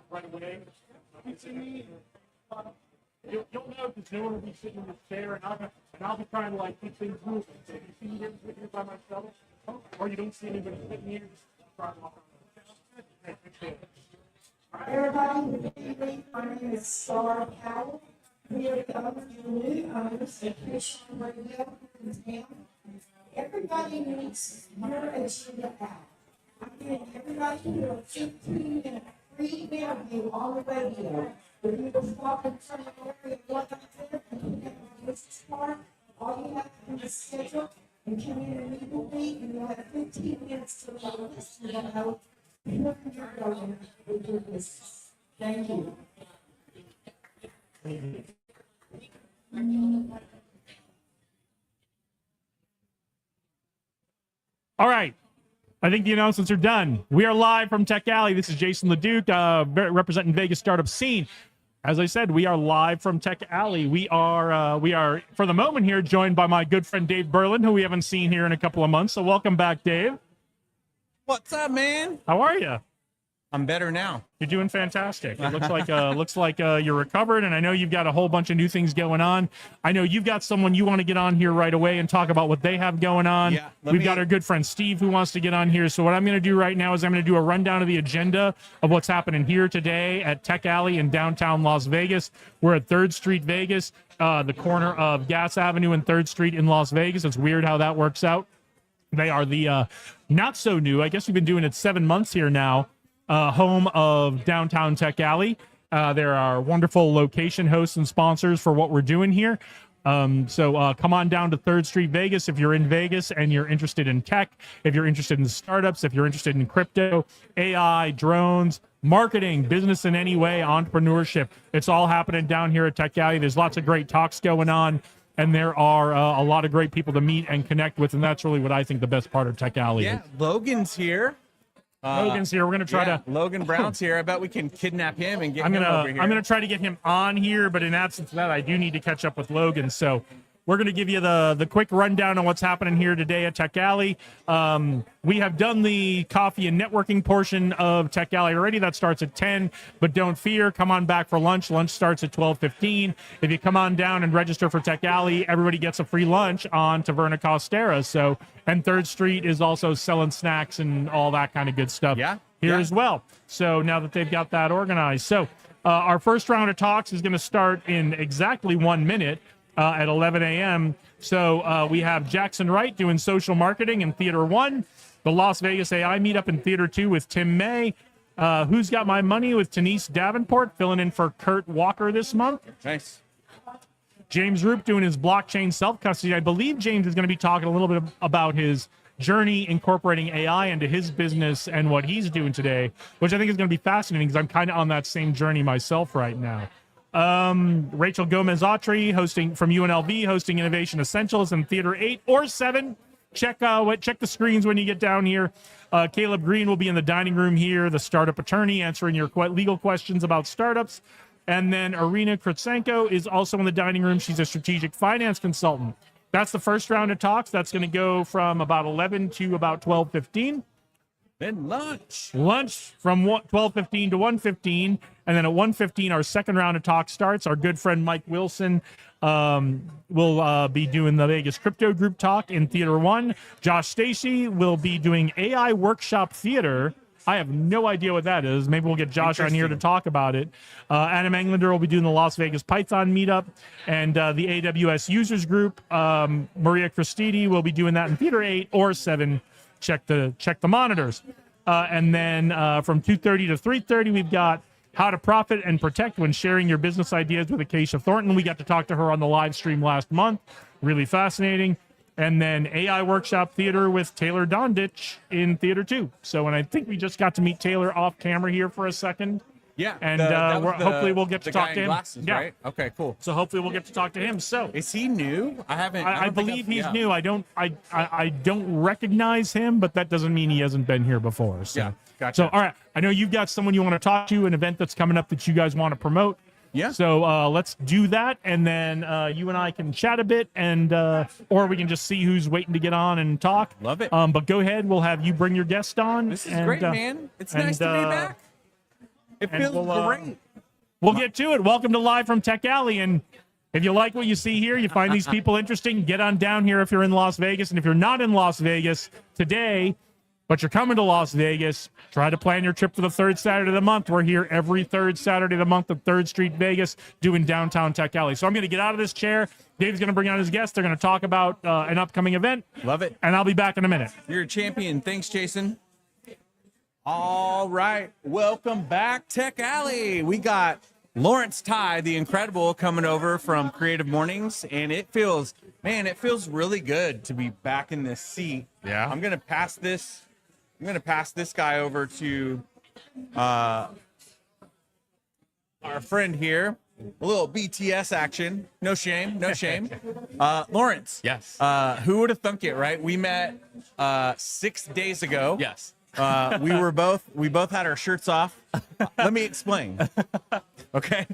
right away. You see me? You'll know because no one will be sitting in this chair, and I'll be trying to like keep things moving. So if you see me sitting here by myself, or you don't see anybody sitting here, just try to walk around. Everybody, good evening. My name is Star Powell. We are the new owners of Christian Radio in town. Everybody needs your agenda app. I'm giving everybody here a 15-minute free interview on the radio. If you just walk in front of the area, what I did, and you have a business card, all you have to do is schedule and come in immediately, and you'll have 15 minutes to let a listener know where you're going with your business. Thank you. All right. I think the announcements are done. We are live from Tech Alley. This is Jason LeDuc, representing Vegas startup scene. As I said, we are live from Tech Alley. We are for the moment here joined by my good friend Dave Berlin, who we haven't seen here in a couple of months. So welcome back, Dave. What's up, man? How are you? I'm better now. You're doing fantastic. It looks like you're recovered, and I know you've got a whole bunch of new things going on. I know you've got someone you want to get on here right away and talk about what they have going on. Yeah, We've got our good friend Steve who wants to get on here. So what I'm going to do right now is I'm going to do a rundown of the agenda of what's happening here today at Tech Alley in downtown Las Vegas. We're at 3rd Street, Vegas, the corner of Gas Avenue and 3rd Street in Las Vegas. It's weird how that works out. They are the not so new. I guess we've been doing it 7 months here now. Home of downtown Tech Alley. There are wonderful location hosts and sponsors for what we're doing here. So come on down to 3rd Street Vegas if you're in Vegas and you're interested in tech, if you're interested in startups, if you're interested in crypto, AI, drones, marketing, business in any way, entrepreneurship. It's all happening down here at Tech Alley. There's lots of great talks going on, and there are a lot of great people to meet and connect with, and that's really what I think the best part of Tech Alley is. Yeah, Logan's here. Logan's here. We're gonna try to. Logan Brown's here. I bet we can kidnap him and get him over here. I'm gonna try to get him on here, but in absence of that, I do need to catch up with Logan. So we're gonna give you the quick rundown on what's happening here today at Tech Alley. We have done the coffee and networking portion of Tech Alley already. That starts at 10, but don't fear. Come on back for lunch. Lunch starts at 12:15. If you come on down and register for Tech Alley, everybody gets a free lunch on Taverna Costera. So, and 3rd Street is also selling snacks and all that kind of good stuff here as well. So now that they've got that organized. So our first round of talks is going to start in exactly 1 minute. At 11 a.m. So we have Jackson Wright doing social marketing in Theater 1, the Las Vegas AI meetup in Theater 2 with Tim May, Who's Got My Money with Denise Davenport, filling in for Kurt Walker this month. Nice. James Roop doing his blockchain self-custody. I believe James is going to be talking a little bit about his journey incorporating AI into his business and what he's doing today, which I think is going to be fascinating because I'm kind of on that same journey myself right now. Rachel Gomez-Autry hosting from UNLV, hosting Innovation Essentials in Theater 8 or 7. Check the screens when you get down here. Caleb Green will be in the dining room here, the startup attorney, answering your legal questions about startups. And then Irina Krutsenko is also in the dining room. She's a strategic finance consultant. That's the first round of talks. That's going to go from about 11 to about 12:15. Then lunch. Lunch from 12:15 to 1:15. And then at 1:15, our second round of talk starts. Our good friend Mike Wilson will be doing the Vegas Crypto Group talk in Theater 1. Josh Stacy will be doing AI Workshop Theater. I have no idea what that is. Maybe we'll get Josh on here to talk about it. Adam Englander will be doing the Las Vegas Python meetup. And the AWS Users Group, Maria Cristidi will be doing that in Theater 8 or 7. Check the monitors. And then from 2:30 to 3:30, we've got How to Profit and Protect When Sharing Your Business Ideas with Acacia Thornton. We got to talk to her on the live stream last month. Really fascinating. And then AI Workshop Theater with Taylor Dondich in Theater 2. So, and I think we just got to meet Taylor off camera here for a second. Yeah. And hopefully we'll get to talk to him. Glasses, right? Okay, cool. So hopefully we'll get to talk to him. So is he new? I believe he's new. I don't recognize him, but that doesn't mean he hasn't been here before. So. Yeah, gotcha. So all right, I know you've got someone you want to talk to, an event that's coming up that you guys want to promote. Yeah. So let's do that, and then you and I can chat a bit, and or we can just see who's waiting to get on and talk. Love it. But go ahead. We'll have you bring your guest on. This is great, man. It's nice to be back. It And feels great. We'll get to it. Welcome to Live from Tech Alley. And if you like what you see here, you find these people interesting, get on down here if you're in Las Vegas. And if you're not in Las Vegas today, but you're coming to Las Vegas, try to plan your trip for the third Saturday of the month. We're here every third Saturday of the month at 3rd Street, Vegas, doing downtown Tech Alley. So I'm going to get out of this chair. Dave's going to bring on his guests. They're going to talk about an upcoming event. Love it. And I'll be back in a minute. You're a champion. Thanks, Jason. All right. Welcome back, Tech Alley. We got Lawrence Ty, the Incredible, coming over from Creative Mornings, and it feels really good to be back in this seat. Yeah. I'm gonna pass this guy over to our friend here. A little BTS action. No shame. Lawrence. Yes. Who would have thunk it, right? We met 6 days ago. Yes. We both had our shirts off. Let me explain. Okay.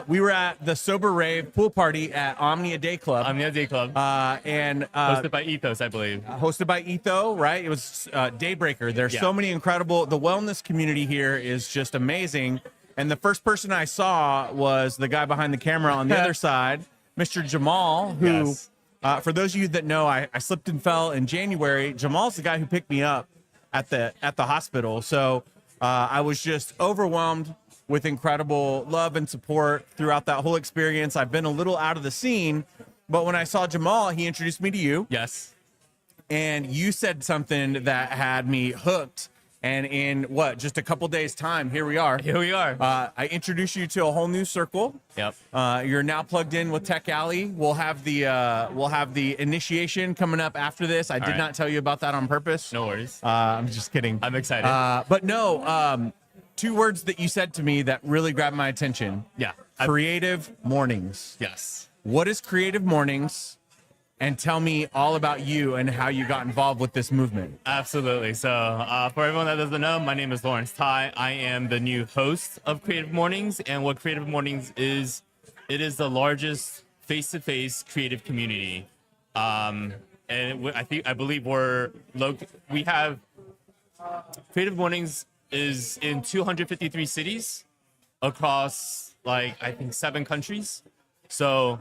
We were at the Sober Rave pool party at Omnia Day Club. Omnia Day Club. Hosted by Ethos, I believe. Hosted by Etho, right? It was Daybreaker. There's so many incredible. The wellness community here is just amazing. And the first person I saw was the guy behind the camera on the other side, Mr. Jamal, who, for those of you that know, I slipped and fell in January. Jamal's the guy who picked me up at the hospital. So I was just overwhelmed with incredible love and support throughout that whole experience. I've been a little out of the scene, but when I saw Jamal, he introduced me to you. Yes. And you said something that had me hooked. And in just a couple days time, here we are. I introduced you to a whole new circle. Yep. You're now plugged in with Tech Alley. We'll have the initiation coming up after this. I did not tell you about that on purpose. No worries. I'm just kidding. I'm excited. But no, 2 words that you said to me that really grabbed my attention. Yeah. Creative Mornings. Yes. What is Creative Mornings? And tell me all about you and how you got involved with this movement. Absolutely. So for everyone that doesn't know, my name is Lawrence Ty. I am the new host of Creative Mornings. And what Creative Mornings is, it is the largest face-to-face creative community. I believe we have Creative Mornings is in 253 cities across 7 countries. So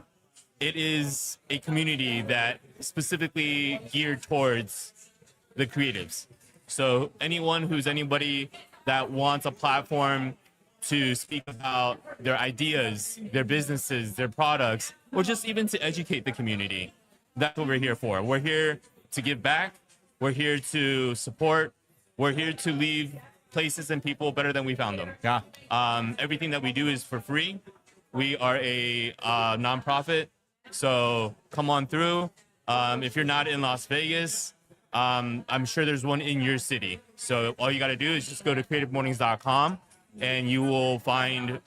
it is a community that specifically geared towards the creatives. So anybody that wants a platform to speak about their ideas, their businesses, their products, or just even to educate the community, that's what we're here for. We're here to give back. We're here to support. We're here to leave places and people better than we found them. Yeah. Everything that we do is for free. We are a nonprofit. So come on through. If you're not in Las Vegas, I'm sure there's one in your city. So all you got to do is just go to creativemornings.com and you will find,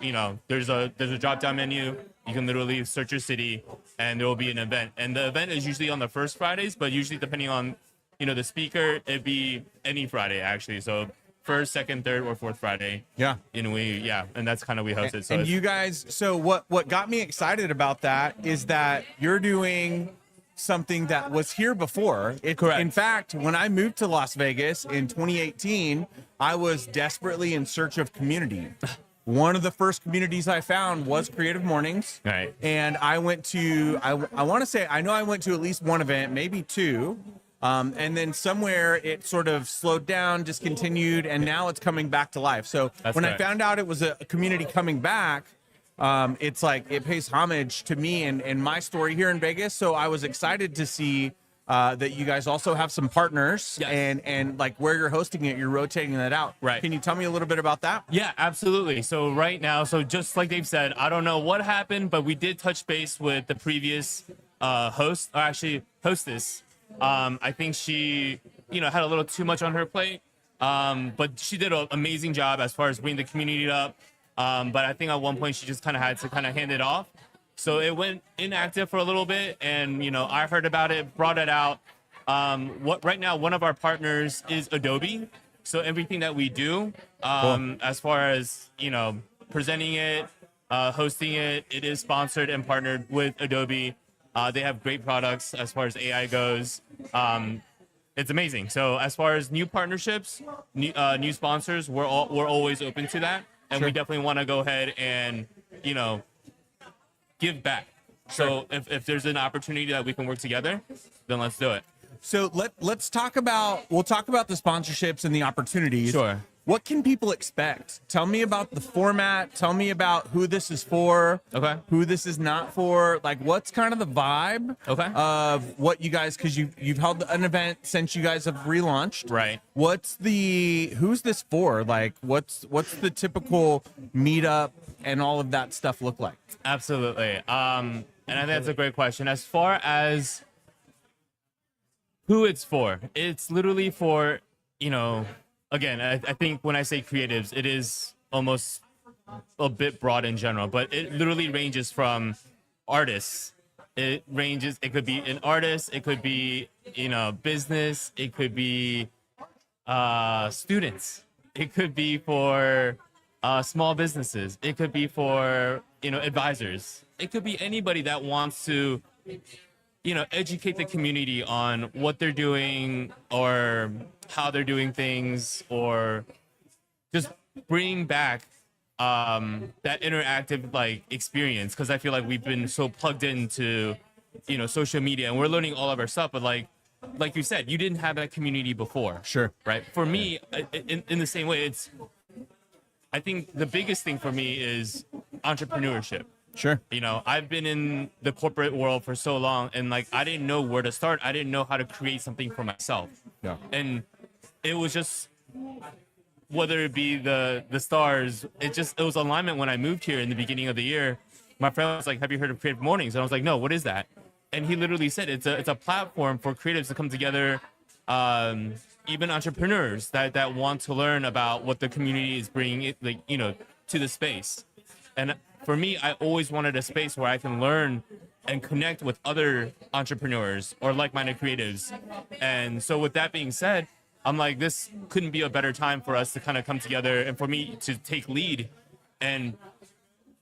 there's a drop down menu. You can literally search your city and there will be an event. And the event is usually on the first Fridays, but usually depending on, the speaker, it'd be any Friday actually. So first, second, third, or fourth Friday. Yeah. And that's kind of we host it. So and you guys, so what got me excited about that is that you're doing something that was here before. Correct. In fact, when I moved to Las Vegas in 2018, I was desperately in search of community. One of the first communities I found was Creative Mornings. Right. And I went to, I want to say, I know I went to at least one event, maybe 2. And then somewhere it sort of slowed down, discontinued, and now it's coming back to life. So That's when correct. I found out it was a community coming back, it's like it pays homage to me and my story here in Vegas. So I was excited to see that you guys also have some partners. Yes. And like where you're hosting it, you're rotating that out. Right. Can you tell me a little bit about that? Yeah, absolutely. So right now, just like Dave said, I don't know what happened, but we did touch base with the previous hostess. I think she, had a little too much on her plate, but she did an amazing job as far as bringing the community up. But I think at one point she just kind of had to hand it off. So it went inactive for a little bit, and I heard about it, brought it out. Right now, one of our partners is Adobe. So everything that we do, as far as presenting it, hosting it, it is sponsored and partnered with Adobe. They have great products as far as AI goes. It's amazing. So as far as new partnerships, new sponsors, we're always open to that. and we definitely want to go ahead and, you know, give back. So if there's an opportunity that we can work together, then let's do it. So let's talk about, we'll talk about the sponsorships and the opportunities. Sure. What can people expect? Tell me about the format. Tell me about who this is for. Okay. Who this is not for. Like, what's kind of the vibe of what you guys, because you've held an event since you guys have relaunched. Right. Who's this for? Like, what's the typical meetup and all of that stuff look like? Absolutely. And I think that's a great question. As far as who it's for, it's literally for, you know, again, I think when I say creatives, it is almost a bit broad in general, but it literally ranges from artists. It could be an artist, it could be, you know, business, it could be students, it could be for small businesses, it could be for, you know, advisors, it could be anybody that wants to, you know, educate the community on what they're doing or how they're doing things, or just bring back that interactive like experience. Because I feel like we've been so plugged into, you know, social media, and we're learning all of our stuff. But like you said, you didn't have that community before. Sure. Right. For me, in the same way, I think the biggest thing for me is entrepreneurship. Sure. You know, I've been in the corporate world for so long, and like I didn't know where to start. I didn't know how to create something for myself. Yeah. And it was just, whether it be the stars, it was alignment. When I moved here in the beginning of the year, my friend was like, "Have you heard of Creative Mornings?" And I was like, "No, what is that?" And he literally said it's a platform for creatives to come together, even entrepreneurs that want to learn about what the community is bringing, like, you know, to the space. And for me, I always wanted a space where I can learn and connect with other entrepreneurs or like-minded creatives. And so with that being said, I'm like, this couldn't be a better time for us to kind of come together and for me to take lead and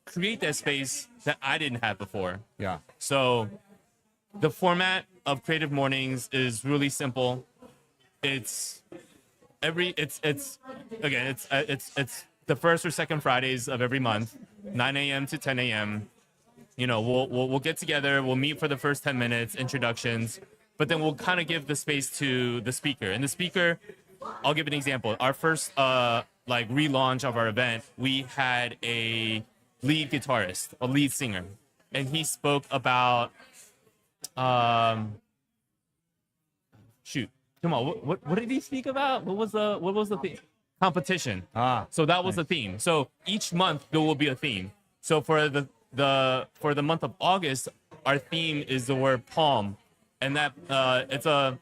create that space that I didn't have before. Yeah. So the format of Creative Mornings is really simple. It's the first or second Fridays of every month, 9 a.m. to 10 a.m. You know, we'll get together, we'll meet for the first 10 minutes, introductions, but then we'll kind of give the space to the speaker. And the speaker, I'll give an example. Our first like relaunch of our event, we had a lead guitarist, a lead singer, and he spoke about come on, what did he speak about? What was the theme? Competition. So that was the theme. So each month there will be a theme. So for the month of August, our theme is the word palm, and that I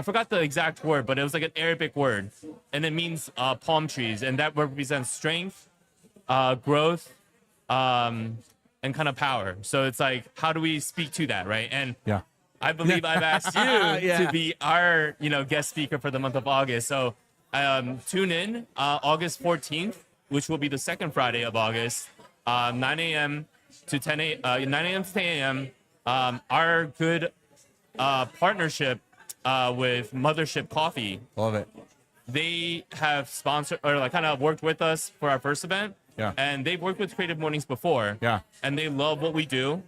forgot the exact word, but it was like an Arabic word, and it means palm trees, and that represents strength, growth, and kind of power. So it's like, how do we speak to that, right? And Yeah. I believe I've asked you to be our, you know, guest speaker for the month of August. So tune in August 14th, which will be the second Friday of August, 9 a.m. to 10 a.m. Our good partnership with Mothership Coffee. Love it. They have sponsored or like kind of worked with us for our first event. Yeah. And they've worked with Creative Mornings before. Yeah. And they love what we do.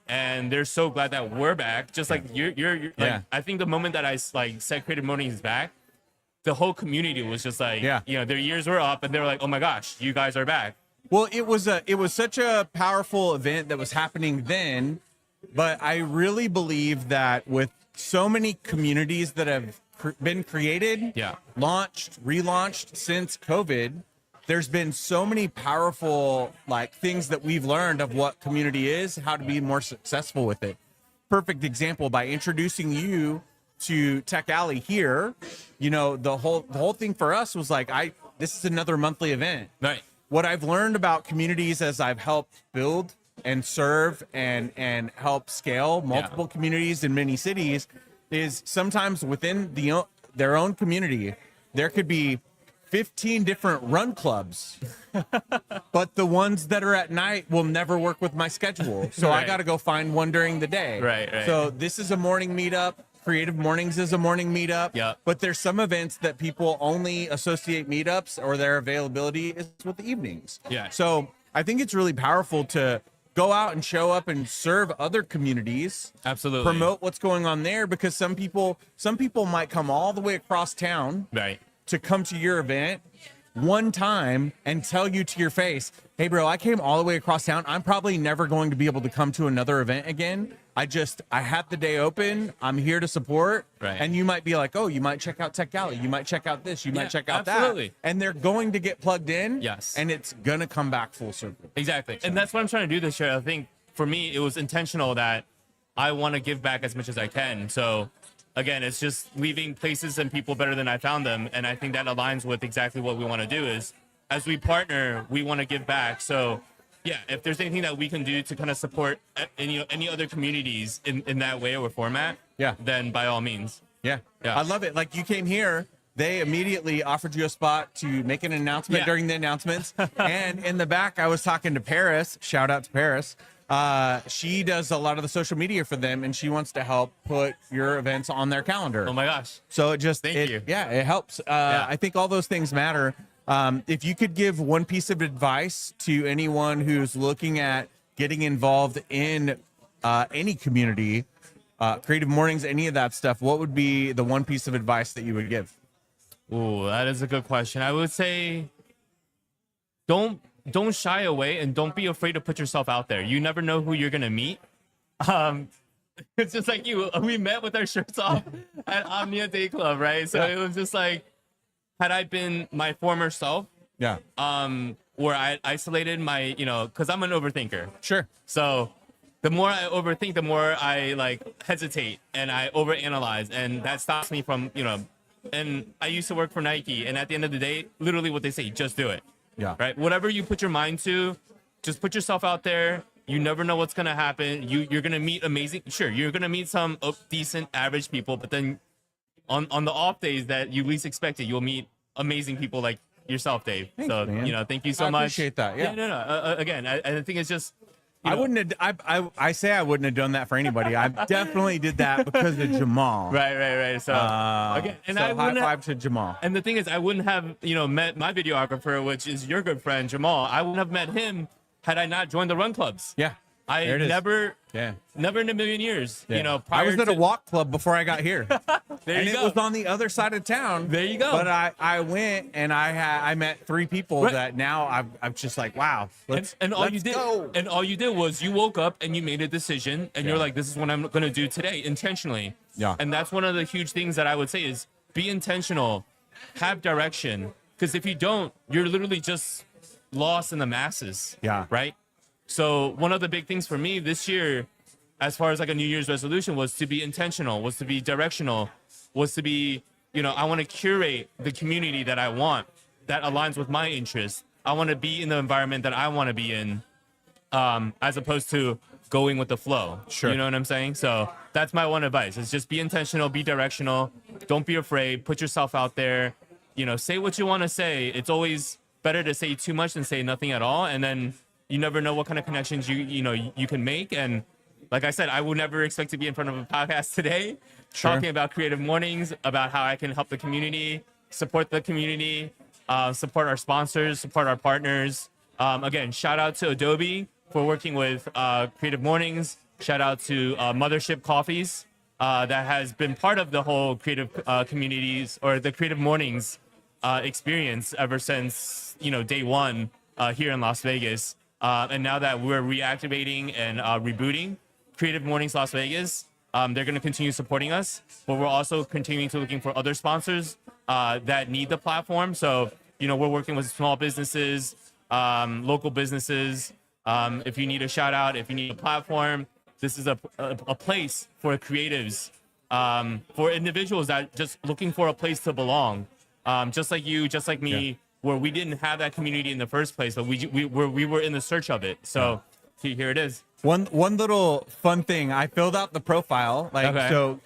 And they're so glad that we're back. Just like you're like, Yeah. I think the moment that I like said Creative Mornings is back, the whole community was just like, Yeah. you know, their ears were up and they were like, oh my gosh, you guys are back. Well, it was such a powerful event that was happening then, but I really believe that with so many communities that have been created, launched, relaunched since COVID, there's been so many powerful like things that we've learned of what community is, how to be more successful with it. Perfect example, by introducing you to Tech Alley here, you know, the whole thing for us was like, this is another monthly event. Right. What I've learned about communities as I've helped build and serve and help scale multiple communities in many cities is sometimes within their own community, there could be 15 different run clubs, but the ones that are at night will never work with my schedule. So I got to go find one during the day. Right. So this is a morning meetup. Creative Mornings is a morning meetup. Yeah. But there's some events that people only associate meetups or their availability is with the evenings. Yeah. So I think it's really powerful to go out and show up and serve other communities. Absolutely. Promote what's going on there, because some people might come all the way across town Right. to come to your event one time and tell you to your face, hey bro, I came all the way across town. I'm probably never going to be able to come to another event again. I had the day open. I'm here to support. Right. And you might be like, oh, you might check out Tech Galley. You might check out this. You might check out absolutely. that. And they're going to get plugged in. Yes. And it's going to come back full circle. Exactly. And that's what I'm trying to do this year. I think for me, it was intentional that I want to give back as much as I can. So again, it's just leaving places and people better than I found them. And I think that aligns with exactly what we want to do is as we partner, we want to give back. So yeah, if there's anything that we can do to kind of support any other communities in that way or format, Yeah. then by all means. Yeah. Yeah. I love it. Like you came here, they immediately offered you a spot to make an announcement Yeah. during the announcements. And in the back, I was talking to Paris. Shout out to Paris. She does a lot of the social media for them, and she wants to help put your events on their calendar. Oh my gosh. So it just, Thank you. Yeah, it helps. I think all those things matter. If you could give one piece of advice to anyone who's looking at getting involved in any community, Creative Mornings, any of that stuff, what would be the one piece of advice that you would give? Ooh, that is a good question. I would say don't shy away and don't be afraid to put yourself out there. You never know who you're gonna meet. It's just like we met with our shirts off at Omnia Day Club, right? So it was just like, had I been my former self, Yeah. where I isolated my, because I'm an overthinker. Sure. So the more I overthink, the more I like hesitate and I overanalyze, and that stops me from, and I used to work for Nike, and at the end of the day, literally what they say, just do it. Yeah. Right. Whatever you put your mind to, just put yourself out there. You never know what's gonna happen. You're gonna meet amazing. Sure, you're gonna meet some decent, average people, but then on the off days that you least expect it, you'll meet amazing people like yourself, Dave. Thanks, so man. thank you so I much. appreciate that. Yeah. No. Again, I think it's just. I wouldn't have. I say I wouldn't have done that for anybody. I definitely did that because of Jamal. Right. So again, and so I high wouldn't have, five to Jamal. and the thing is, I wouldn't have met my videographer, which is your good friend Jamal. I wouldn't have met him had I not joined the run clubs. Yeah. I There it is. never in a million years. Yeah. Prior I was at to, a walk club before I got here. There And you it go. was on the other side of town. There you go. But I went and I met 3 people Right. that now I'm just like, wow. and all you let's did go. and all you did was you woke up and you made a decision and you're like, this is what I'm going to do today intentionally. Yeah. And that's one of the huge things that I would say is be intentional, have direction, because if you don't, you're literally just lost in the masses. Yeah. Right. So one of the big things for me this year, as far as like a New Year's resolution, was to be intentional, was to be directional, was to be, I want to curate the community that I want that aligns with my interests. I want to be in the environment that I want to be in, as opposed to going with the flow. Sure. You know what I'm saying? So that's my one advice is just be intentional, be directional. Don't be afraid. Put yourself out there. Say what you want to say. It's always better to say too much than say nothing at all. And then you never know what kind of connections you can make. And like I said, I would never expect to be in front of a podcast today talking about Creative Mornings, about how I can help the community, support the community, support our sponsors, support our partners. Again, shout out to Adobe for working with Creative Mornings. Shout out to Mothership Coffees that has been part of the whole creative communities or the Creative Mornings experience ever since day one here in Las Vegas. And now that we're reactivating and rebooting Creative Mornings Las Vegas, they're going to continue supporting us, but we're also continuing to looking for other sponsors that need the platform. So, we're working with small businesses, local businesses. If you need a shout out, if you need a platform, this is a place for creatives, for individuals that just looking for a place to belong. Just like you, just like me, where we didn't have that community in the first place, but we were in the search of it. So here it is. One little fun thing. I filled out the profile. Okay. So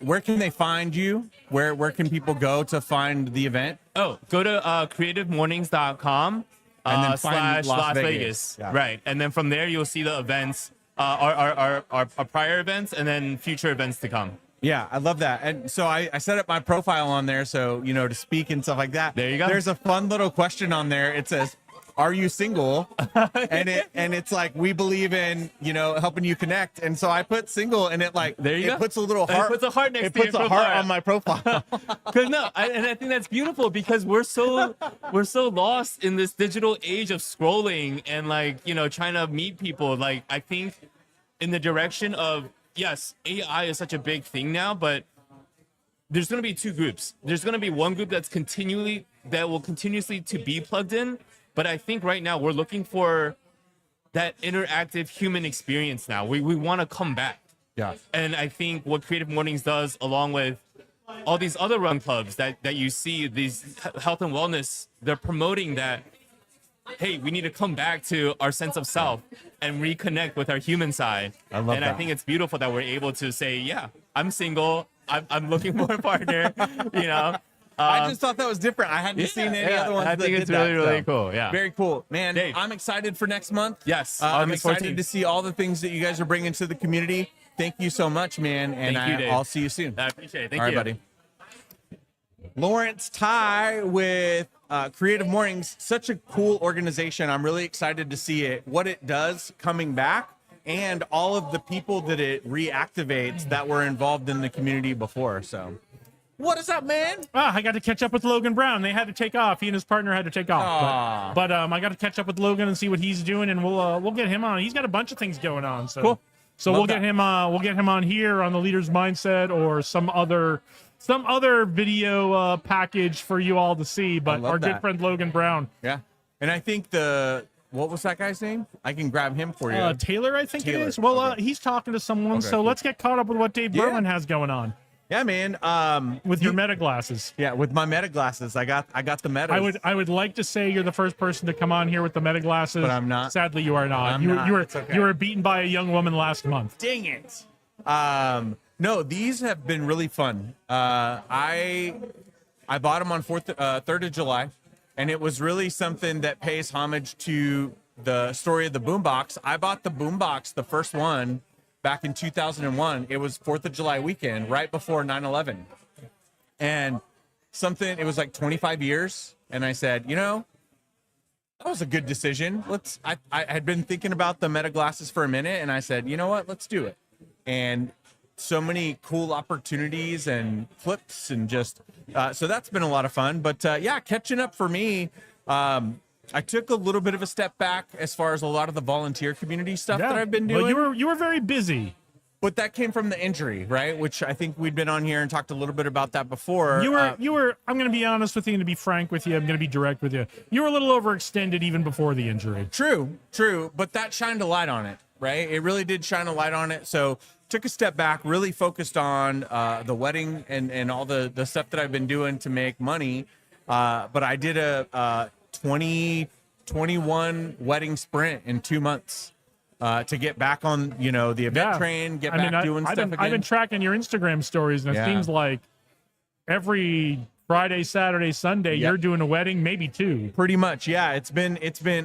where can they find you? Where can people go to find the event? Oh, go to creativemornings.com And then find / Las Las Vegas. Vegas. Yeah. Right. And then from there, you'll see the events, our prior events, and then future events to come. Yeah, I love that. And so I set up my profile on there, so, you know, to speak and stuff like that. There you go. There's a fun little question on there. It says, "Are you single?" and it's like, we believe in, you know, helping you connect. And so I put single, and it like, There you go. puts a little heart. It puts a heart next it to puts your a heart profile. on my profile. Because I think that's beautiful because we're so lost in this digital age of scrolling and like, you know, trying to meet people. Like, I think in the direction of, yes, AI is such a big thing now, but there's going to be two groups. There's going to be one group that will continuously to be plugged in. But I think right now we're looking for that interactive human experience now. We want to come back. Yeah. And I think what Creative Mornings does, along with all these other run clubs that you see, these health and wellness, they're promoting that, hey, we need to come back to our sense of self and reconnect with our human side. I love and that. I think it's beautiful that we're able to say, yeah, I'm single. I'm looking for a partner, you know. I just thought that was different. I hadn't seen any other ones. I think it's really, really cool. Yeah. Very cool, man. Dave. I'm excited for next month. Yes, I'm August excited 14th. to see all the things that you guys are bringing to the community. Thank you so much, man. And Thank you, Dave. I'll see you soon. I appreciate it. Thank All right, you. buddy. Lawrence Ty with Creative Mornings. Such a cool organization. I'm really excited to see what it does coming back, and all of the people that it reactivates that were involved in the community before. So, what is up, man? I got to catch up with Logan Brown. They had to take off. He and his partner had to take off. Aw. But I got to catch up with Logan and see what he's doing, and we'll get him on. He's got a bunch of things going on. So Cool. So Love we'll get him. We'll get him on here on the Leader's Mindset or some other video package for you all to see. But love our that. good friend Logan Brown, Yeah. And I think what was that guy's name? I can grab him for you. Taylor, I think Taylor. it is. Well, Okay. he's talking to someone. Okay, So cool. let's get caught up with what Dave Yeah. Berlin has going on Yeah, man. with your Meta glasses. Yeah, with my Meta glasses. I got the Meta. I would like to say you're the first person to come on here with the Meta glasses, But I'm not. Sadly, you are not. I'm you, not. you were It's okay. you were beaten by a young woman last month. Dang it. No, these have been really fun. I bought them on 3rd of July, and it was really something that pays homage to the story of the boombox. I bought the boombox, the first one, back in 2001. It was 4th of July weekend, right before 9/11. And it was like 25 years. And I said, that was a good decision. I had been thinking about the Meta glasses for a minute, and I said, you know what, let's do it. And so many cool opportunities and flips and just, so that's been a lot of fun. But yeah, catching up for me, I took a little bit of a step back as far as a lot of the volunteer community stuff that I've been doing. Well, you were very busy. But that came from the injury, right? Which I think we'd been on here and talked a little bit about that before. You were. I'm going to be honest with you and to be frank with you. I'm going to be direct with you. You were a little overextended even before the injury. True. But that shined a light on it, right? It really did shine a light on it. So took a step back, really focused on the wedding and all the stuff that I've been doing to make money. But I did a 21 wedding sprint in 2 months. To get back on, the event train, get back doing stuff again. I've been tracking your Instagram stories, and it seems like every Friday, Saturday, Sunday, you're doing a wedding, maybe two. Pretty much, yeah. It's been.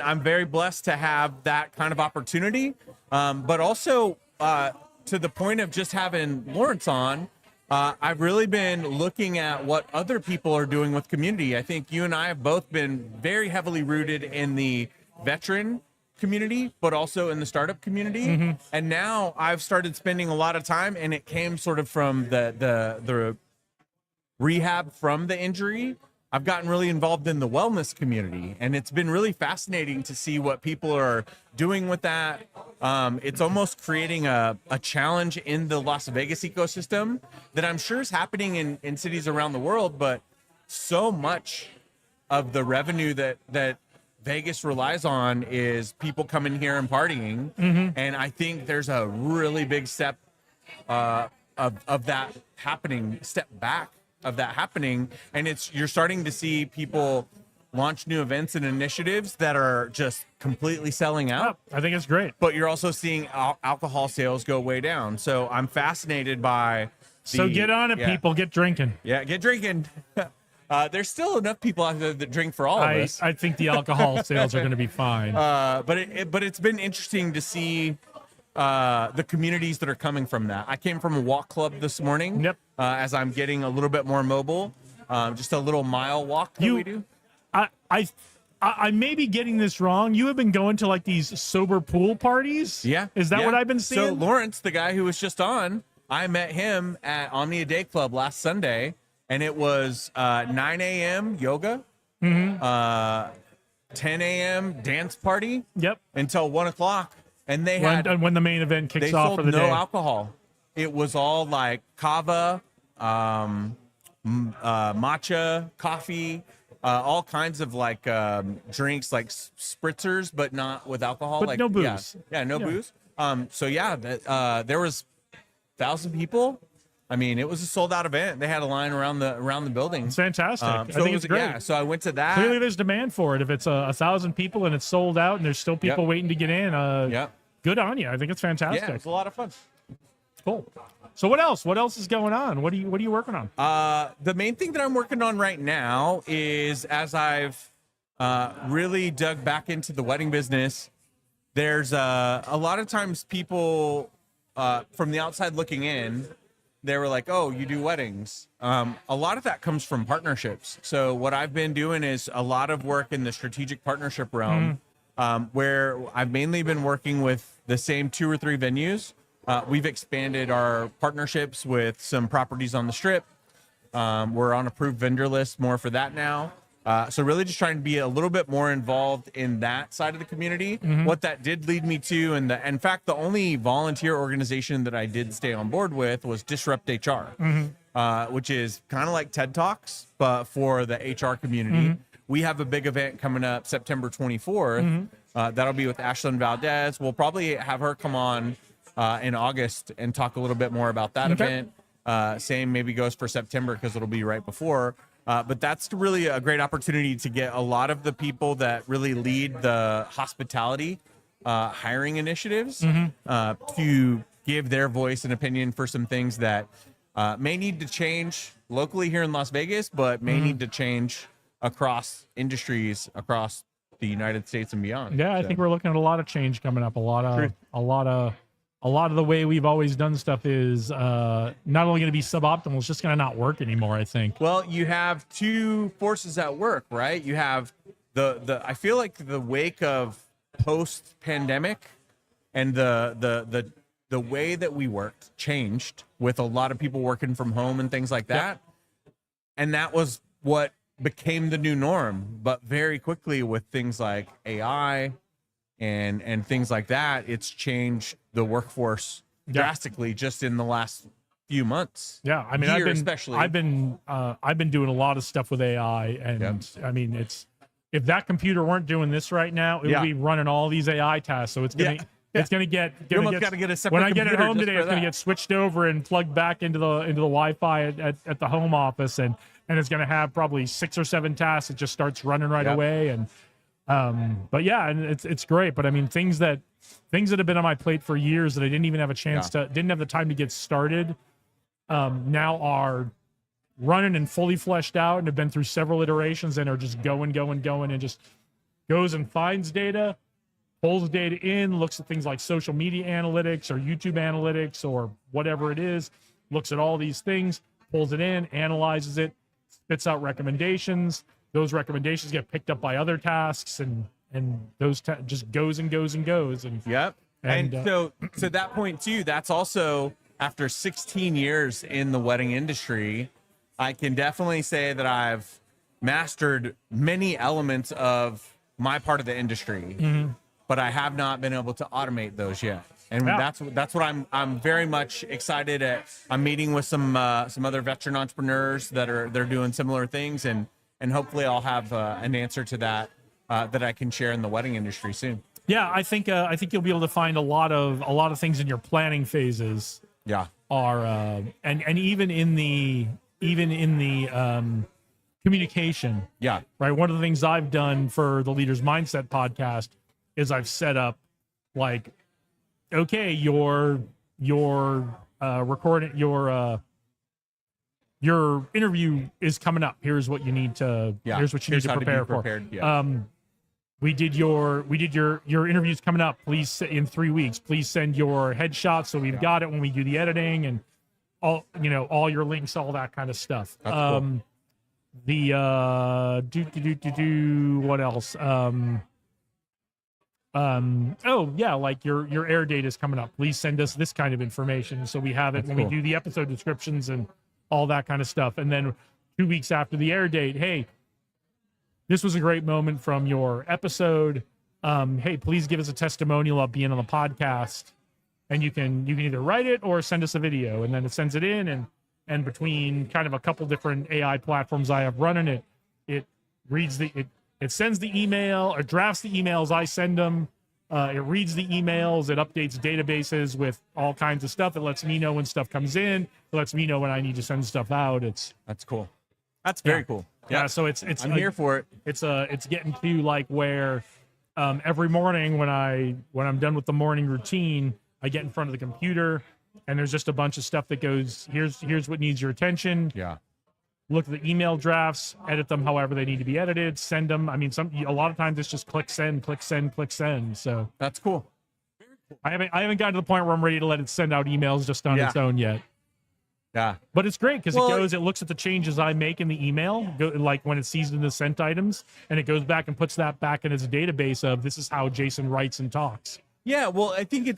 I'm very blessed to have that kind of opportunity, but also to the point of just having Lawrence on. I've really been looking at what other people are doing with community. I think you and I have both been very heavily rooted in the veteran community, but also in the startup community. Mm-hmm. And now I've started spending a lot of time, and it came sort of from the rehab from the injury. I've gotten really involved in the wellness community, and it's been really fascinating to see what people are doing with that. It's almost creating a challenge in the Las Vegas ecosystem that I'm sure is happening in cities around the world, but so much of the revenue that Vegas relies on is people coming here and partying. Mm-hmm. And I think there's a really big step of that happening, and you're starting to see people launch new events and initiatives that are just completely selling out. I think it's great. But you're also seeing alcohol sales go way down. So I'm fascinated by So get on it, people. Get drinking. Yeah, get drinking. There's still enough people out there that drink for all of us. I think the alcohol sales are going to be fine. But it's been interesting to see the communities that are coming from that. I came from a walk club this morning. Yep. As I'm getting a little bit more mobile, just a little mile walk that we do. I may be getting this wrong. You have been going to like these sober pool parties. Yeah. Is that yeah. what I've been seeing? So Lawrence, the guy who was just on, I met him at Omnia Day Club last Sunday, and it was 9 a.m. yoga, 10 a.m. dance party. Yep. Until 1 o'clock, and they when the main event kicks off sold for the no day. alcohol. It was all like kava, matcha, coffee. All kinds of like drinks, like spritzers, but not with alcohol. But like no booze. Yeah, no booze. So yeah, there was 1,000 people. I mean, it was a sold out event. They had a line around the building. It's fantastic. I So think it's great. Yeah, so I went to that. Clearly, there's demand for it. If it's 1,000 people and it's sold out, and there's still people Yep. waiting to get in, Yep. good on you. I think it's fantastic. Yeah, it was a lot of fun. Cool. So what else? What else is going on? What are you working on? The main thing that I'm working on right now is, as I've really dug back into the wedding business, there's a lot of times people from the outside looking in, they were like, oh, you do weddings. A lot of that comes from partnerships. So what I've been doing is a lot of work in the strategic partnership realm, where I've mainly been working with the same 2 or 3 venues. We've expanded our partnerships with some properties on the Strip. We're on approved vendor list more for that now. So really just trying to be a little bit more involved in that side of the community. What that did lead me to, and in fact, the only volunteer organization that I did stay on board with was Disrupt HR, which is kind of like TED Talks, but for the HR community. We have a big event coming up September 24th. That'll be with Ashlyn Valdez. We'll probably have her come on in August and talk a little bit more about that event. Same maybe goes for September because it'll be right before. But that's really a great opportunity to get a lot of the people that really lead the hospitality hiring initiatives to give their voice and opinion for some things that may need to change locally here in Las Vegas, but may need to change across industries across the United States and beyond. Yeah, I think we're looking at a lot of change coming up. A lot of the way we've always done stuff is not only going to be suboptimal, it's just going to not work anymore, I think. Well, you have 2 forces at work, right? You have the I feel like the wake of post-pandemic and the way that we worked changed with a lot of people working from home and things like that. And that was what became the new norm. But very quickly with things like AI and things like that, it's changed the workforce drastically just in the last few months. Yeah, I mean, I've been doing a lot of stuff with AI, and I mean, if that computer weren't doing this right now, it would be running all these AI tasks. So it's gonna You almost got to get a separate when I get it computer home just today, for it's gonna that. get switched over and plugged back into the Wi-Fi at the home office, and it's gonna have probably 6 or 7 tasks. It just starts running right away, and but yeah, and it's great. But I mean, things that have been on my plate for years that I didn't even have a chance didn't have the time to get started, now are running and fully fleshed out and have been through several iterations and are just going, and just goes and finds data, pulls data in, looks at things like social media analytics or YouTube analytics or whatever it is, looks at all these things, pulls it in, analyzes it, spits out recommendations. Those recommendations get picked up by other tasks, and those just goes and goes. And And so to that point too, that's also after 16 years in the wedding industry, I can definitely say that I've mastered many elements of my part of the industry, but I have not been able to automate those yet. And that's what I'm very much excited at. I'm meeting with some other veteran entrepreneurs they're doing similar things, and hopefully I'll have an answer to that that I can share in the wedding industry soon. Yeah, I think you'll be able to find a lot of things in your planning phases. Yeah, are and even in the communication. Yeah. Right. One of the things I've done for the Leader's Mindset podcast is I've set up like, okay, your recording, your interview is coming up. Here's what you need to, here's what you need to prepare for. Yeah. we did your interviews coming up. Please, in 3 weeks, please send your headshots so we've got it when we do the editing, and all your links, all that kind of stuff. That's cool. What else? Oh yeah, like your air date is coming up. Please send us this kind of information so we have it when we do the episode descriptions and all that kind of stuff. And then 2 weeks after the air date, hey, this was a great moment from your episode. Hey, please give us a testimonial of being on the podcast. And you can either write it or send us a video, and then it sends it in, and between kind of a couple different AI platforms I have running it reads it sends the email or drafts the emails I send them. It reads the emails. It updates databases with all kinds of stuff. It lets me know when stuff comes in. It lets me know when I need to send stuff out. That's cool. That's very cool. Yeah. So I'm here for it. It's getting to like where every morning when I'm done with the morning routine, I get in front of the computer and there's just a bunch of stuff that goes, here's what needs your attention. Yeah. Look at the email drafts, edit them however they need to be edited, send them. I mean, a lot of times it's just click send, click send, click send. So that's cool. I haven't gotten to the point where I'm ready to let it send out emails just on its own yet. Yeah. But it's great because it looks at the changes I make in the email, like when it's seasoned the sent items, and it goes back and puts that back in its database of this is how Jason writes and talks. Yeah, well, I think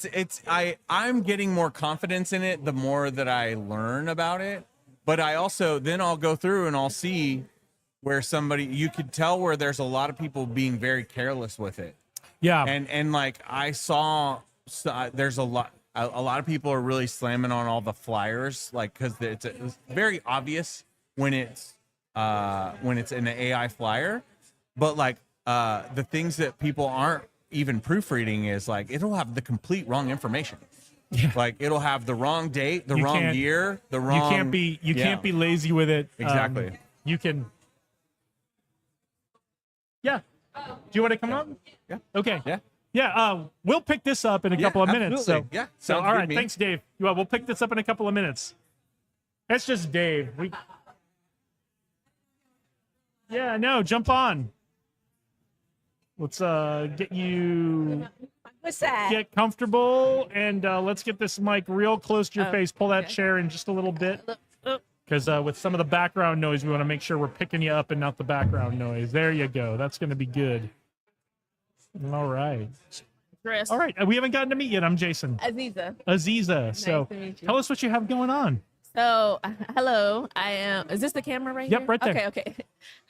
I'm getting more confidence in it the more that I learn about it. But I also then I'll go through and I'll see where you could tell where there's a lot of people being very careless with it. Yeah. And like I saw there's a lot of people are really slamming on all the flyers, like because it's very obvious when it's an AI flyer, but like the things that people aren't even proofreading is like it'll have the complete wrong information. Yeah. Like it'll have the wrong date, the wrong year, the wrong. You can't be lazy with it. Exactly. You can. Yeah. Do you want to come on? Yeah. Okay. Yeah. Yeah. We'll pick this up in a couple of minutes. So yeah. So all right. Thanks, Dave. Well, we'll pick this up in a couple of minutes. That's just Dave. Yeah. No. Jump on. Let's get you. What's that? Get comfortable, and let's get this mic real close to your face. Pull that chair in just a little bit, because with some of the background noise, we want to make sure we're picking you up and not the background noise. There you go. That's going to be good. All right. Chris. All right. We haven't gotten to meet yet. I'm Jason. Aziza. Nice so to meet you. Tell us what you have going on. So, hello. Is this the camera right here? Yep, right there. Okay.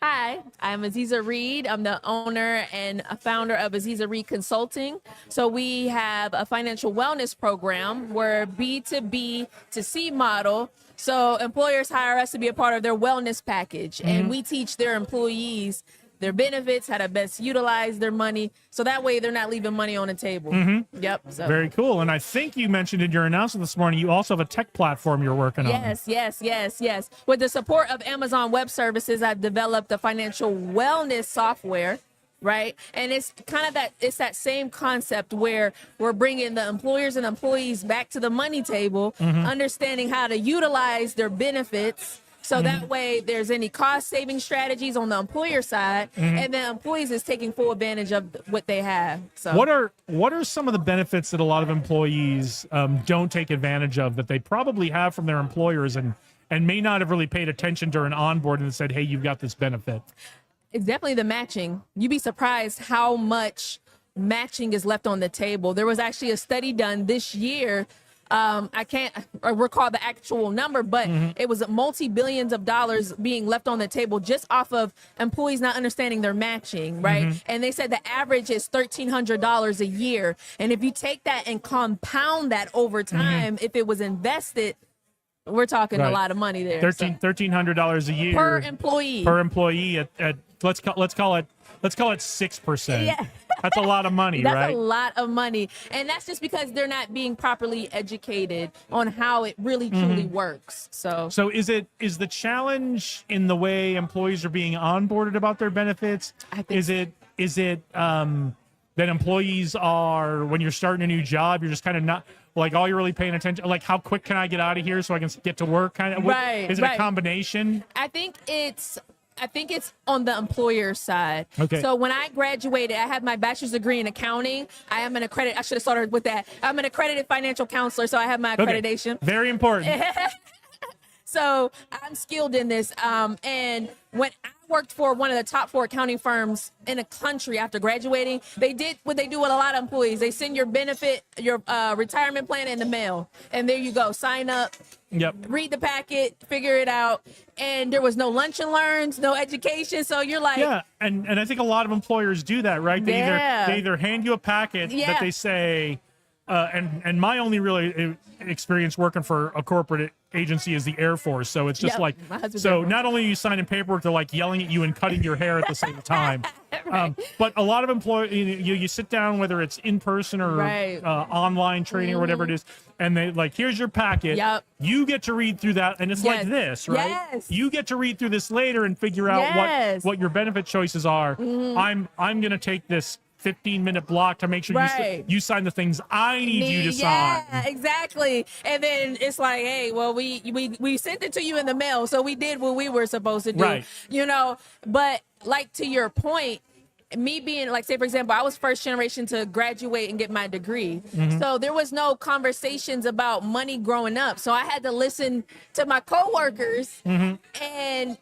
Hi, I'm Aziza Reed. I'm the owner and a founder of Aziza Reed Consulting. So we have a financial wellness program. We're B2B to C model. So employers hire us to be a part of their wellness package, and we teach their employees their benefits, how to best utilize their money, so that way they're not leaving money on the table. Yep. So. Very cool. And I think you mentioned in your announcement this morning, you also have a tech platform you're working on. Yes. With the support of Amazon Web Services, I've developed a financial wellness software, right? And it's kind of that same concept where we're bringing the employers and employees back to the money table, understanding how to utilize their benefits. So that way there's any cost saving strategies on the employer side, and the employees is taking full advantage of what they have. So what are some of the benefits that a lot of employees don't take advantage of that they probably have from their employers and may not have really paid attention during onboarding and said, hey, you've got this benefit? It's definitely the matching. You'd be surprised how much matching is left on the table. There was actually a study done this year. I can't recall the actual number, but it was multi-billions of dollars being left on the table just off of employees not understanding their matching, right? And they said the average is $1,300 a year. And if you take that and compound that over time, if it was invested, we're talking a lot of money there. $1,300 a year per employee. Per employee at let's call it 6%. Yeah. That's a lot of money, right? That's a lot of money. And that's just because they're not being properly educated on how it really truly works. So is the challenge in the way employees are being onboarded about their benefits? I think is it that employees are, when you're starting a new job, you're just kind of not like all you're really paying attention, like how quick can I get out of here so I can get to work kind of? Right. Is it a combination? I think it's I think it's on the employer side. Okay. So when I graduated, I have my bachelor's degree in accounting. I am an accredited, I should have started with that. I'm an accredited financial counselor, so I have my accreditation. Very important. So I'm skilled in this. And when I worked for one of the top 4 accounting firms in the country after graduating, they did what they do with a lot of employees. They send your benefit, your retirement plan in the mail. And there you go. Sign up. Yep. Read the packet, figure it out. And there was no lunch and learns, no education. So you're like, Yeah, and I think a lot of employers do that, right? They either hand you a packet that they say, and my only really experience working for a corporate agency is the Air Force. So it's just Yep, like, my husband's so Air Force. not only are you signing paperwork, they're like yelling at you and cutting your hair at the same time. But a lot of employers, you sit down, whether it's in person or Right. online training or whatever it is, and they like, here's your packet. Yep. You get to read through that, and it's like Yes. this, right? Yes. You get to read through this later and figure out Yes. what your benefit choices are. I'm going to take this 15-minute block to make sure Right. you sign the things I need you to Yeah, sign. exactly. And then it's like, hey, well, we sent it to you in the mail, so we did what we were supposed to do. Right. But like to your point, me being like, say for example, I was first generation to graduate and get my degree. So there was no conversations about money growing up. So I had to listen to my coworkers. And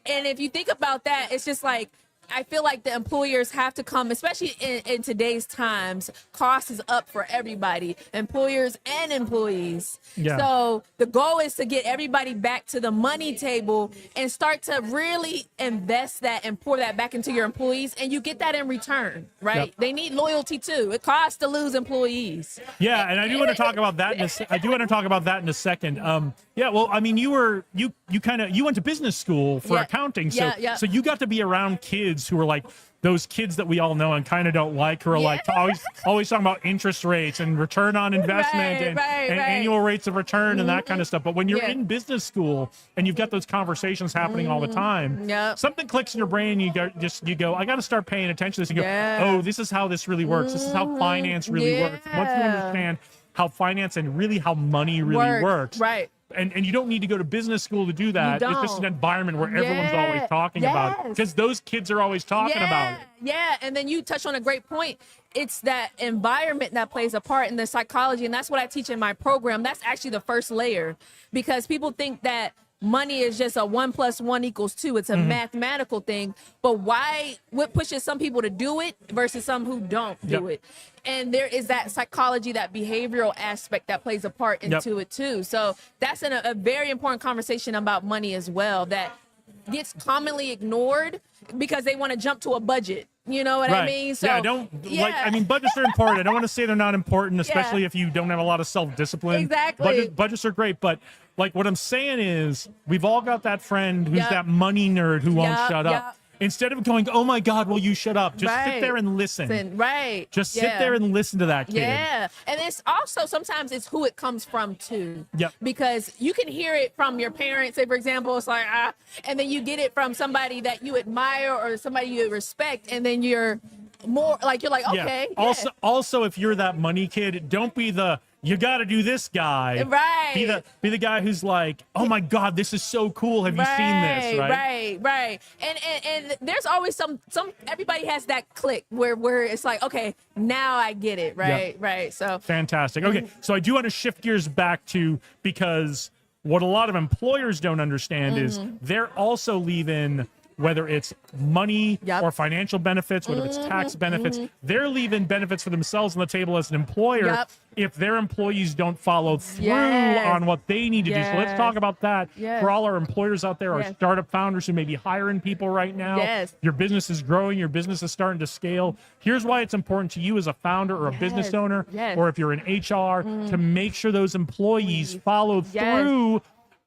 if you think about that, it's just like, I feel like the employers have to come, especially in today's times, cost is up for everybody, employers and employees. Yeah. So the goal is to get everybody back to the money table and start to really invest that and pour that back into your employees. And you get that in return, right? Yep. They need loyalty too. It costs to lose employees. Yeah, and I do want to talk about that. I do want to talk about that in a second. Yeah, well, I mean, you went to business school for Yeah. accounting, so Yeah. so you got to be around kids who are like those kids that we all know and kind of don't like, who are like always talking about interest rates and return on investment and annual rates of return and that kind of stuff. But when you're in business school and you've got those conversations happening all the time, something clicks in your brain. You go, I got to start paying attention to this. You go, oh, this is how this really works. This is how finance really works. Once you understand how finance and really how money really works, right? And you don't need to go to business school to do that. It's just an environment where everyone's always talking about it, because those kids are always talking about it. Yeah, and then you touch on a great point. It's that environment that plays a part in the psychology, and that's what I teach in my program. That's actually the first layer, because people think that money is just a 1 + 1 = 2. It's a mathematical thing. But what pushes some people to do it versus some who don't do it? And there is that psychology, that behavioral aspect that plays a part into it too. So that's a very important conversation about money as well, that gets commonly ignored because they want to jump to a budget. You know what I mean? So I mean, budgets are important. I don't want to say they're not important, especially if you don't have a lot of self-discipline. Exactly. Budgets are great, but like what I'm saying is, we've all got that friend who's that money nerd who won't shut up. Instead of going, oh my God, will you shut up? Just sit there and listen. Right. Just sit there and listen to that kid. Yeah. And it's also, sometimes it's who it comes from too. Yep. Because you can hear it from your parents. Say, for example, it's like, and then you get it from somebody that you admire or somebody you respect. And then you're more like, okay. Yeah. Also, if you're that money kid, don't be the, you got to do this guy. Right. Be the guy who's like, oh my God, this is so cool. Have you seen this? Right. And there's always some everybody has that click where it's like, okay, now I get it. Right. So fantastic. Okay. So I do want to shift gears back to, because what a lot of employers don't understand is they're also leaving, whether it's money or financial benefits, whether it's tax benefits, they're leaving benefits for themselves on the table as an employer if their employees don't follow through on what they need to do. So let's talk about that for all our employers out there, our startup founders who may be hiring people right now. Your business is growing, your business is starting to scale. Here's why it's important to you as a founder or a business owner, or if you're in HR, to make sure those employees follow through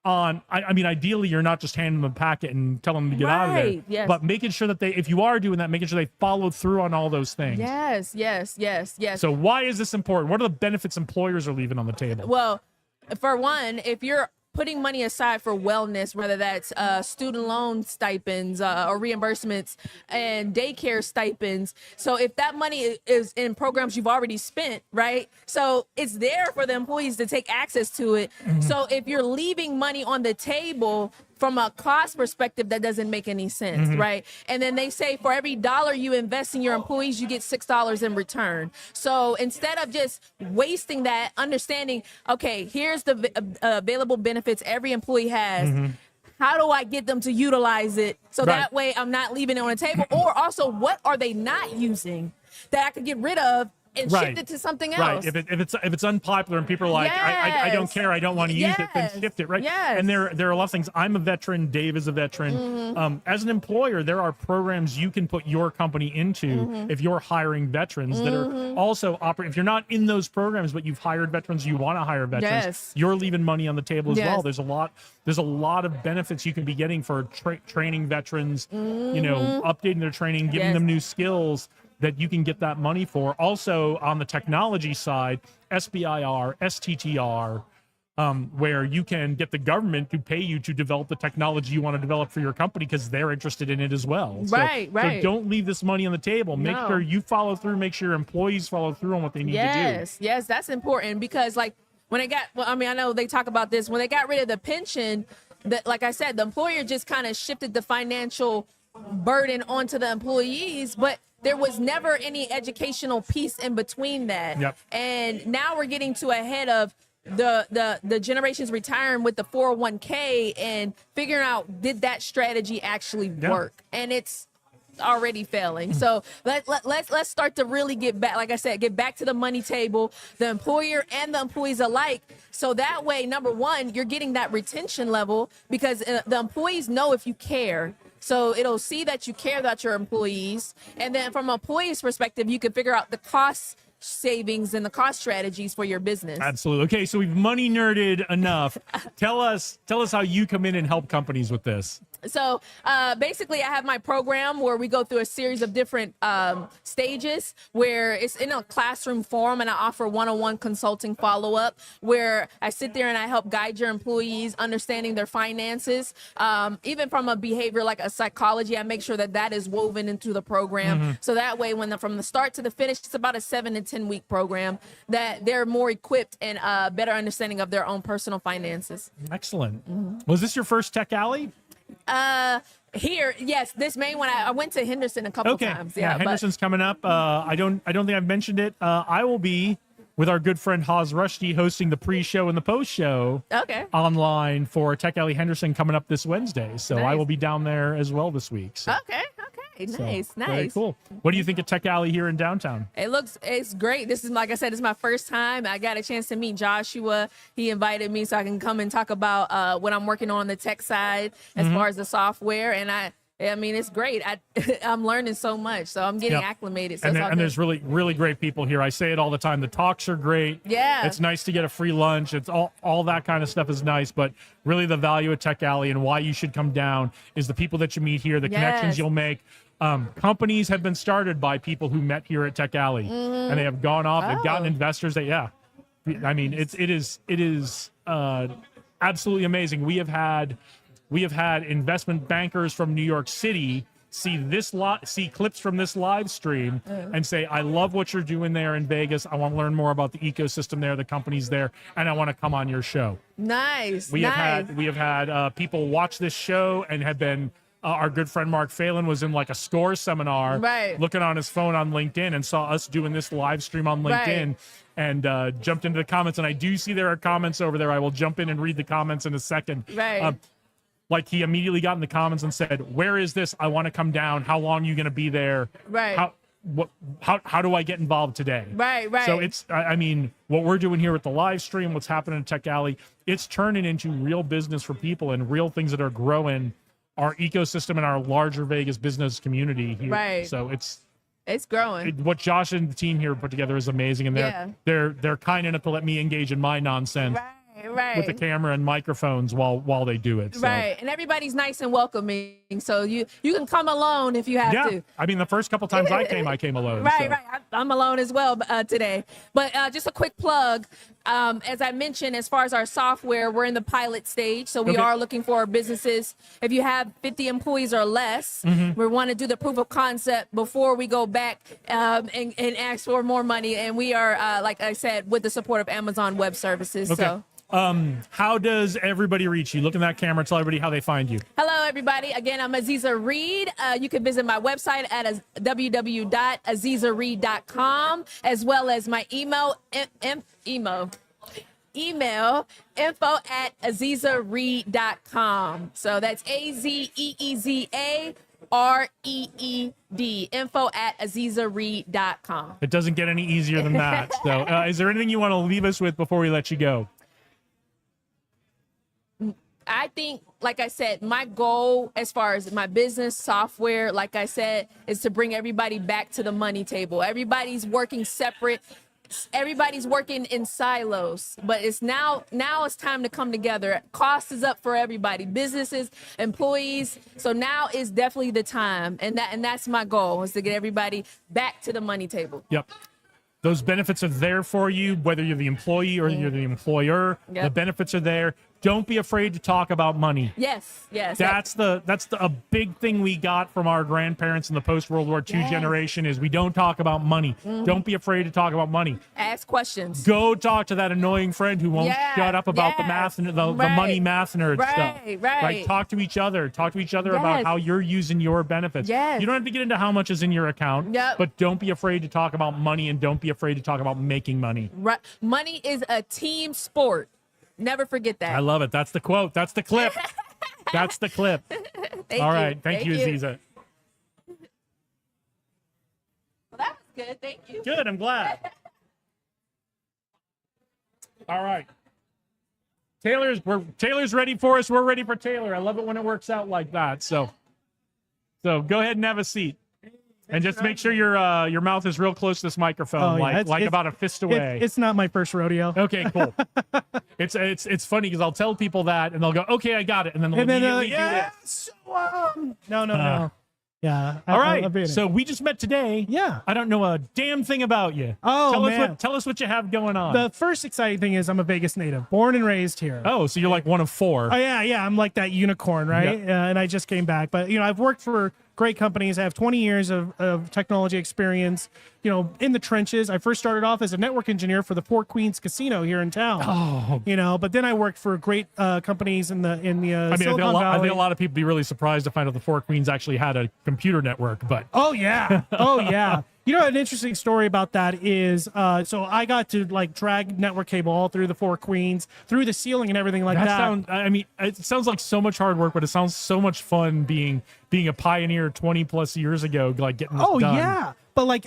on, I mean, ideally, you're not just handing them a packet and telling them to get out of there, but making sure that if you are doing that, making sure they follow through on all those things. Yes. So why is this important? What are the benefits employers are leaving on the table? Well, for one, if you're putting money aside for wellness, whether that's student loan stipends or reimbursements and daycare stipends. So if that money is in programs you've already spent, right? So it's there for the employees to take access to it. So if you're leaving money on the table from a cost perspective, that doesn't make any sense, right? And then they say for every dollar you invest in your employees, you get $6 in return. So instead of just wasting that, understanding, okay, here's the available benefits every employee has. How do I get them to utilize it so that way I'm not leaving it on the table? Or also, what are they not using that I could get rid of and shift it to something else? Right. If it's unpopular and people are like, I don't care, I don't want to use it, then shift it, right? And there are a lot of things. I'm a veteran, Dave is a veteran. As an employer, there are programs you can put your company into if you're hiring veterans that are also operating. If you're not in those programs, but you've hired veterans, you want to hire veterans, you're leaving money on the table as well. There's a lot of benefits you can be getting for training veterans, you know, updating their training, giving them new skills that you can get that money for. Also, on the technology side, SBIR, STTR, where you can get the government to pay you to develop the technology you want to develop for your company because they're interested in it as well. So don't leave this money on the table. Make sure you follow through. Make sure your employees follow through on what they need to do. Yes, that's important because, like, when they got, well, I mean, I know they talk about this, when they got rid of the pension, that, like I said, the employer just kind of shifted the financial burden onto the employees, but there was never any educational piece in between that. And now we're getting to a head of the generations retiring with the 401k and figuring out, did that strategy actually work? And it's already failing. So let's start to really get back, like I said, get back to the money table, the employer and the employees alike. So that way, number one, you're getting that retention level because the employees know if you care. So it'll see that you care about your employees. And then from an employee's perspective, you can figure out the cost savings and the cost strategies for your business. Absolutely. Okay, so we've money nerded enough. Tell us how you come in and help companies with this. So basically, I have my program where we go through a series of different stages where it's in a classroom form, and I offer one-on-one consulting follow-up where I sit there and I help guide your employees understanding their finances, even from a behavior like a psychology. I make sure that that is woven into the program, so that way, when from the start to the finish, it's about a 7 to 10 week program, that they're more equipped and better understanding of their own personal finances. Excellent. Was this your first Tech Alley? Here, yes, this main one. I went to Henderson a couple times. Yeah, Henderson's coming up. I don't think I've mentioned it. I will be with our good friend Haz Rushdie hosting the pre-show and the post-show online for Tech Alley Henderson coming up this Wednesday. So I will be down there as well this week. So. Nice. Very cool. What do you think of Tech Alley here in downtown? It's great. This is, like I said, it's my first time. I got a chance to meet Joshua. He invited me so I can come and talk about what I'm working on the tech side as far as the software. And I mean, it's great. I'm learning so much, so I'm getting acclimated. So and there's really great people here. I say it all the time. The talks are great. Yeah. It's nice to get a free lunch. It's all that kind of stuff is nice. But really, the value of Tech Alley and why you should come down is the people that you meet here, the connections you'll make. Companies have been started by people who met here at Tech Alley, and they have gone off. They've gotten investors. I mean, it is absolutely amazing. We have had investment bankers from New York City see clips from this live stream and say, I love what you're doing there in Vegas. I want to learn more about the ecosystem there, the companies there, and I want to come on your show. Nice. We have had people watch this show and have been. Our good friend Mark Phelan was in like a SCORE seminar, looking on his phone on LinkedIn and saw us doing this live stream on LinkedIn and jumped into the comments. And I do see there are comments over there. I will jump in and read the comments in a second. Like he immediately got in the comments and said, where is this? I want to come down. How long are you going to be there? How do I get involved today? So it's, I mean, what we're doing here with the live stream, what's happening in Tech Alley, it's turning into real business for people and real things that are growing our ecosystem and our larger Vegas business community here. So it's growing. What Josh and the team here put together is amazing, and they're kind enough to let me engage in my nonsense with the camera and microphones while they do it. So. And everybody's nice and welcoming, so you can come alone if you have to. I mean, the first couple times I came alone. I'm alone as well today. But just a quick plug. As I mentioned, as far as our software, we're in the pilot stage. So we are looking for businesses. If you have 50 employees or less, we want to do the proof of concept before we go back and ask for more money. And we are, like I said, with the support of Amazon Web Services. So How does everybody reach you? Look in that camera. Tell everybody how they find you. Hello, everybody. Again, I'm Aziza Reed. You can visit my website at www.azizareed.com, as well as my email info@azizareed.com. So that's AZEEZAREED, info@azizareed.com. It doesn't get any easier than that. So is there anything you want to leave us with before we let you go? I think, like I said, my goal as far as my business software, like I said, is to bring everybody back to the money table. Everybody's working separate. Everybody's working in silos, but it's now it's time to come together. Cost is up for everybody, businesses, employees. So now is definitely the time. And that's my goal, is to get everybody back to the money table. Yep. Those benefits are there for you, whether you're the employee or you're the employer. Yep. The benefits are there. Don't be afraid to talk about money. Yes. That's a big thing we got from our grandparents in the post-World War II generation is we don't talk about money. Don't be afraid to talk about money. Ask questions. Go talk to that annoying friend who won't shut up about the math and the money math nerd stuff. Right. Talk to each other. About how you're using your benefits. Yes. You don't have to get into how much is in your account, but don't be afraid to talk about money and don't be afraid to talk about making money. Right. Money is a team sport. Never forget that. I love it. That's the quote. That's the clip. That's the clip. All right. Thank you, Aziza. Well, that was good. Thank you. Good. I'm glad. All right. Taylor's ready for us. We're ready for Taylor. I love it when it works out like that. So go ahead and have a seat. And just make sure your mouth is real close to this microphone, like about a fist away. It's not my first rodeo. Okay, cool. It's funny because I'll tell people that and they'll go, "Okay, I got it," and then they'll immediately do this. No. Yeah. All right. So we just met today. Yeah. I don't know a damn thing about you. Oh, man. Tell us what you have going on. The first exciting thing is I'm a Vegas native, born and raised here. Oh, so you're like one of four. Oh, yeah. I'm like that unicorn, right? Yep. And I just came back. But, I've worked for great companies. I have 20 years of technology experience, in the trenches. I first started off as a network engineer for the Four Queens Casino here in town. Oh. But then I worked for great companies in the I Silicon Valley. I think a lot of people be really surprised to find out the Four Queens actually had a computer network, but Oh yeah. An interesting story about that is, so I got to drag network cable all through the Four Queens, through the ceiling and everything like that. It sounds like so much hard work, but it sounds so much fun being a pioneer 20 plus years ago, getting this done. Yeah. But I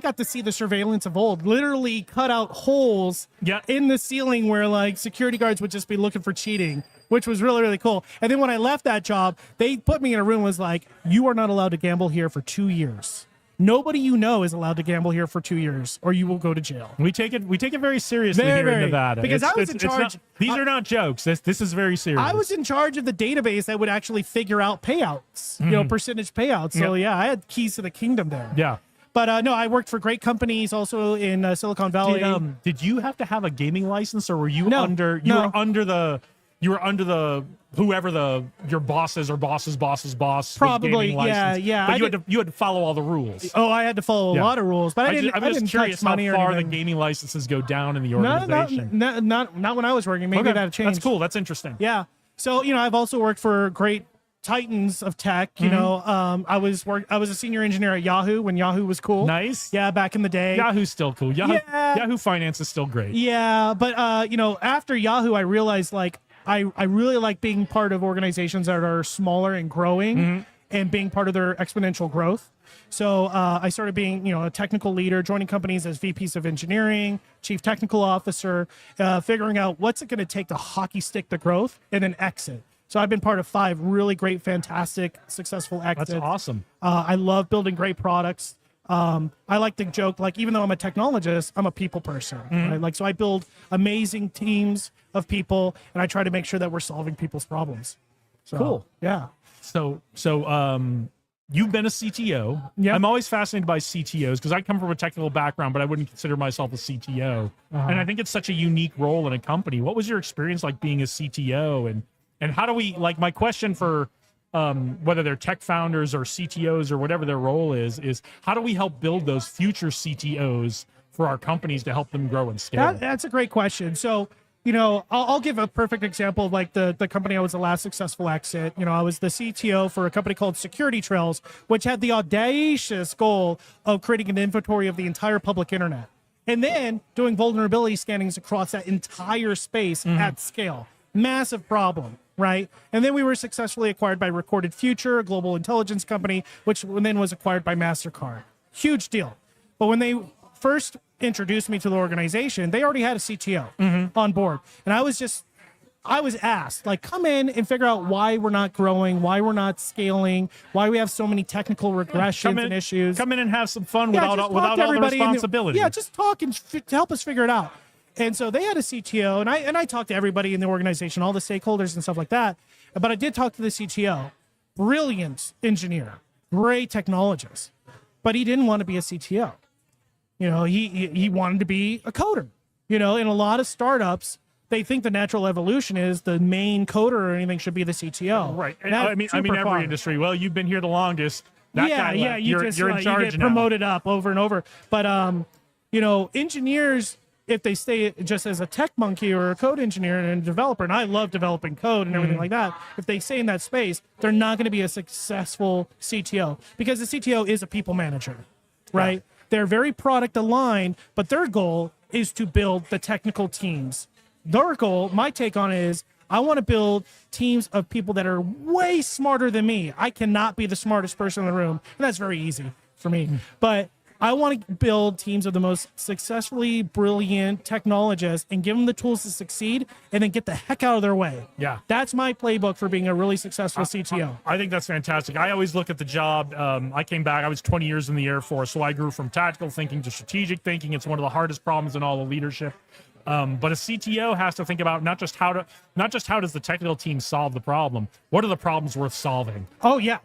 got to see the surveillance of old, literally cut out holes in the ceiling where security guards would just be looking for cheating, which was really, really cool. And then when I left that job, they put me in a room and was like, you are not allowed to gamble here for 2 years. Nobody is allowed to gamble here for 2 years, or you will go to jail. We take it very seriously here in Nevada. Because I was in charge. These are not jokes. This is very serious. I was in charge of the database that would actually figure out payouts, percentage payouts. So I had keys to the kingdom there. Yeah. But no, I worked for great companies also in Silicon Valley. Did you have to have a gaming license, or were you you were under the whoever your boss's boss's boss Probably, gaming license. yeah. But you had to follow all the rules. Oh, I had to follow a lot of rules, but I didn't. I'm I just didn't curious touch how money or far the anything. gaming licenses go down in the organization. Not when I was working. Maybe Okay, that changed. that's cool. That's interesting. Yeah. So I've also worked for great titans of tech. I was a senior engineer at Yahoo when Yahoo was cool. Nice. Yeah, back in the day. Yahoo's still cool. Yahoo Finance is still great. Yeah, but after Yahoo, I realized I really like being part of organizations that are smaller and growing and being part of their exponential growth. So I started being, a technical leader, joining companies as VPs of engineering, chief technical officer, figuring out what's it going to take to hockey stick the growth and then exit. So I've been part of 5 really great, fantastic, successful exits. That's awesome. I love building great products. I like to joke, even though I'm a technologist, I'm a people person. Right? So I build amazing teams of people, and I try to make sure that we're solving people's problems. So, Cool. Yeah. So you've been a CTO. Yeah. I'm always fascinated by CTOs because I come from a technical background, but I wouldn't consider myself a CTO. And I think it's such a unique role in a company. What was your experience like being a CTO? And how do we, my question for whether they're tech founders or CTOs or whatever their role is how do we help build those future CTOs for our companies to help them grow and scale? That's a great question. So, I started off as a network engineer for the Four Queens Casino here in town. And then when I left that job, they put me in a room and was like, you are not allowed to gamble here for 2 years. Nobody is allowed to gamble here for 2 years, or you will go to jail. So I'll give a perfect example of like the company I was the last successful exit. I was the CTO for a company called Security Trails, which had the audacious goal of creating an inventory of the entire public internet and then doing vulnerability scannings across that entire space at scale. Massive problem, right? And then we were successfully acquired by Recorded Future, a global intelligence company, which then was acquired by MasterCard. Huge deal. But when they first introduced me to the organization, they already had a CTO on board. And I was asked, like, come in and figure out why we're not growing, why we're not scaling, why we have so many technical regressions and issues. Come in and have some fun without all the everybody responsibility. Just talk and to help us figure it out. And so they had a CTO, and I talked to everybody in the organization, all the stakeholders and stuff like that. But I did talk to the CTO, brilliant engineer, great technologist, but he didn't want to be a CTO. He wanted to be a coder. In a lot of startups, they think the natural evolution is the main coder or anything should be the CTO. Right. I mean, every industry. Well, you've been here the longest. That guy left. You're in charge you get now. Promoted up over and over. But engineers, if they stay just as a tech monkey or a code engineer and a developer, and I love developing code and everything like that, if they stay in that space, they're not going to be a successful CTO because the CTO is a people manager, right? Yeah. They're very product aligned, but their goal is to build the technical teams. Their goal, my take on it is, I want to build teams of people that are way smarter than me. I cannot be the smartest person in the room, and that's very easy for me. But I want to build teams of the most successfully brilliant technologists and give them the tools to succeed and then get the heck out of their way. Yeah. That's my playbook for being a really successful CTO. I think that's fantastic. I always look at the job. I came back, I was 20 years in the Air Force, so I grew from tactical thinking to strategic thinking. It's one of the hardest problems in all of leadership. But a CTO has to think about not just how does the technical team solve the problem, what are the problems worth solving? Oh, yeah.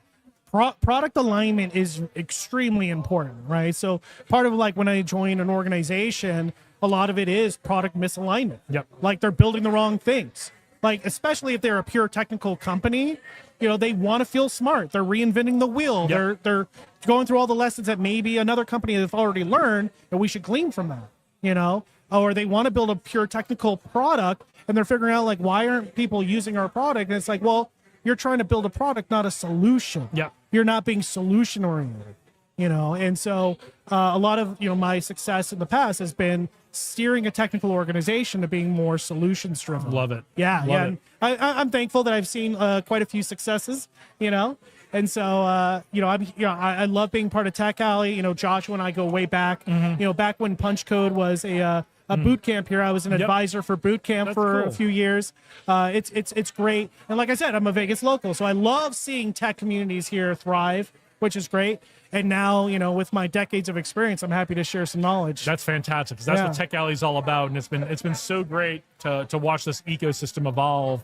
Product alignment is extremely important, right? So part of like when I join an organization, a lot of it is product misalignment. Yep. Like they're building the wrong things. Like, especially if they're a pure technical company, they want to feel smart. They're reinventing the wheel. Yep. They're going through all the lessons that maybe another company has already learned, and we should glean from that, Or they want to build a pure technical product, and they're figuring out, like, why aren't people using our product? And it's like, well, you're trying to build a product, not a solution. Yeah. You're not being solution oriented, And so a lot of, my success in the past has been steering a technical organization to being more solutions driven. Love it. Yeah. Love yeah. it. And I'm thankful that I've seen quite a few successes, And so, I love being part of Tech Alley. Joshua and I go way back. Back when Punch Code was a boot camp here, I was an advisor for boot camp for a few years. It's great. And like I said, I'm a Vegas local, so I love seeing tech communities here thrive, which is great. And now, with my decades of experience, I'm happy to share some knowledge. That's fantastic, because that's what Tech Alley is all about. And it's been so great to watch this ecosystem evolve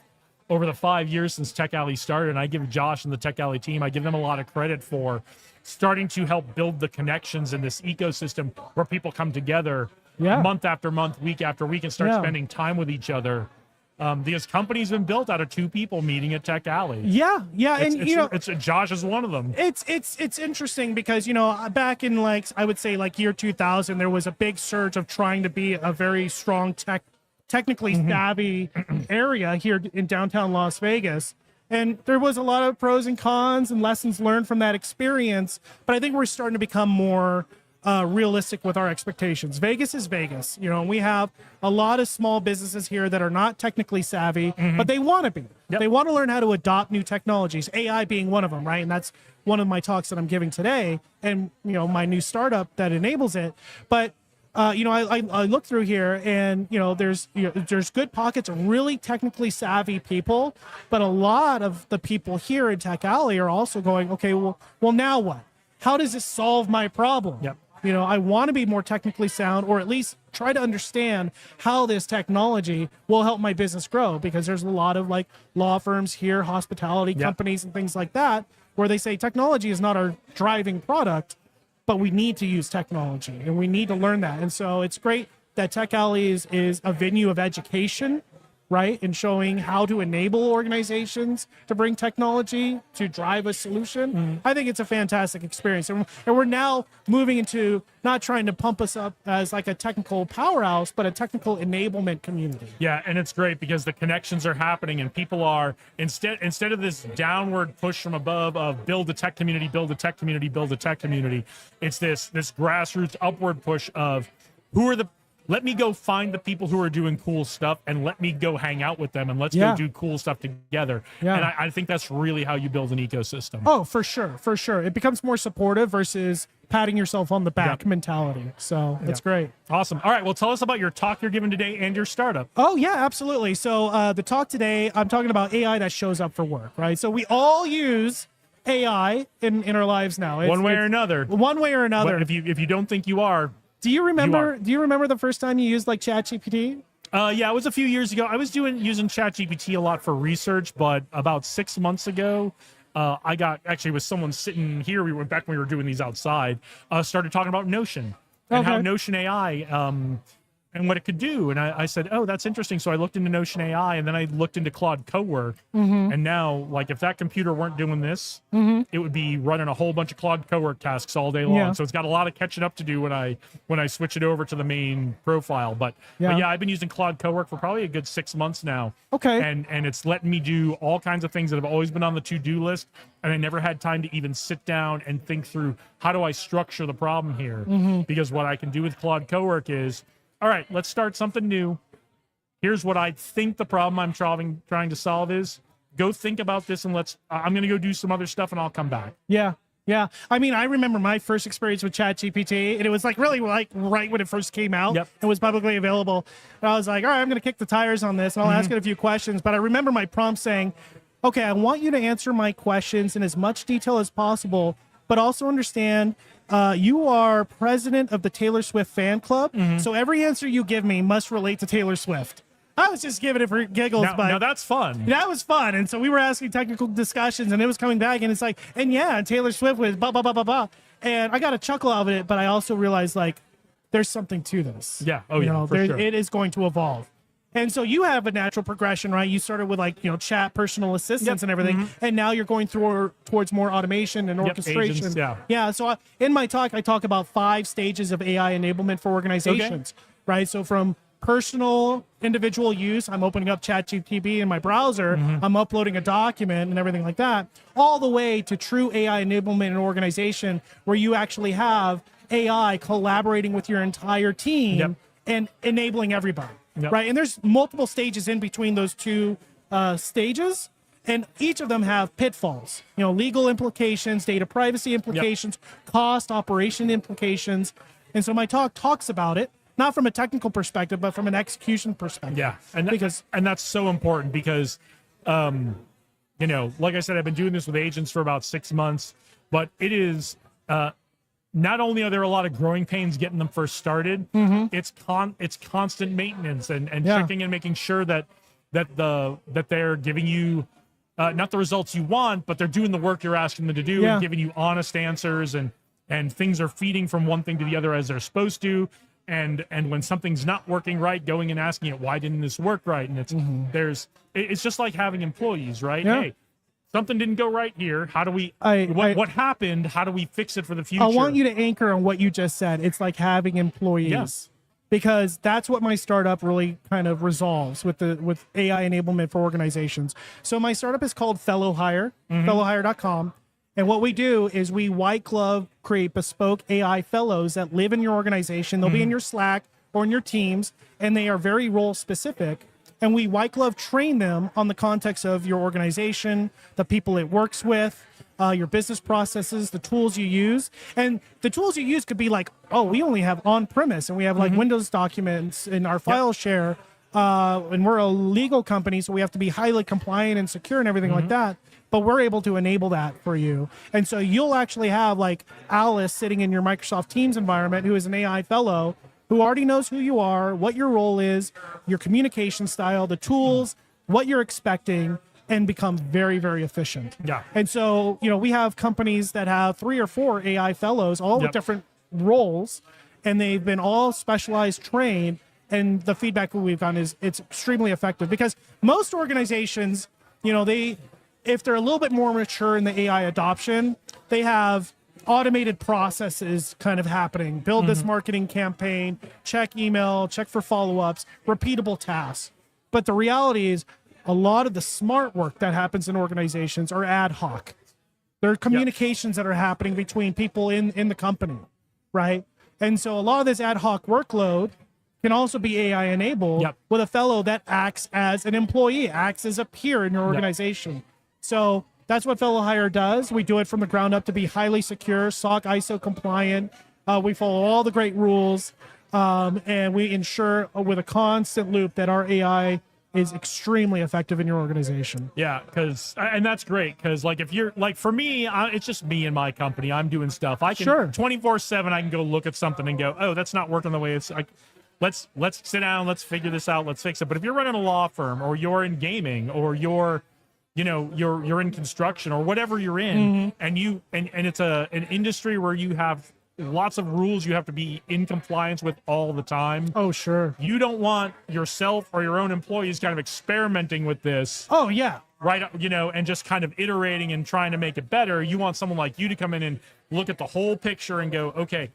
over the 5 years since Tech Alley started. And I give Josh and the Tech Alley team, I give them a lot of credit for starting to help build the connections in this ecosystem where people come together month after month, week after week, and start spending time with each other. This company's been built out of two people meeting at Tech Alley. Yeah. It's Josh is one of them. It's interesting because, back in I would say year 2000, there was a big surge of trying to be a very strong technically savvy area here in downtown Las Vegas. And there was a lot of pros and cons and lessons learned from that experience. But I think we're starting to become more realistic with our expectations. Vegas is Vegas, and we have a lot of small businesses here that are not technically savvy, but they want to be. Yep. They want to learn how to adopt new technologies, AI being one of them, right? And that's one of my talks that I'm giving today, and my new startup that enables it. But I look through here, and there's good pockets of really technically savvy people, but a lot of the people here in Tech Alley are also going, okay, well now what? How does this solve my problem? Yep. I want to be more technically sound, or at least try to understand how this technology will help my business grow, because there's a lot of law firms here, hospitality companies and things like that, where they say technology is not our driving product, but we need to use technology and we need to learn that. And so it's great that Tech Alley is a venue of education right? And showing how to enable organizations to bring technology to drive a solution. I think it's a fantastic experience. And we're now moving into not trying to pump us up as like a technical powerhouse, but a technical enablement community. Yeah, and it's great because the connections are happening, and people are instead of this downward push from above of build a tech community, build a tech community, build a tech community. It's this grassroots upward push of let me go find the people who are doing cool stuff and let me go hang out with them and let's go do cool stuff together. Yeah. And I think that's really how you build an ecosystem. Oh, for sure, for sure. It becomes more supportive versus patting yourself on the back mentality. So it's great. Awesome. All right. Well, tell us about your talk you're giving today and your startup. Oh, yeah, absolutely. So the talk today, I'm talking about AI that shows up for work, right? So we all use AI in our lives now. One way or another. One way or another. But if you don't think you are, do you remember the first time you used like ChatGPT? Yeah, it was a few years ago. I was using ChatGPT a lot for research, but about 6 months ago, it was someone sitting here. We went back when we were doing these outside. Started talking about Notion and how Notion AI and what it could do. And I said, oh, that's interesting. So I looked into Notion AI, and then I looked into Claude Cowork. And now, like, if that computer weren't doing this, it would be running a whole bunch of Claude Cowork tasks all day long. Yeah. So it's got a lot of catching up to do when I switch it over to the main profile. But yeah, I've been using Claude Cowork for probably a good 6 months now. Okay. And it's letting me do all kinds of things that have always been on the to-do list. And I never had time to even sit down and think through, how do I structure the problem here? Because what I can do with Claude Cowork is, all right, let's start something new. Here's what I think the problem I'm trying to solve is. Go think about this, and I'm going to go do some other stuff, and I'll come back. Yeah. Yeah. I mean, I remember my first experience with ChatGPT, and it was like really like right when it first came out. Yep. It was publicly available. And I was like, all right, I'm going to kick the tires on this, and I'll ask it a few questions. But I remember my prompt saying, okay, I want you to answer my questions in as much detail as possible, but also understand you are president of the Taylor Swift fan club, so every answer you give me must relate to Taylor Swift. I was just giving it for giggles, but now that's fun. That was fun. And so we were asking technical discussions, and it was coming back, and it's like, and Taylor Swift was blah, blah, blah, blah, blah. And I got a chuckle out of it, but I also realized, like, there's something to this. Yeah. Oh, yeah, for sure. It is going to evolve. And so you have a natural progression, right? You started with like, chat, personal assistants and everything. And now you're going towards more automation and orchestration. Agents, yeah. So in my talk, I talk about 5 stages of AI enablement for organizations, right? So from personal individual use, I'm opening up ChatGPT in my browser, I'm uploading a document and everything like that, all the way to true AI enablement in an organization where you actually have AI collaborating with your entire team and enabling everybody. Right. And there's multiple stages in between those two stages. And each of them have pitfalls, legal implications, data privacy implications, cost, operation implications. And so my talk talks about it, not from a technical perspective, but from an execution perspective. Yeah. And that's so important because, like I said, I've been doing this with agents for about 6 months, but it is, not only are there a lot of growing pains getting them first started, it's constant maintenance and checking and making sure that they're giving you not the results you want, but they're doing the work you're asking them to do and giving you honest answers and things are feeding from one thing to the other as they're supposed to. And when something's not working right, going and asking it, why didn't this work right? And it's just like having employees, right? Yeah. Hey, something didn't go right here. How do we? What happened? How do we fix it for the future? I want you to anchor on what you just said. It's like having employees, because that's what my startup really kind of resolves with AI enablement for organizations. So my startup is called Fellow Hire, fellowhire.com. And what we do is we white glove create bespoke AI fellows that live in your organization. They'll be in your Slack or in your teams, and they are very role specific. And we white glove train them on the context of your organization, the people it works with, your business processes, the tools you use. And the tools you use could be like, oh, we only have on-premise and we have like Windows documents in our file share. And we're a legal company, so we have to be highly compliant and secure and everything like that. But we're able to enable that for you. And so you'll actually have like Alice sitting in your Microsoft Teams environment, who is an AI fellow, who already knows who you are, what your role is, your communication style, the tools, what you're expecting, and become very, very efficient. Yeah. And so, we have companies that have 3 or 4 AI fellows, all with different roles, and they've been all specialized trained, and the feedback that we've gotten is it's extremely effective, because most organizations, if they're a little bit more mature in the AI adoption, they have automated processes kind of happening. Build this marketing campaign, check email, check for follow-ups, repeatable tasks. But the reality is a lot of the smart work that happens in organizations are ad hoc. There are communications that are happening between people in the company, right? And so a lot of this ad hoc workload can also be AI enabled with a fellow that acts as an employee, acts as a peer in your organization. So that's what Fellow Hire does. We do it from the ground up to be highly secure, SOC, ISO compliant. We follow all the great rules, and we ensure with a constant loop that our AI is extremely effective in your organization. Yeah, and that's great, because like if you're like, for me, it's just me and my company. I'm doing stuff. I can 24/7. I can go look at something and go, oh, that's not working the way it's like. Let's sit down. Let's figure this out. Let's fix it. But if you're running a law firm, or you're in gaming, or you're in construction, or whatever you're in, and it's an industry where you have lots of rules you have to be in compliance with all the time. Oh, sure. You don't want yourself or your own employees kind of experimenting with this. Oh, yeah. Right, and just kind of iterating and trying to make it better. You want someone like you to come in and look at the whole picture and go, okay,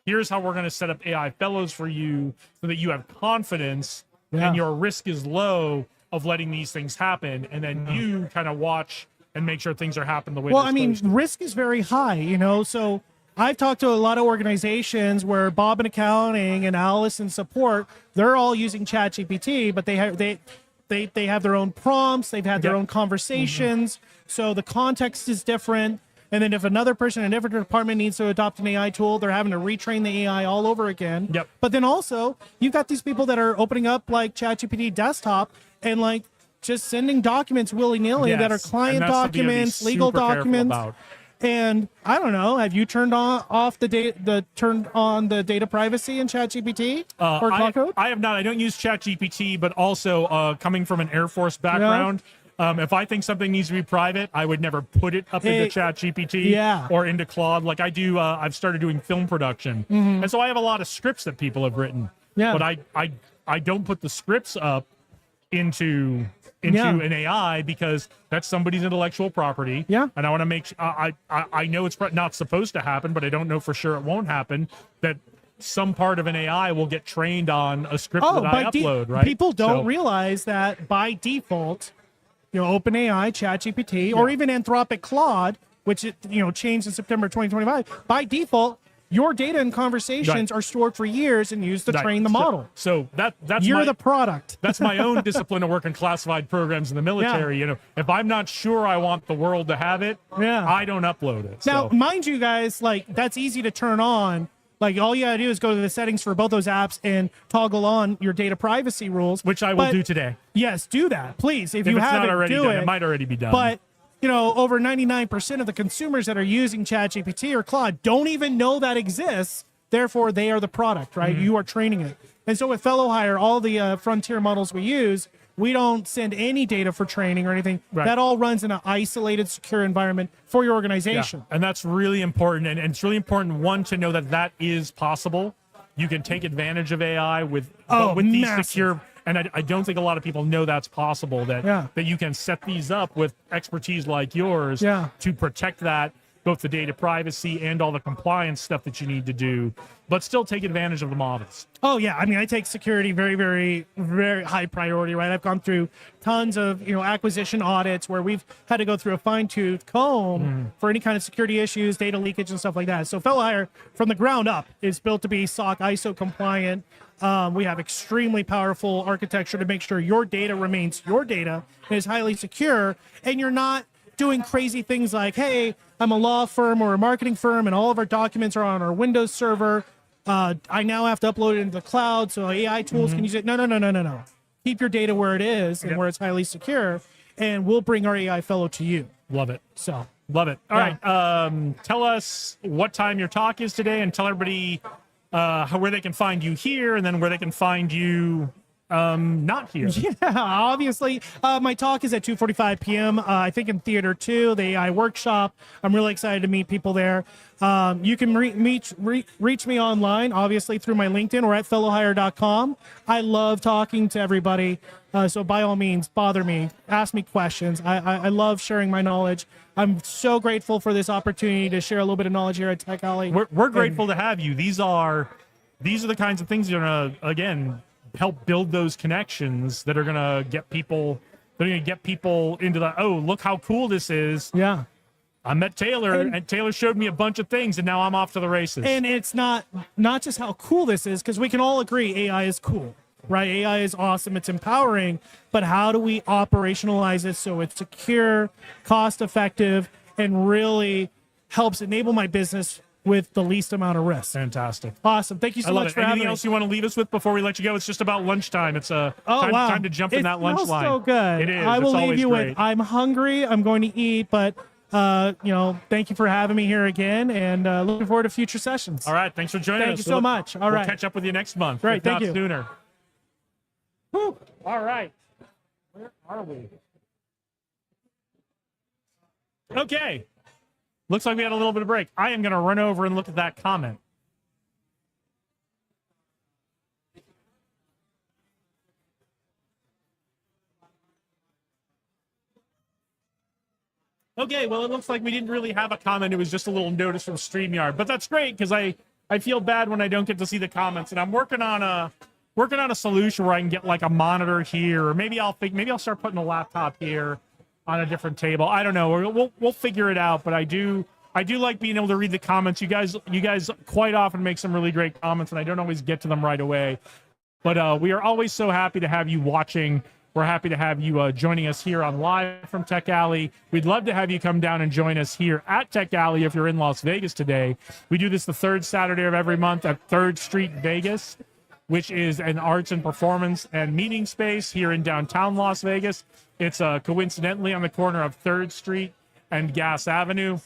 here's how we're going to set up AI fellows for you so that you have confidence and your risk is low of letting these things happen. And then you kind of watch and make sure things are happening the way Well, they're I mean, supposed to. risk is very high, so I've talked to a lot of organizations where Bob in accounting and Alice in support, they're all using ChatGPT, but they have their own prompts, they've had their own conversations, so the context is different. And then if another person in a different department needs to adopt an AI tool, they're having to retrain the AI all over again. Yep. But then also, you've got these people that are opening up like ChatGPT desktop and like just sending documents willy-nilly that are client documents, legal documents. And I don't know, have you turned on the data privacy in ChatGPT or Cloud Code? I have not. I don't use ChatGPT, but also coming from an Air Force background, if I think something needs to be private, I would never put it up into ChatGPT or into Claude. Like I do, I've started doing film production, and so I have a lot of scripts that people have written. Yeah, but I don't put the scripts up into an AI, because that's somebody's intellectual property. Yeah, and I want to make I know it's not supposed to happen, but I don't know for sure it won't happen. That some part of an AI will get trained on a script that I upload. Right? People don't realize that by default, OpenAI, ChatGPT, or even Anthropic Claude, which changed in September 2025. By default, your data and conversations are stored for years and used to train the model. So that's the product. That's my own discipline of working classified programs in the military. If I'm not sure I want the world to have it, I don't upload it. Now, mind you guys, like that's easy to turn on. Like all you gotta do is go to the settings for both those apps and toggle on your data privacy rules, which I will do today. Yes, do that, please. If you it's haven't, not already do done, it. It might already be done. But over 99% of the consumers that are using ChatGPT or Claude don't even know that exists. Therefore, they are the product, right? You are training it. And so with Fellow Hire, all the frontier models we use, we don't send any data for training or anything. Right. That all runs in an isolated, secure environment for your organization. Yeah. And that's really important. And it's really important, one, to know that is possible. You can take advantage of AI with these secure. And I don't think a lot of people know that's possible, that you can set these up with expertise like yours to protect that, both the data privacy and all the compliance stuff that you need to do, but still take advantage of the models. Oh, yeah. I mean, I take security very, very, very high priority, right? I've gone through tons of, acquisition audits where we've had to go through a fine-tooth comb for any kind of security issues, data leakage, and stuff like that. So Fellow Hire, from the ground up, is built to be SOC, ISO compliant. We have extremely powerful architecture to make sure your data remains your data and is highly secure, and you're not doing crazy things like, hey, I'm a law firm or a marketing firm and all of our documents are on our Windows server. I now have to upload it into the cloud so AI tools can use it. No. Keep your data where it is and where it's highly secure, and we'll bring our AI fellow to you. Love it. So love it. All right. Tell us what time your talk is today, and tell everybody where they can find you here, and then where they can find you not here. Yeah, obviously. My talk is at 2:45 p.m. I think in Theater 2, the AI workshop. I'm really excited to meet people there. You can reach me online, obviously, through my LinkedIn or at fellowhire.com. I love talking to everybody. So by all means, bother me, ask me questions. I love sharing my knowledge. I'm so grateful for this opportunity to share a little bit of knowledge here at Tech Alley. We're grateful to have you. These are the kinds of things that are gonna, again, help build those connections that are gonna get people. They're gonna get people into the, oh, look how cool this is. Yeah. I met Taylor, and Taylor showed me a bunch of things, and now I'm off to the races. And it's not just how cool this is, because we can all agree AI is cool, right? AI is awesome, it's empowering, but how do we operationalize it so it's secure, cost effective, and really helps enable my business with the least amount of risk? Fantastic. Awesome. Thank you so much for having Anything me. else you want to leave us with before we let you go? It's just about lunchtime. It's time to jump in that lunch smells line. so good. It is. I will It's leave always you great. with, I'm hungry, I'm going to eat, but thank you for having me here again, and looking forward to future sessions. All right. Thanks for joining us. Thank you so much. All We'll right. catch up with you next month. Great, if not thank you. sooner. Whew. All right. Where are we? Okay. Looks like we had a little bit of break. I am going to run over and look at that comment. Okay, well, it looks like we didn't really have a comment. It was just a little notice from StreamYard, but that's great because I feel bad when I don't get to see the comments, and I'm working on a solution where I can get like a monitor here, or maybe I'll start putting a laptop here on a different table. I don't know. We'll figure it out. But I do like being able to read the comments. You guys quite often make some really great comments, and I don't always get to them right away. But we are always so happy to have you watching. We're happy to have you joining us here on Live from Tech Alley. We'd love to have you come down and join us here at Tech Alley if you're in Las Vegas today. We do this the third Saturday of every month at 3rd Street, Vegas, which is an arts and performance and meeting space here in downtown Las Vegas. It's coincidentally on the corner of 3rd Street and Gas Avenue.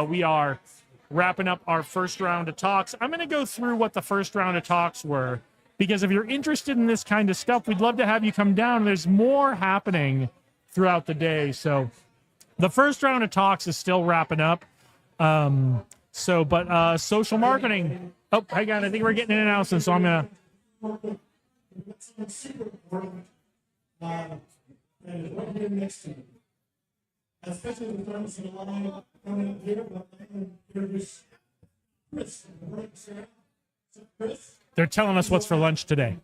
We are wrapping up our first round of talks. I'm going to go through what the first round of talks were, because if you're interested in this kind of stuff, we'd love to have you come down. There's more happening throughout the day. So the first round of talks is still wrapping up. But social marketing. Oh, hang on. I think we're getting an announcement, so I'm going to. It's super important, and it's right here next to me. Especially the friends in the line coming up here, but then introduce Chris. Chris. They're telling us what's for lunch today.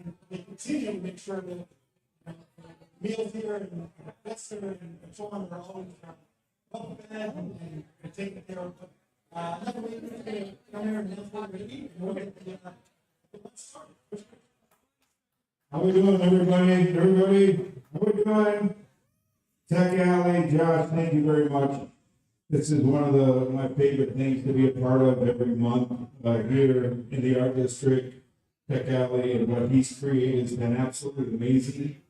And they continue to make sure that meals here and Esther and so on are always well fed and taken care of. Another way to come here and have fun to eat, and we'll get let's start. How we doing, everybody? How we doing? Tech Alley, Josh, thank you very much. This is one of my favorite things to be a part of every month here in the Art District. Tech Alley and what he's created has been absolutely amazing.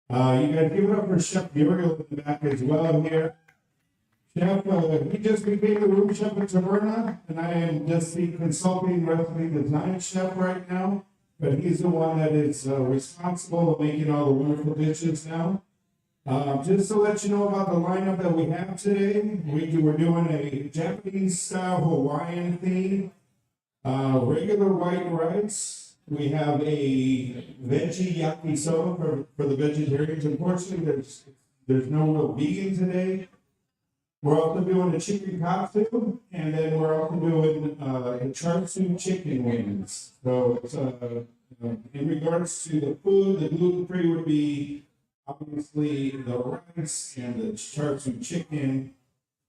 You guys give it up for Chef Muriel in the back as well here. Chef, he just became the room chef at Taverna, and I am just the consulting recipe design chef right now. But he's the one that is responsible for making all the wonderful dishes now. Just to let you know about the lineup that we have today, we're doing a Japanese-style Hawaiian theme, regular white rice. We have a veggie yakisoba for the vegetarians. Unfortunately, there's no real vegan today. We're also doing a chicken katsu, and then we're also doing the chartsu chicken wings. So it's, in regards to the food, the gluten-free would be obviously the rice and the chartsu chicken.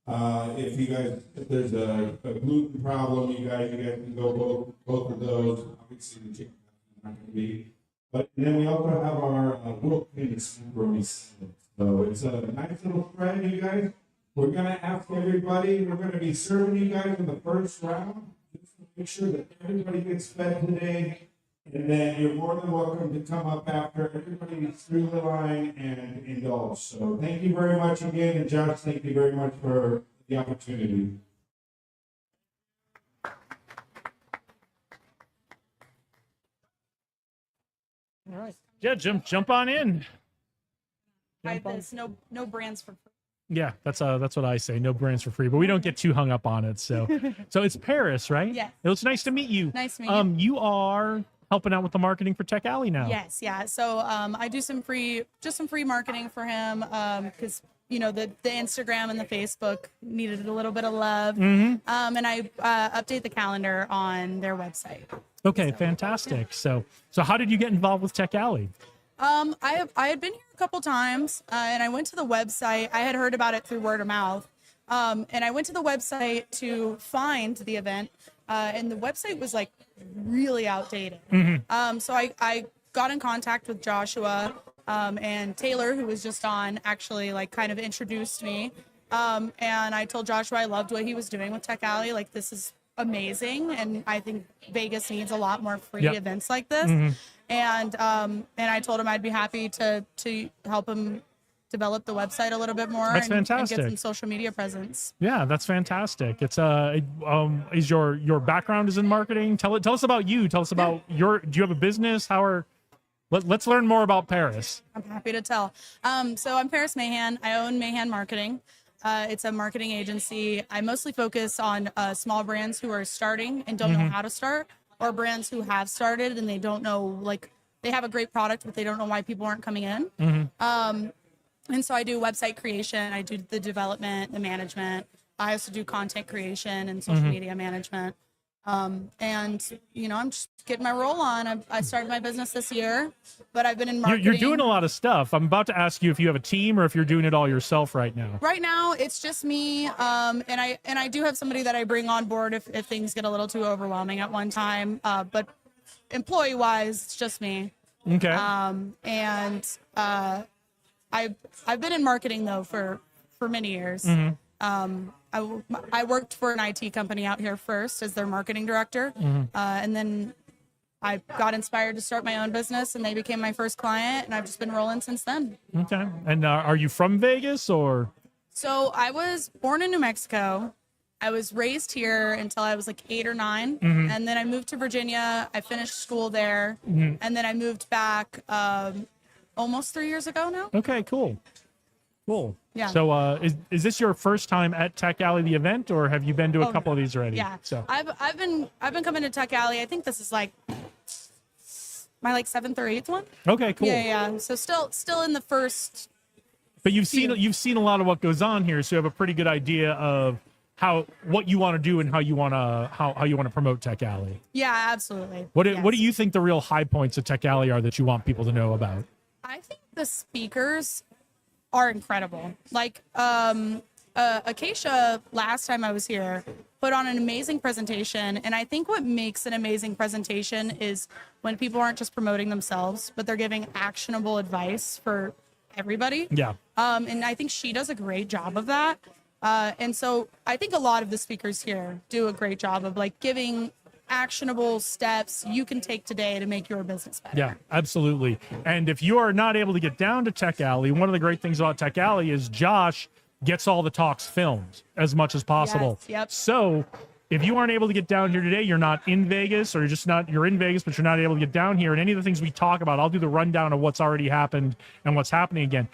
If there's a gluten problem, you guys can go both of those. Obviously the chicken is not going to be. But then we also have our little famous macaroni salad. So it's a nice little spread, you guys. We're going to ask everybody, we're going to be serving you guys in the first round, just to make sure that everybody gets fed today. And then you're more than welcome to come up after everybody's through the line and indulge. So thank you very much again. And Josh, thank you very much for the opportunity. All right. Yeah, jump on in. There's no brands for free. Yeah, that's what I say. No brands for free, but we don't get too hung up on it. So it's Paris, right? Yes. It was nice to meet you. Nice to meet you. You are helping out with the marketing for Tech Alley now. Yes, yeah. So I do some free marketing for him because the Instagram and the Facebook needed a little bit of love. And I update the calendar on their website. Okay, fantastic. Yeah. So how did you get involved with Tech Alley? I had been here a couple times, and I went to the website. I had heard about it through word of mouth, and I went to the website to find the event, and the website was like really outdated. So I got in contact with Joshua and Taylor, who was just on, actually like kind of introduced me, and I told Joshua I loved what he was doing with Tech Alley. Like, this is amazing, and I think Vegas needs a lot more free events like this. And I told him I'd be happy to help him develop the website a little bit more. That's and fantastic. get some social media presence. Yeah, that's fantastic. It's is your background is in marketing? Tell us about you. Tell us about do you have a business? Let's learn more about Paris. I'm happy to tell. So I'm Paris Mahan. I own Mahan Marketing. It's a marketing agency. I mostly focus on small brands who are starting and don't know how to start, or brands who have started and they don't know, like, they have a great product, but they don't know why people aren't coming in. And so I do website creation. I do the development, the management. I also do content creation and social media management. And, I'm just getting my roll on. I started my business this year, but I've been in marketing. You're doing a lot of stuff. I'm about to ask you if you have a team or if you're doing it all yourself right now. Right now, it's just me. And I do have somebody that I bring on board if things get a little too overwhelming at one time. But employee-wise, it's just me. Okay. I've been in marketing though for many years. I worked for an IT company out here first as their marketing director, and then I got inspired to start my own business, and they became my first client, and I've just been rolling since then. Okay. And are you from Vegas or? So I was born in New Mexico. I was raised here until I was like 8 or 9, and then I moved to Virginia. I finished school there, and then I moved back almost 3 years ago now. Okay, cool. Yeah. So is this your first time at Tech Alley, the event, or have you been to a couple of these already? Yeah. So I've been coming to Tech Alley. I think this is like my 7th or 8th one. Okay, cool. Yeah. So still in the first. But you've seen a lot of what goes on here, so you have a pretty good idea of what you want to do and how you want to promote Tech Alley. Yeah, absolutely. What do you think the real high points of Tech Alley are that you want people to know about? I think the speakers are incredible. Like Acacia, last time I was here, put on an amazing presentation, and I think what makes an amazing presentation is when people aren't just promoting themselves, but they're giving actionable advice for everybody. Yeah. And I think she does a great job of that. And so I think a lot of the speakers here do a great job of like giving actionable steps you can take today to make your business better. Yeah, absolutely. And if you are not able to get down to Tech Alley, one of the great things about Tech Alley is Josh gets all the talks filmed as much as possible. Yes, yep. So if you aren't able to get down here today, you're not in Vegas, or you're in Vegas, but you're not able to get down here, and any of the things we talk about, I'll do the rundown of what's already happened and what's happening again.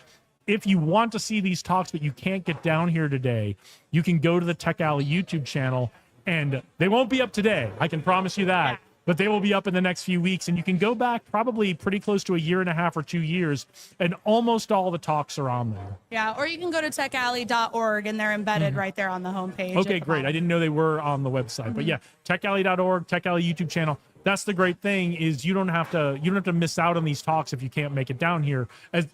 If you want to see these talks, but you can't get down here today, you can go to the Tech Alley YouTube channel, and they won't be up today. I can promise you that. Yeah. But they will be up in the next few weeks, and you can go back probably pretty close to 1.5 or 2 years, and almost all the talks are on there. Yeah, or you can go to techalley.org, and they're embedded right there on the homepage. Okay, great. I didn't know they were on the website, but yeah, techalley.org, Tech Alley YouTube channel. That's the great thing, is you don't have to miss out on these talks if you can't make it down here.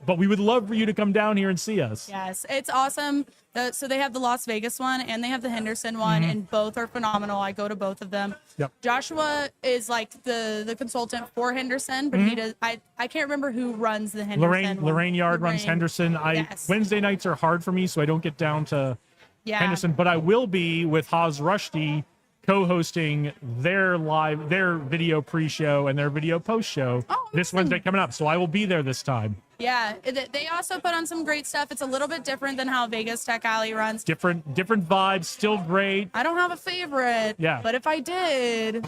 But we would love for you to come down here and see us. Yes, it's awesome. So they have the Las Vegas one and they have the Henderson one, and both are phenomenal. I go to both of them. Yep. Joshua is like the consultant for Henderson, but he does. I can't remember who runs the Henderson. Lorraine Yard runs Henderson. Yes. Wednesday nights are hard for me, so I don't get down to Henderson. But I will be with Haz Rushdie, co-hosting their video pre-show and their video post-show this Wednesday coming up. So I will be there this time. Yeah, they also put on some great stuff. It's a little bit different than how Vegas Tech Alley runs. Different vibes, still great. I don't have a favorite. Yeah. But if I did,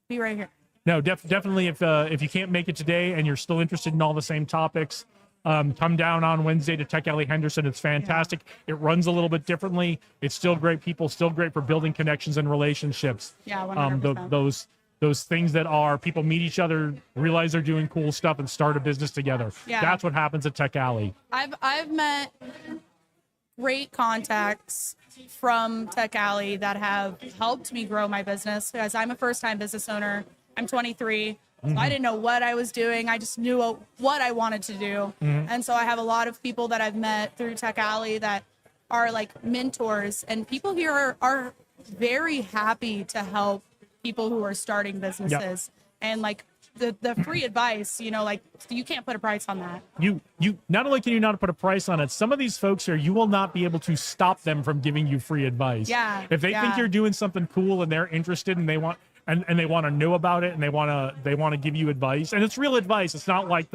be right here. No, definitely. If you can't make it today and you're still interested in all the same topics, come down on Wednesday to Tech Alley Henderson. It's fantastic. It runs a little bit differently. It's still great people, still great for building connections and relationships. Yeah, 100%. Those things that are people meet each other, realize they're doing cool stuff, and start a business together. Yeah. That's what happens at Tech Alley. I've met great contacts from Tech Alley that have helped me grow my business, because I'm a first-time business owner. I'm 23. So I didn't know what I was doing. I just knew what I wanted to do. And so I have a lot of people that I've met through Tech Alley that are like mentors, and people here are very happy to help people who are starting businesses. And like the free advice, like you can't put a price on that. You not only can you not put a price on it, some of these folks here, you will not be able to stop them from giving you free advice. Yeah. If they think you're doing something cool and they're interested and they want and they want to know about it and they want to give you advice, and it's real advice. It's not like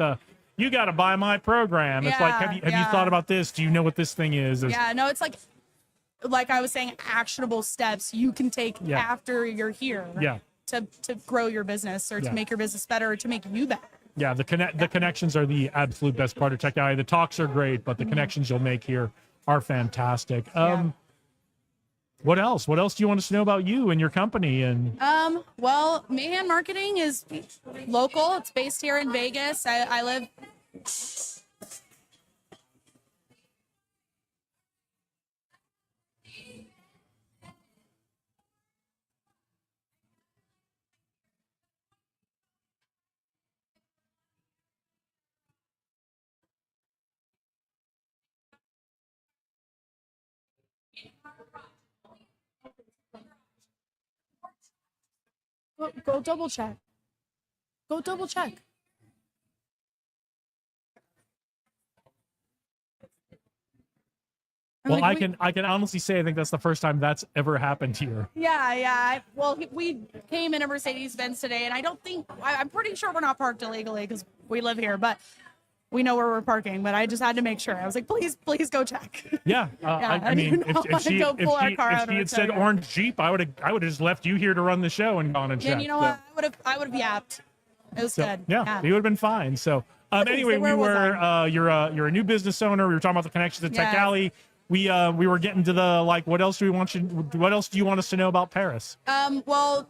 you got to buy my program. It's like, have you thought about this? Do you know what this thing is? No, it's like I was saying, actionable steps you can take after you're here. Yeah. To grow your business, or to make your business better, or to make you better. Yeah, the connections are the absolute best part of Tech Alley. The talks are great, but the connections you'll make here are fantastic. What else? What else do you want us to know about you and your company? And well, Mayhan Marketing is local. It's based here in Vegas. I live. Go double check. Go double check. well, I can honestly say I think that's the first time that's ever happened here. Yeah. Well, we came in a Mercedes-Benz today, and I'm pretty sure we're not parked illegally because we live here, but we know where we're parking. But I just had to make sure. I was like, please go check. Yeah. I mean, if she had said orange Jeep, I would have just left you here to run the show and gone and checked. And you know what? I would have yapped. It was good. Yeah, you would have been fine. So anyway, you're a new business owner. We were talking about the connections at Tech Alley. We were getting to the what else do you want us to know about Paris? Well,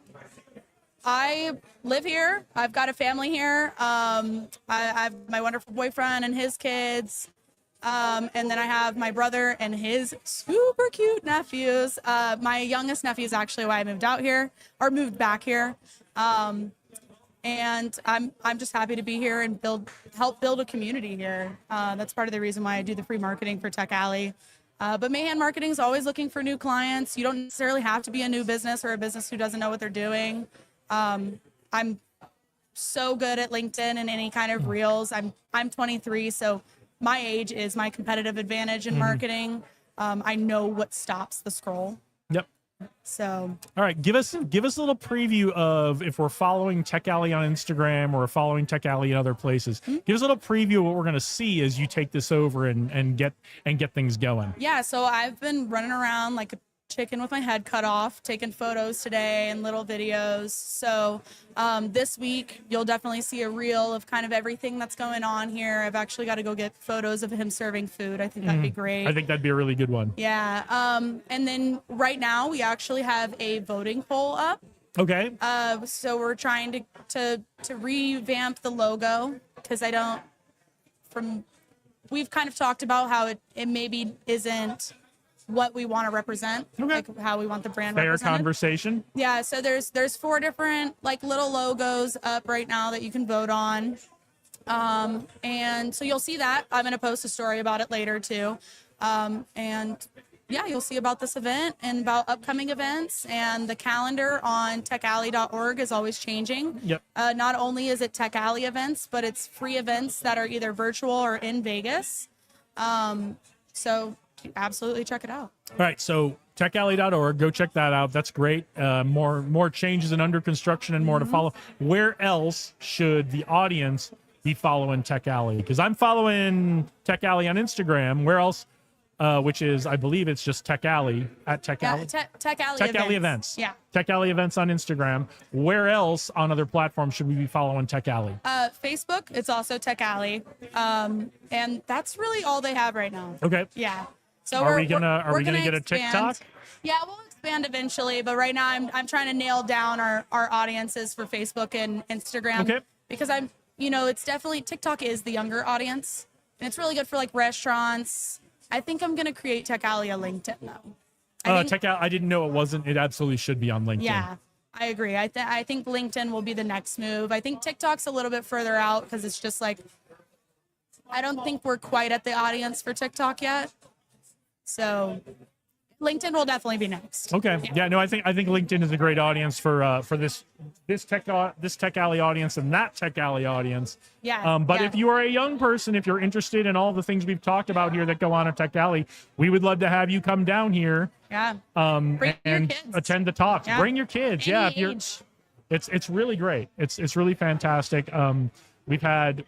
I live here. I've got a family here. I have my wonderful boyfriend and his kids. And then I have my brother and his super cute nephews. My youngest nephew is actually why I moved moved back here. And I'm just happy to be here and help build a community here. That's part of the reason why I do the free marketing for Tech Alley. But Mayhan Marketing is always looking for new clients. You don't necessarily have to be a new business or a business who doesn't know what they're doing. I'm so good at LinkedIn and any kind of reels. I'm 23, so my age is my competitive advantage in marketing. I know what stops the scroll. Yep. So, all right, give us a little preview of if we're following Tech Alley on Instagram or following Tech Alley in other places. Give us a little preview of what we're going to see as you take this over and get things going. Yeah, so I've been running around like a chicken with my head cut off, taking photos today and little videos. So this week you'll definitely see a reel of kind of everything that's going on here. I've actually got to go get photos of him serving food. I think that'd be great. I think that'd be a really good one. Yeah. And then right now we actually have a voting poll up. Okay. So we're trying to revamp the logo, because we've kind of talked about how it maybe isn't what we want to represent, like how we want the brand represented. Fair conversation. Yeah, so there's 4 different like little logos up right now that you can vote on. And so you'll see that. I'm going to post a story about it later too. And yeah, you'll see about this event and about upcoming events, and the calendar on techalley.org is always changing. Yep. Not only is it Tech Alley events, but it's free events that are either virtual or in Vegas. So absolutely check it out. All right, so techalley.org, go check that out. That's great. More changes and under construction and more to follow. Where else should the audience be following Tech Alley? Because I'm following Tech Alley on Instagram. Where else which is, I believe it's just Tech Alley at Tech Alley. Tech Alley Tech Alley Events. Yeah. Tech Alley Events on Instagram. Where else on other platforms should we be following Tech Alley? Facebook, it's also Tech Alley. And that's really all they have right now. Okay. Yeah. So Are we gonna get a expand. TikTok? Yeah, we'll expand eventually, but right now I'm trying to nail down our audiences for Facebook and Instagram. Okay. Because it's definitely TikTok is the younger audience, and it's really good for like restaurants. I think I'm gonna create Tech Alley a LinkedIn though. Tech Alley. I didn't know it wasn't. It absolutely should be on LinkedIn. Yeah, I agree. I think LinkedIn will be the next move. I think TikTok's a little bit further out because it's just like I don't think we're quite at the audience for TikTok yet. So LinkedIn will definitely be next. Okay. Yeah. No, I think LinkedIn is a great audience for this Tech Alley audience and that Tech Alley audience. Yeah. But yeah. if you are a young person, if you're interested in all the things we've talked about here that go on at Tech Alley, we would love to have you come down here. Yeah. And your kids. attend the talks. Yeah. Bring your kids. Any Yeah. If you're, age. it's really great. It's really fantastic. We've had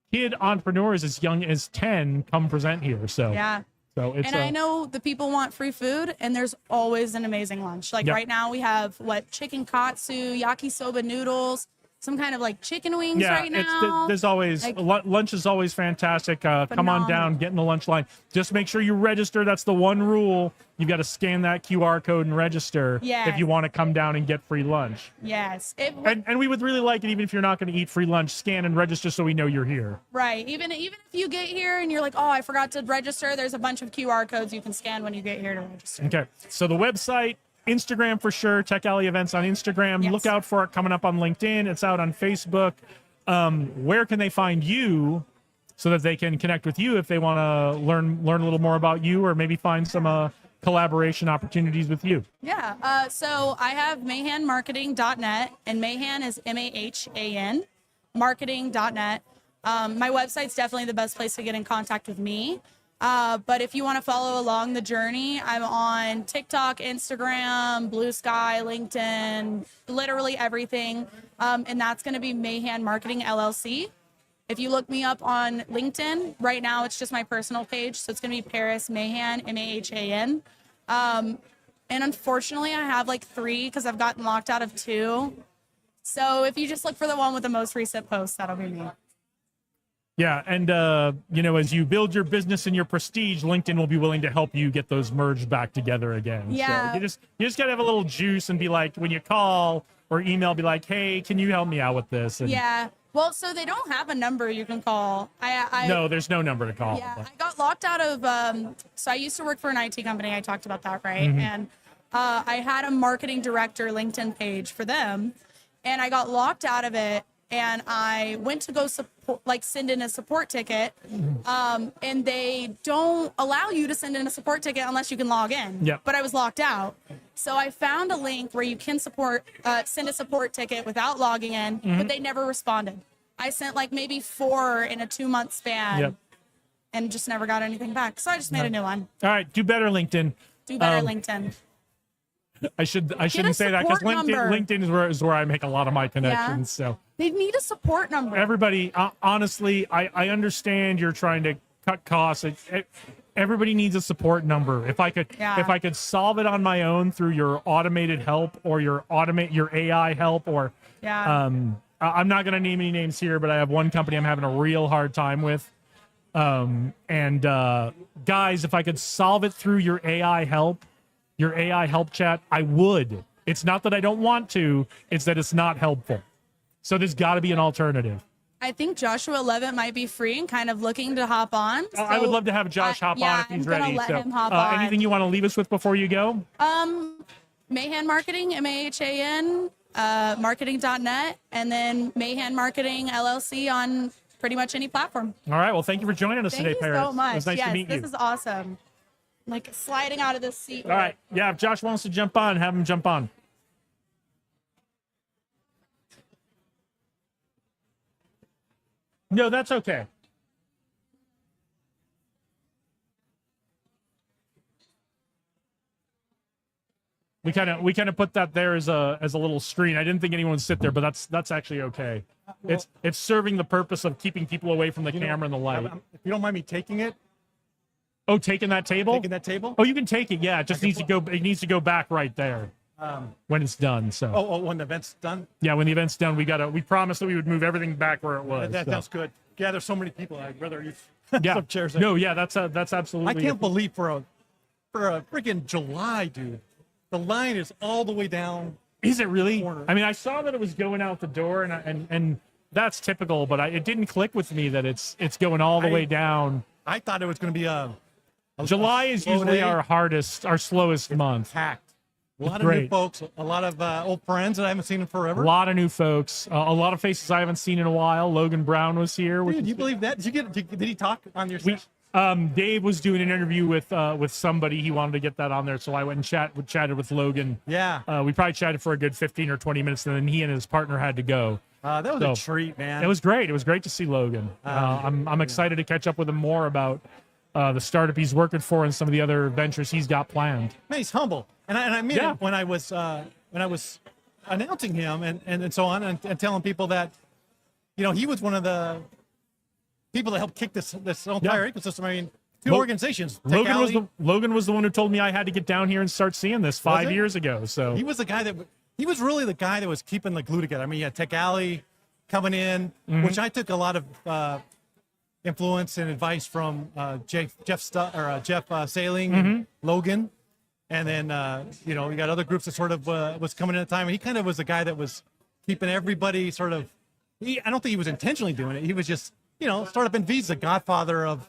kid entrepreneurs as young as 10 come present here. So Yeah. So it's And I know the people want free food, and there's always an amazing lunch. Like Yep. right now, we have chicken katsu, yakisoba noodles, some kind of like chicken wings yeah, right now. there's always lunch is always fantastic. Come on Phenomenal. down, get in the lunch line. Just make sure you register. That's the one rule. You've got to scan that QR code and register Yes. if you want to come down and get free lunch. Yes. And we would really like it, even if you're not going to eat free lunch, scan and register so we know you're here. Right. Even if you get here and you're like, oh, I forgot to register, there's a bunch of QR codes you can scan when you get here to register. Okay. So the website, Instagram for sure, Tech Alley Events on Instagram. Yes. Look out for it coming up on LinkedIn. It's out on Facebook. Where can they find you so that they can connect with you if they want to learn a little more about you or maybe find some collaboration opportunities with you? Yeah. So I have mayhanmarketing.net, and Mayhan is MAHAN, marketing.net. My website's definitely the best place to get in contact with me. But if you want to follow along the journey, I'm on TikTok, Instagram, Blue Sky, LinkedIn, literally everything. And that's going to be Mayhan Marketing LLC. If you look me up on LinkedIn, right now it's just my personal page. So it's going to be Paris Mayhan, MAHAN. And unfortunately, I have like 3 because I've gotten locked out of 2. So if you just look for the one with the most recent post, that'll be me. Yeah, and as you build your business and your prestige, LinkedIn will be willing to help you get those merged back together again. Yeah. So you just gotta have a little juice and be like, when you call or email, be like, hey, can you help me out with this? And Yeah. Well, so they don't have a number you can call. no, there's no number to call. Yeah, I got locked out of. So I used to work for an IT company. I talked about that, right? Mm-hmm. And I had a marketing director LinkedIn page for them, and I got locked out of it. And I went to go send in a support ticket, and they don't allow you to send in a support ticket unless you can log in. Yep. But I was locked out, so I found a link where you can send a support ticket without logging in, but they never responded. I sent like maybe 4 in a 2-month span, Yep. and just never got anything back. So I just made a new one. All right, do better, LinkedIn. Do better, LinkedIn. I shouldn't say that because support number. LinkedIn is where I make a lot of my connections. So They need a support number. everybody, honestly, I understand you're trying to cut costs. Everybody needs a support number. If I could solve it on my own through your automated help or your AI help or Yeah. I'm not going to name any names here, but I have one company I'm having a real hard time with. Guys, if I could solve it through your AI help chat, I would. It's not that I don't want to, it's that it's not helpful. So there's got to be an alternative. I think Joshua Levitt might be free and kind of looking to hop on. I would love to have Josh hop on if he's ready. I'm gonna let him hop Anything on. you want to leave us with before you go? Mayhan Marketing, MAHAN, marketing.net, and then Mayhan Marketing LLC on pretty much any platform. All right. Well, thank you for joining us Thank today, you Paris. so much. It was nice yes, to meet you. this is awesome. Like sliding out of this seat. All right. Yeah, if Josh wants to jump on, have him jump on. No, that's okay. We kind of put that there as a little screen. I didn't think anyone would sit there, but that's actually okay. It's serving the purpose of keeping people away from the camera and the light. If you don't mind me taking it, Oh, taking that table? Taking that table? Oh, you can take it. Yeah, it just needs to go. It needs to go back right there when it's done. So. Oh, when the event's done? Yeah, when the event's done, we promised that we would move everything back where it was. That's good. Yeah, there's so many people. I'd rather use Yeah. some chairs. No, yeah, that's absolutely. I can't believe for a freaking July, dude, the line is all the way down. Is it really? Corner. I mean, I saw that it was going out the door, and that's typical, but it didn't click with me that it's going all the way down. I thought it was going to be a July is slow usually day. our slowest month. Packed. A lot of great. new folks, a lot of old friends that I haven't seen in forever. A lot of new folks, a lot of faces I haven't seen in a while. Logan Brown was here. Dude, do you believe that? Did he talk on your session? Dave was doing an interview with somebody. He wanted to get that on there, so I went and chatted with Logan. Yeah. We probably chatted for a good 15 or 20 minutes, and then he and his partner had to go. That was So, a treat, man. It was great. It was great to see Logan. I'm excited to catch up with him more about the startup he's working for and some of the other ventures he's got planned. Man, he's humble, and I mean Yeah. it when I was announcing him and so on and telling people that, he was one of the people that helped kick this entire ecosystem. I mean, two organizations. Tech Alley, Logan was the one who told me I had to get down here and start seeing this 5 it? years ago. So he was the guy he was really the guy that was keeping the glue together. I mean, you had Tech Alley coming in, which I took a lot of influence and advice from Jeff Sailing, and Logan, and then you got other groups that sort of was coming in at the time. And he kind of was the guy that was keeping everybody sort of. I don't think he was intentionally doing it. He was just Startup NV's the godfather of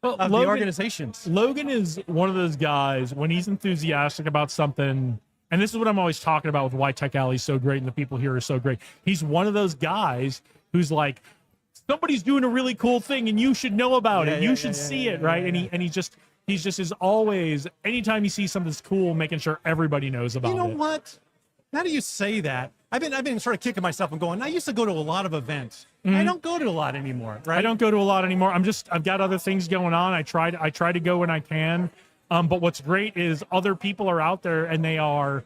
the organizations. Logan is one of those guys when he's enthusiastic about something. And this is what I'm always talking about with why Tech Alley is so great and the people here are so great. He's one of those guys who's like, somebody's doing a really cool thing and you should know about it. You should see it, right? And he just is always, anytime he sees something that's cool, making sure everybody knows about it. You know what? Now that you say that, I've been sort of kicking myself and going, I used to go to a lot of events. I don't go to a lot anymore, right? I don't go to a lot anymore. I've got other things going on. I try to go when I can. But what's great is other people are out there and they are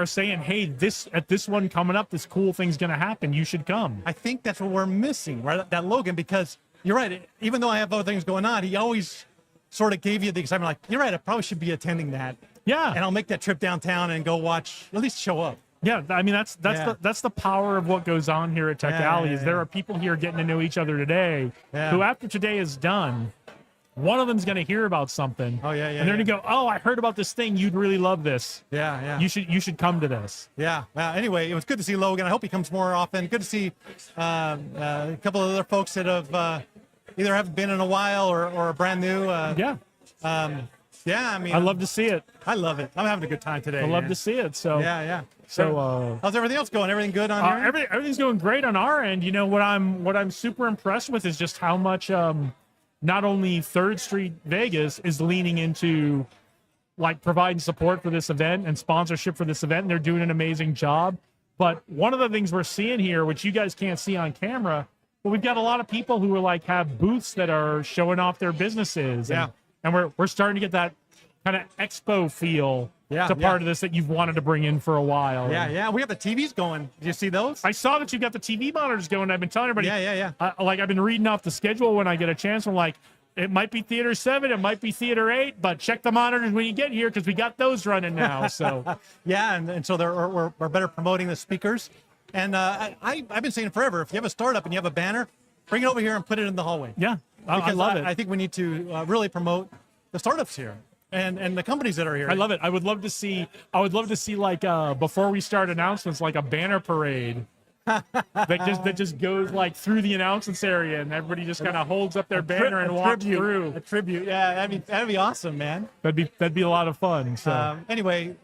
saying, hey, at this one coming up, this cool thing's going to happen. You should come. I think that's what we're missing, right? That Logan, because you're right. Even though I have other things going on, he always sort of gave you the excitement. Like, you're right. I probably should be attending that. Yeah. And I'll make that trip downtown and go watch, at least show up. Yeah, I mean that's the power of what goes on here at Tech Alley. Is there are people here getting to know each other today who, after today is done, one of them's going to hear about something. Oh yeah, and they're going to go, oh, I heard about this thing. You'd really love this. Yeah. You should come to this. Yeah. Anyway, it was good to see Logan. I hope he comes more often. Good to see a couple of other folks that have either haven't been in a while or are brand new. I mean, I love to see it. I love it. I'm having a good time today. I love to see it. So yeah. So how's everything else going? Everything good on your end? everything's going great on our end. You know what I'm super impressed with is just how much not only Third Street Vegas is leaning into like providing support for this event and sponsorship for this event, and they're doing an amazing job. But one of the things we're seeing here, which you guys can't see on camera, but we've got a lot of people who are like have booths that are showing off their businesses. And we're starting to get that kind of expo feel to part of this that you've wanted to bring in for a while. Yeah. We have the TVs going. Did you see those? I saw that you got the TV monitors going. I've been telling everybody. Yeah. I've been reading off the schedule when I get a chance. I'm like, it might be Theater 7, it might be Theater 8, but check the monitors when you get here because we got those running now. So yeah, and so we're better promoting the speakers. And I've been saying forever, if you have a startup and you have a banner, bring it over here and put it in the hallway. Yeah, I love it. I think we need to really promote the startups here. And the companies that are here. I love it. I would love to see like before we start announcements, like a banner parade that just goes like through the announcements area and everybody just kind of holds up their banner and walks through. A tribute. Yeah, that'd be awesome, man. That'd be a lot of fun. So anyway,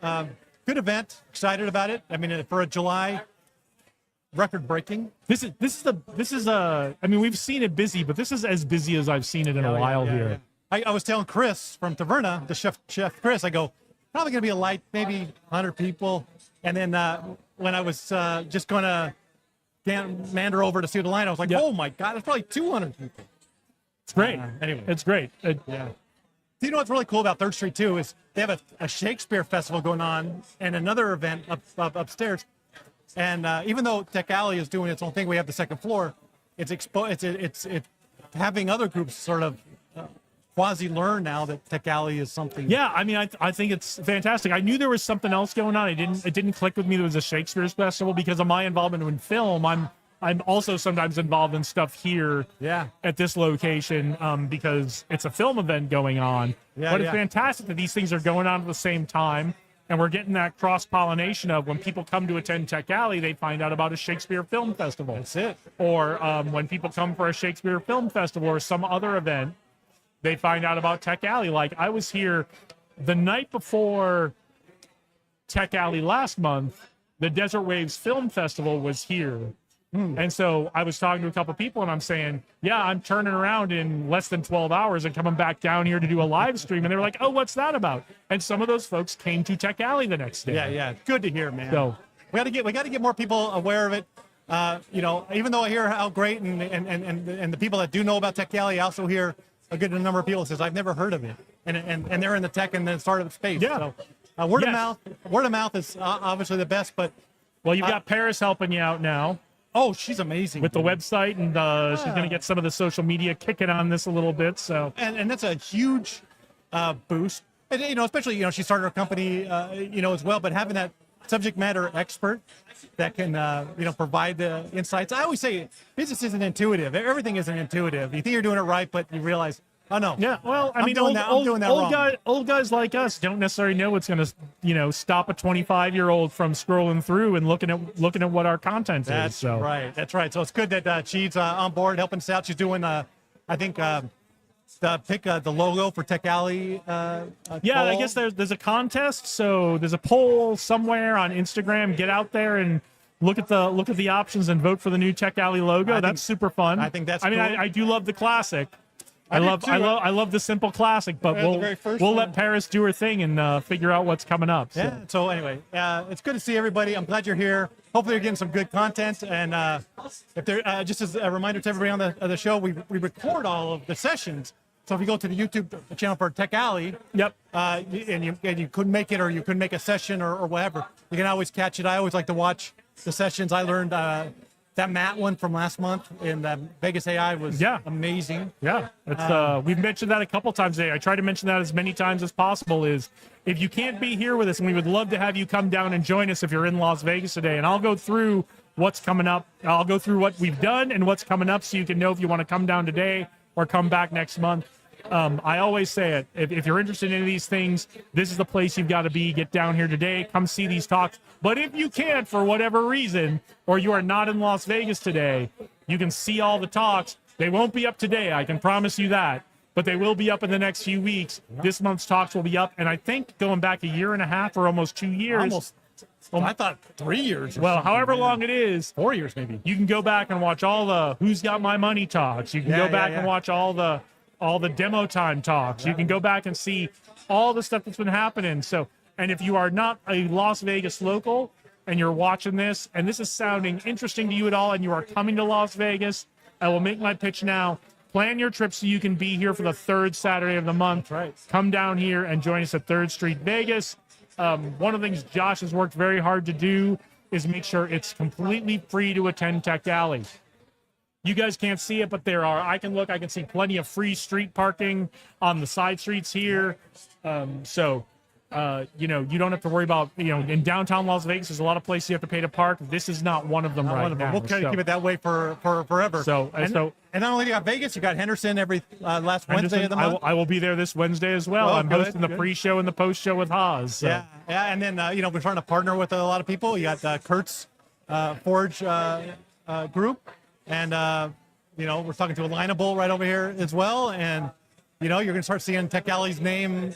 good event. Excited about it. I mean, for a July, record breaking. This is I mean, we've seen it busy, but this is as busy as I've seen it in a while here. Yeah. I was telling Chris from Taverna, the chef Chris, I go, probably going to be a light, maybe 100 people. And then when I was just going to meander over to see the line, I was like, oh my God, it's probably 200 people. It's great. Anyway. It's great. Yeah. Do you know what's really cool about Third Street too is they have a Shakespeare festival going on and another event upstairs. And even though Tech Alley is doing its own thing, we have the second floor. It's having other groups sort of quasi learn now that Tech Alley is something. Yeah, I mean, I think it's fantastic. I knew there was something else going on. It didn't click with me. There was a Shakespeare's festival because of my involvement in film. I'm also sometimes involved in stuff here at this location because it's a film event going on. Yeah, but it's fantastic that these things are going on at the same time. And we're getting that cross-pollination of when people come to attend Tech Alley, they find out about a Shakespeare Film Festival. That's it. Or when people come for a Shakespeare Film Festival or some other event, they find out about Tech Alley. Like, I was here the night before Tech Alley last month. The Desert Waves Film Festival was here. And so I was talking to a couple people and I'm saying, yeah, I'm turning around in less than 12 hours and coming back down here to do a live stream. And they were like, oh, what's that about? And some of those folks came to Tech Alley the next day. Yeah. Good to hear, man. So we got to get more people aware of it. Even though I hear how great and the people that do know about Tech Alley, I also hear a good number of people that says I've never heard of it, and they're in the tech and the startup space. Yeah. So word of mouth is obviously the best. But well, you've got Paris helping you out now. Oh, she's amazing with the website, and she's going to get some of the social media kicking on this a little bit. So and that's a huge boost. And especially she started her company as well, but having that subject matter expert that can provide the insights. I always say business isn't intuitive. Everything isn't intuitive. You think you're doing it right, but you realize, oh no. Yeah, well, I mean, old guys like us don't necessarily know what's going to, stop a 25-year-old from scrolling through and looking at what our content is. So. That's right. So it's good that she's on board helping us out. She's doing, I think, the logo for Tech Alley. Yeah, I guess there's a contest. So there's a poll somewhere on Instagram. Get out there and look at the options and vote for the new Tech Alley logo. That's super fun. I think that's. I mean, cool. I do love the classic. I love the simple classic, but we'll let Paris do her thing and figure out what's coming up. So. Yeah. So anyway, it's good to see everybody. I'm glad you're here. Hopefully you're getting some good content. And if there, just as a reminder to everybody on the show, we record all of the sessions. So if you go to the YouTube channel for Tech Alley, and you couldn't make it, or you couldn't make a session or whatever, you can always catch it. I always like to watch the sessions. I learned that Matt one from last month in Vegas AI was amazing. Yeah, it's, we've mentioned that a couple times today. I try to mention that as many times as possible. Is if you can't be here with us, and we would love to have you come down and join us if you're in Las Vegas today. And I'll go through what's coming up. I'll go through what we've done and what's coming up, so you can know if you want to come down today or come back next month. I always say it. If you're interested in any of these things, this is the place you've got to be. Get down here today. Come see these talks. But if you can't, for whatever reason, or you are not in Las Vegas today, you can see all the talks. They won't be up today. I can promise you that. But they will be up in the next few weeks. This month's talks will be up. And I think going back a year and a half or almost 2 years. I thought 3 years. Well, however long it is. 4 years maybe. You can go back and watch all the Who's Got My Money talks. You can go back and watch all the demo time talks. You can go back and see all the stuff that's been happening. So, and if you are not a Las Vegas local and you're watching this and this is sounding interesting to you at all and you are coming to Las Vegas, I will make my pitch now. Plan your trip so you can be here for the third Saturday of the month. Right. Come down here and join us at 3rd Street Vegas. One of the things Josh has worked very hard to do is make sure it's completely free to attend Tech Alley. You guys can't see it, but I can see plenty of free street parking on the side streets here. So you don't have to worry about, in downtown Las Vegas, there's a lot of places you have to pay to park. This is not one of them right now. We'll kind of keep it that way for forever. And not only you got Vegas, you got Henderson every last Wednesday of the month. I will be there this Wednesday as well. I'm hosting the pre-show and the post-show with Haas. So. Yeah. And then, we're trying to partner with a lot of people. You got Kurt's Forge group. And, we're talking to Alignable right over here as well. And, you're going to start seeing Tech Alley's name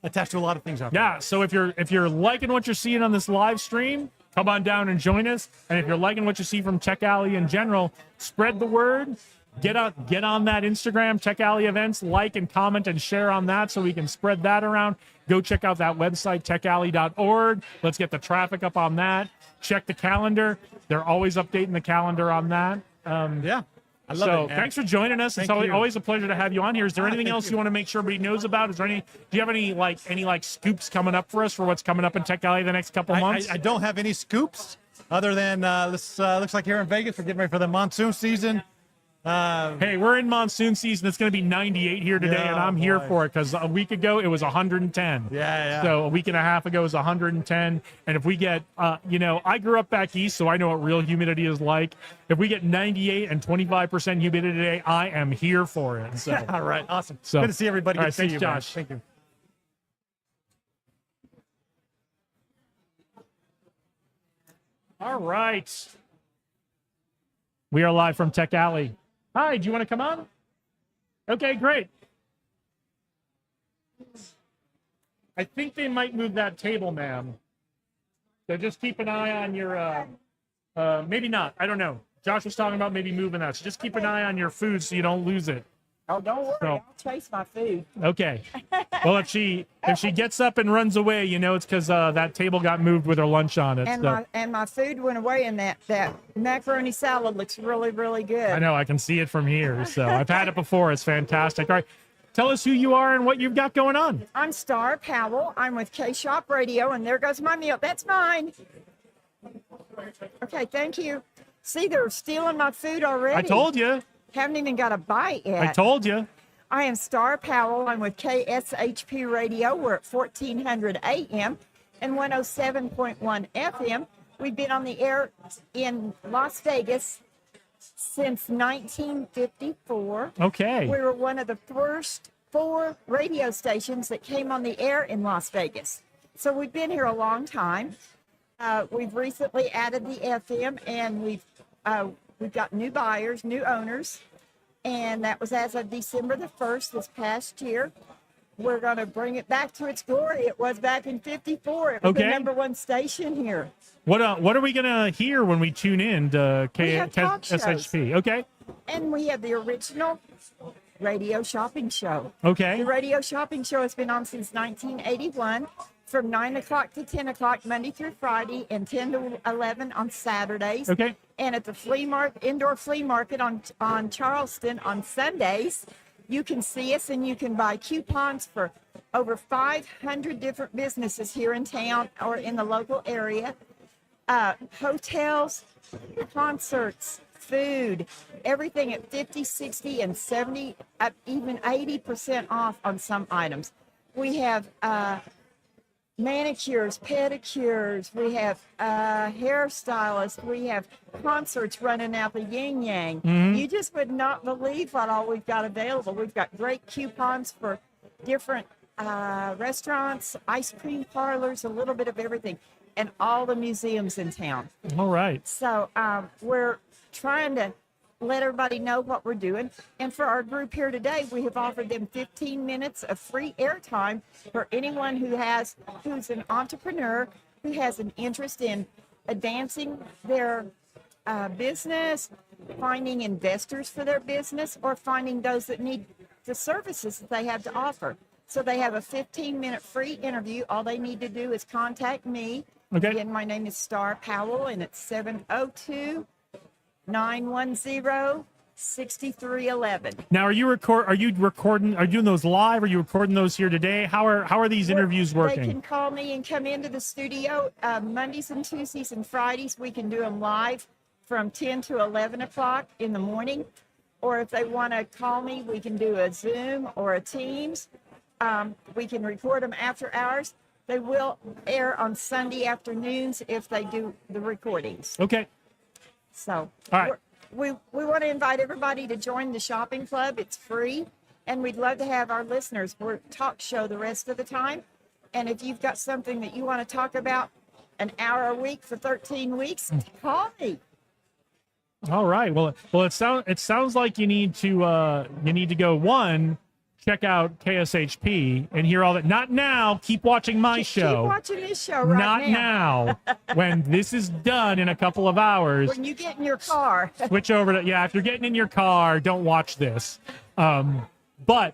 attached to a lot of things out there. Yeah. So if you're liking what you're seeing on this live stream, come on down and join us. And if you're liking what you see from Tech Alley in general, spread the word. Get on that Instagram, Tech Alley events, like and comment and share on that so we can spread that around. Go check out that website, techalley.org. Let's get the traffic up on that. Check the calendar. They're always updating the calendar on that. I love it. Thanks for joining us. It's always a pleasure to have you on here. Is there anything else you want to make sure everybody knows about? Do you have any scoops coming up for us for what's coming up in Tech Alley the next couple months? I don't have any scoops other than this looks like here in Vegas we're getting ready for the monsoon season. Hey, we're in monsoon season. It's going to be 98 here today, and I'm here for it because a week ago it was 110. Yeah. So a week and a half ago it was 110. And if we get, I grew up back east, so I know what real humidity is like. If we get 98 and 25% humidity today, I am here for it. So, All right, awesome. So Good to see everybody. all Good right, to see thanks, you, man. Josh. Thank you. all right. We are live from Tech Alley. Hi, do you want to come on? Okay, great. I think they might move that table, ma'am. So just keep an eye on your, maybe not. I don't know. Josh was talking about maybe moving that. So just keep an eye on your food so you don't lose it. Oh, don't worry, So- I'll chase my food. Okay. Well, if she gets up and runs away, it's because that table got moved with her lunch on it. So. And my food went away, and that macaroni salad looks really, really good. I know. I can see it from here. So I've had it before. It's fantastic. All right. Tell us who you are and what you've got going on. I'm Star Powell. I'm with K-Shop Radio, and there goes my meal. That's mine. Okay, thank you. See, they're stealing my food already. I told you. Haven't even got a bite yet. I told you. I am Star Powell. I'm with KSHP Radio. We're at 1400 AM and 107.1 FM. We've been on the air in Las Vegas since 1954. Okay. We were one of the first 4 radio stations that came on the air in Las Vegas. So we've been here a long time. We've recently added the FM, and we've got new buyers, new owners, and that was as of December the 1st this past year. We're going to bring it back to its glory. It was back in 54. It was the Okay. #1 station here. What are we gonna hear when we tune in to We have talk shows. SHP? Okay. And we have the original radio shopping show. Okay. The radio shopping show has been on since 1981 from 9 o'clock to 10 o'clock Monday through Friday and 10 to 11 on Saturdays. Okay. And at the indoor flea market on Charleston on Sundays, you can see us and you can buy coupons for over 500 different businesses here in town or in the local area. Hotels, concerts, food, everything at 50, 60, and 70, even 80% off on some items. We have manicures, pedicures, we have hairstylists, we have concerts running out the yin yang. You just would not believe what all we've got available. We've got great coupons for different restaurants, ice cream parlors, a little bit of everything, and all the museums in town. All right. So we're trying to let everybody know what we're doing. And for our group here today, we have offered them 15 minutes of free airtime for anyone who's an entrepreneur, who has an interest in advancing their business, finding investors for their business, or finding those that need the services that they have to offer. So they have a 15-minute free interview. All they need to do is contact me. Okay. Again, my name is Star Powell, and it's 702-910-6311. Now, are you recording? Are you doing those live? Are you recording those here today? How are these interviews They working? can call me and come into the studio Mondays and Tuesdays and Fridays. We can do them live from 10 to 11 o'clock in the morning. Or if they want to call me, we can do a Zoom or a Teams. We can record them after hours. They will air on Sunday afternoons if they do the recordings. Okay. So All right. we want to invite everybody to join the shopping club. It's free, and we'd love to have our listeners. We're a talk show the rest of the time, and if you've got something that you want to talk about an hour a week for 13 weeks, call me. All right. Well, it sounds like you need to go check out KSHP and hear all that. Not now. Keep watching my show. Keep watching this show right Not now. When this is done in a couple of hours, When you get in your car. switch over to if you're getting in your car, don't watch this. But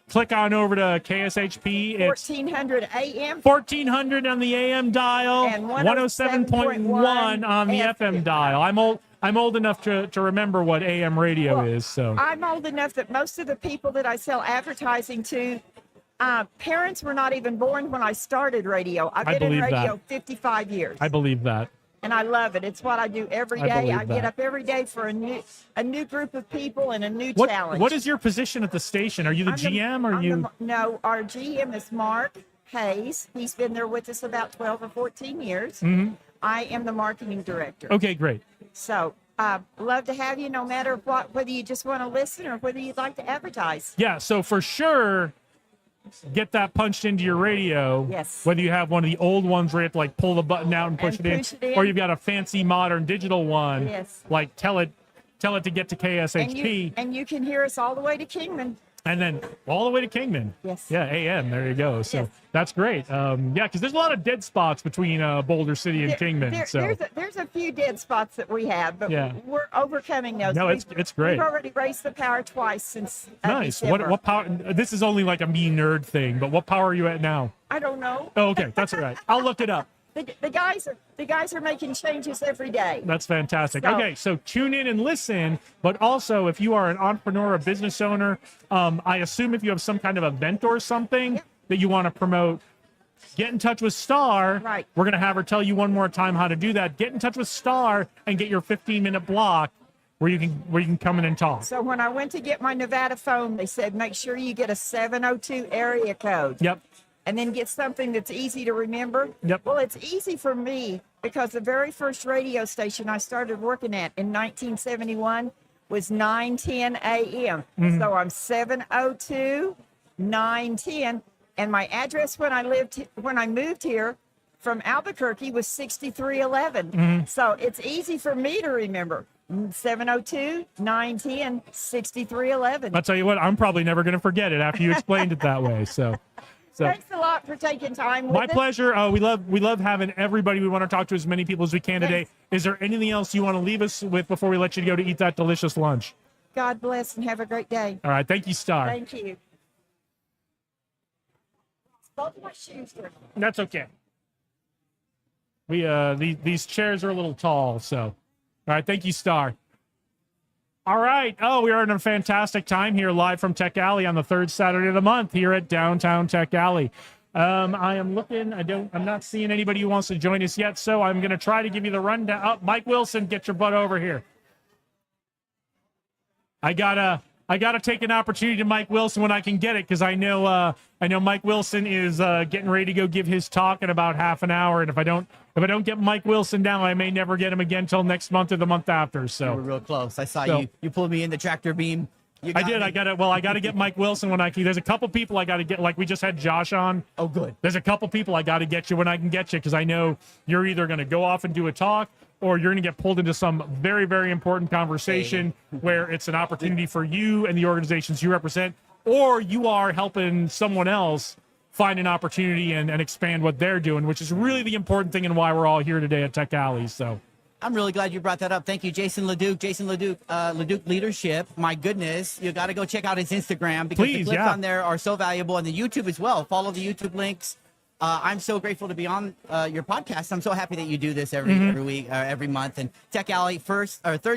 click on over to KSHP. It's 1400 AM. 1400 on the AM dial, And 107.1 on the FM dial. I'm old enough to remember what AM radio is. So I'm old enough that most of the people that I sell advertising to, parents were not even born when I started radio. I've I been in believe radio that. 55 years. I believe that. and I love it. It's what I do every I day. believe I get that. up every day for a new group of people and a new What challenge. what is your position at the station? Are you the I'm GM or I'm you? No, our GM is Mark Hayes. He's been there with us about 12 or 14 years. I am the marketing director. Okay, great. So, love to have you no matter what, whether you just want to listen or whether you'd like to advertise. Yeah, so for sure, get that punched into your radio. Yes. Whether you have one of the old ones where you have to like pull the button out and push, And it, in, push it in. or you've got a fancy modern digital one. Yes. Like tell it to get to KSHP, And you can hear us all the way to Kingman. and then all the way to Kingman. Yes. Yeah, AM. There you go. So Yes. that's great. Yeah, because there's a lot of dead spots between Boulder City and Kingman. So There's a few dead spots that we have, but Yeah. we're overcoming those. No, it's great. We've already raised the power twice since nice. December. What power? This is only like a me nerd thing, but what power are you at now? I don't know. Oh, okay, that's all right. I'll look it up. The guys are making changes every day. That's fantastic. So- Okay, so tune in and listen, but also if you are an entrepreneur, a business owner, I assume if you have some kind of event or something that you want to promote, get in touch with Star. Right. We're going to have her tell you one more time how to do that. Get in touch with Star and get your 15-minute block where you can come in and talk. So when I went to get my Nevada phone, they said make sure you get a 702 area code. Yep. And then get something that's easy to remember. Yep. Well, it's easy for me because the very first radio station I started working at in 1971 was 910 a.m. Mm-hmm. So I'm 702 910, and my address when I moved here from Albuquerque was 6311. Mm-hmm. So it's easy for me to remember. 702 910 6311. I'll tell you what, I'm probably never going to forget it after you explained it that way. So Thanks a lot for taking time with my us. pleasure. We love having everybody. We want to talk to as many people as we can today. Yes. Is there anything else you want to leave us with before we let you go to eat that delicious lunch? God bless and have a great day. All right. Thank you, Star. Thank you. Both of my shoes are. That's okay. We these chairs are a little tall, so all right. Thank you, Star. All right. Oh, we are in a fantastic time here live from Tech Alley on the third Saturday of the month here at downtown Tech Alley. I am looking. I'm not seeing anybody who wants to join us yet, so I'm going to try to give you the rundown. Oh, Mike Wilson, get your butt over here. I gotta take an opportunity to Mike Wilson when I can get it, because I know Mike Wilson is getting ready to go give his talk in about half an hour, and if I don't get Mike Wilson down, I may never get him again till next month or the month after. So You were real close. I saw So- you pulled me in the tractor beam. You I got did. me. I got to get Mike Wilson when I can. There's a couple people I got to get. Like we just had Josh on. Oh, good. There's a couple people I got to get you when I can get you, because I know you're either going to go off and do a talk, or you're going to get pulled into some very, very important conversation where it's an opportunity for you and the organizations you represent, or you are helping someone else find an opportunity and expand what they're doing, which is really the important thing and why we're all here today at Tech Alley. So I'm really glad you brought that up. Thank you, Jason Leduc. Jason Leduc, Leduc Leadership. My goodness, you got to go check out his Instagram, because the Please, clips yeah. on there are so valuable, and the YouTube as well. Follow the YouTube links. I'm so grateful to be on your podcast. I'm so happy that you do this every week, every month. And Tech Alley, third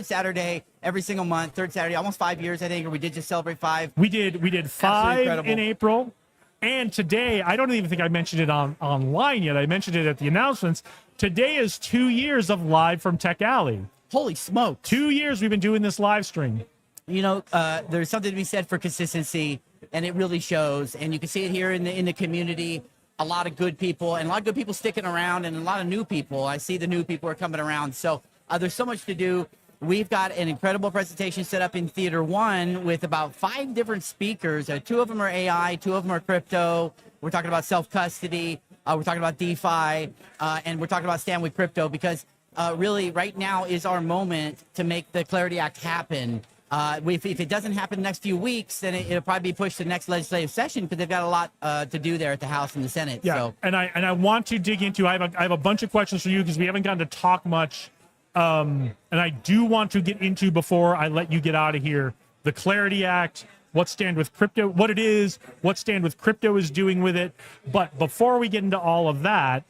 Saturday every single month. Third Saturday, almost 5 years, I think, or we did just celebrate 5. we did 5 incredible. in April. And today, I don't even think I mentioned it online yet. I mentioned it at the announcements. Today is 2 years of live from Tech Alley. Holy smoke! 2 years we've been doing this live stream. You know, there's something to be said for consistency, and it really shows. And you can see it here in the community. A lot of good people, and a lot of good people sticking around, and a lot of new people. I see the new people are coming around. So there's so much to do. We've got an incredible presentation set up in Theater 1 with about 5 different speakers. 2 of them are AI, 2 of them are crypto. We're talking about self-custody. We're talking about DeFi, and we're talking about Stand with Crypto, because really right now is our moment to make the Clarity Act happen. If it doesn't happen the next few weeks, then it'll probably be pushed to the next legislative session, because they've got a lot to do there at the House and the Senate. Yeah, So. and I want to dig into. I have a bunch of questions for you, because we haven't gotten to talk much, and I do want to get into, before I let you get out of here, the Clarity Act, what Stand with Crypto, what it is, what Stand with Crypto is doing with it. But before we get into all of that,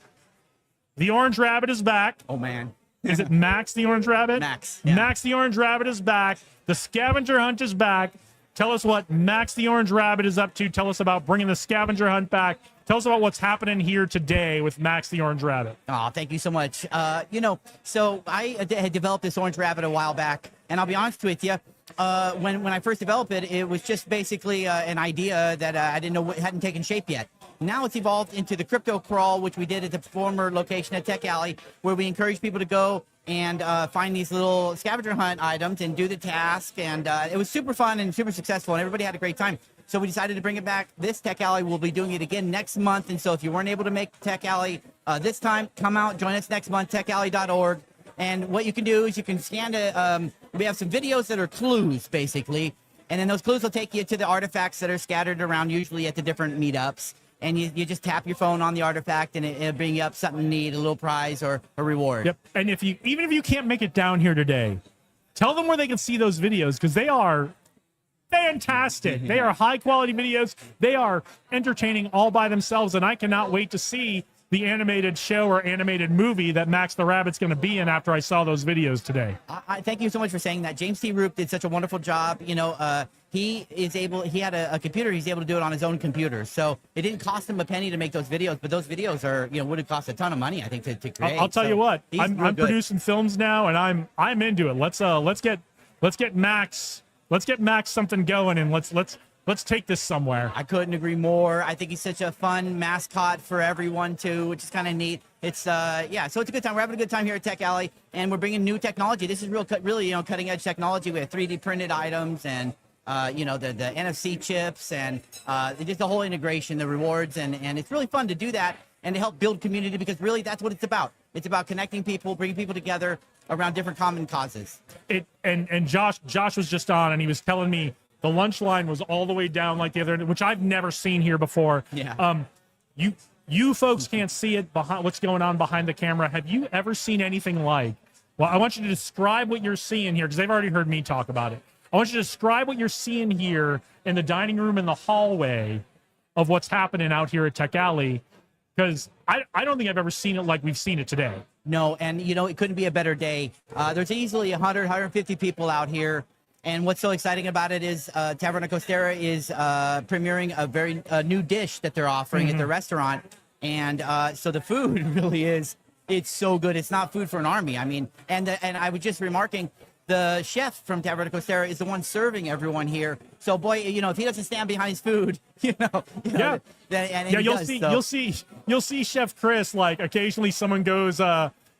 the Orange Rabbit is back. Oh man. Is it Max the Orange Rabbit? Max, yeah. Max the Orange Rabbit is back. The scavenger hunt is back. Tell us what Max the Orange Rabbit is up to. Tell us about bringing the scavenger hunt back. Tell us about what's happening here today with Max the Orange Rabbit. Oh, thank you so much. So I had developed this orange rabbit a while back, and I'll be honest with you, when I first developed it, it was just basically an idea that I didn't know hadn't taken shape yet. Now it's evolved into the crypto crawl, which we did at the former location at Tech Alley, where we encourage people to go and find these little scavenger hunt items and do the task. And it was super fun and super successful, and everybody had a great time. So we decided to bring it back. This Tech Alley, we'll be doing it again next month. And so if you weren't able to make Tech Alley this time, come out, join us next month, techalley.org. And what you can do is you can scan we have some videos that are clues, basically. And then those clues will take you to the artifacts that are scattered around, usually at the different meetups. And you just tap your phone on the artifact, and it'll bring you up something neat, a little prize or a reward. Yep. And even if you can't make it down here today, tell them where they can see those videos, because they are fantastic. They are high quality videos. They are entertaining all by themselves, and I cannot wait to see the animated show or animated movie that Max the Rabbit's going to be in after I saw those videos today. I thank you so much for saying that. James T. Roop did such a wonderful job. He had a computer. He's able to do it on his own computer. So it didn't cost him a penny to make those videos, but those videos are, would have cost a ton of money, I think, to create. I'll tell you what, I'm producing films now, and I'm into it. Let's get Max something going, and let's take this somewhere. I couldn't agree more. I think he's such a fun mascot for everyone too, which is kind of neat. It's so it's a good time. We're having a good time here at Tech Alley, and we're bringing new technology. This is really cutting edge technology. We have 3D printed items and the NFC chips and just the whole integration, the rewards, and it's really fun to do that and to help build community, because really that's what it's about. It's about connecting people, bringing people together around different common causes. And Josh was just on, and he was telling me the lunch line was all the way down like the other, which I've never seen here before. Yeah. You folks can't see it behind what's going on behind the camera. Have you ever seen anything like? Well, I want you to describe what you're seeing here, because they've already heard me talk about it. I want you to describe what you're seeing here in the dining room and the hallway of what's happening out here at Tech Alley, because I don't think I've ever seen it like we've seen it today. No, and it couldn't be a better day. There's easily 150 people out here. And what's so exciting about it is Taverna Costera is premiering a very new dish that they're offering at their restaurant. And so the food really it's so good. It's not food for an army. I mean, and I was just remarking, the chef from Taverna Costera is the one serving everyone here. So boy, if he doesn't stand behind his food, you'll see Chef Chris, like occasionally someone goes,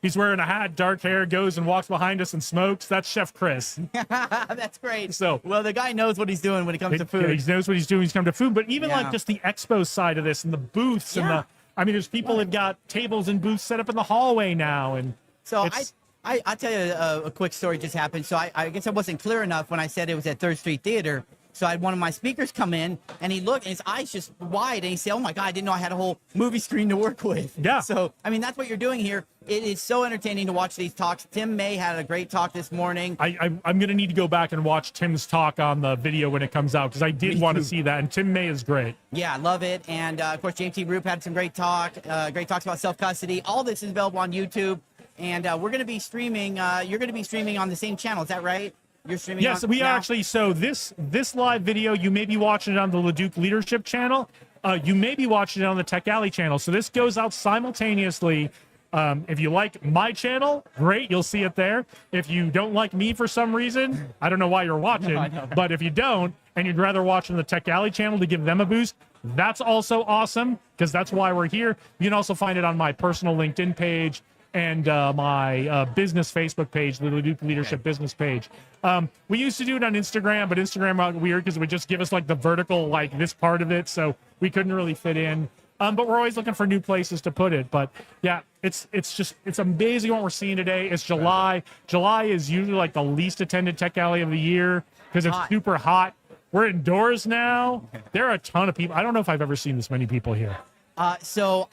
he's wearing a hat, dark hair, goes and walks behind us and smokes. That's Chef Chris. That's great. So, well, the guy knows what he's doing when it comes to food. Yeah, he knows what he's doing when it comes to food. But even like just the expo side of this and the booths and there's people that got tables and booths set up in the hallway now. And so I'll tell you a quick story just happened. So I guess I wasn't clear enough when I said it was at Third Street Theater. So I had one of my speakers come in, and he looked, and his eyes just wide, and he said, "Oh my God, I didn't know I had a whole movie screen to work with." Yeah. So I mean, that's what you're doing here. It is so entertaining to watch these talks. Tim May had a great talk this morning. I'm gonna need to go back and watch Tim's talk on the video when it comes out, because I did want to see that, and Tim May is great. Yeah, I love it. And of course, James T. Roop had some great talks about self-custody. All this is available on YouTube, and we're going to be streaming. You're going to be streaming on the same channel. Is that right? You're streaming. Yes, we are actually. So this live video, you may be watching it on the Leduc Leadership channel. You may be watching it on the Tech Alley channel. So this goes out simultaneously. If you like my channel, great, you'll see it there. If you don't like me for some reason, I don't know why you're watching, but if you don't and you'd rather watch on the Tech Alley channel to give them a boost, that's also awesome, because that's why we're here. You can also find it on my personal LinkedIn page and my business Facebook page, the Leduc Leadership business page. We used to do it on Instagram, but Instagram got weird because it would just give us like the vertical, like this part of it, so we couldn't really fit in. But we're always looking for new places to put it. But yeah, it's amazing what we're seeing today. It's July. July is usually like the least attended Tech Alley of the year because it's super hot. We're indoors now. There are a ton of people. I don't know if I've ever seen this many people here. So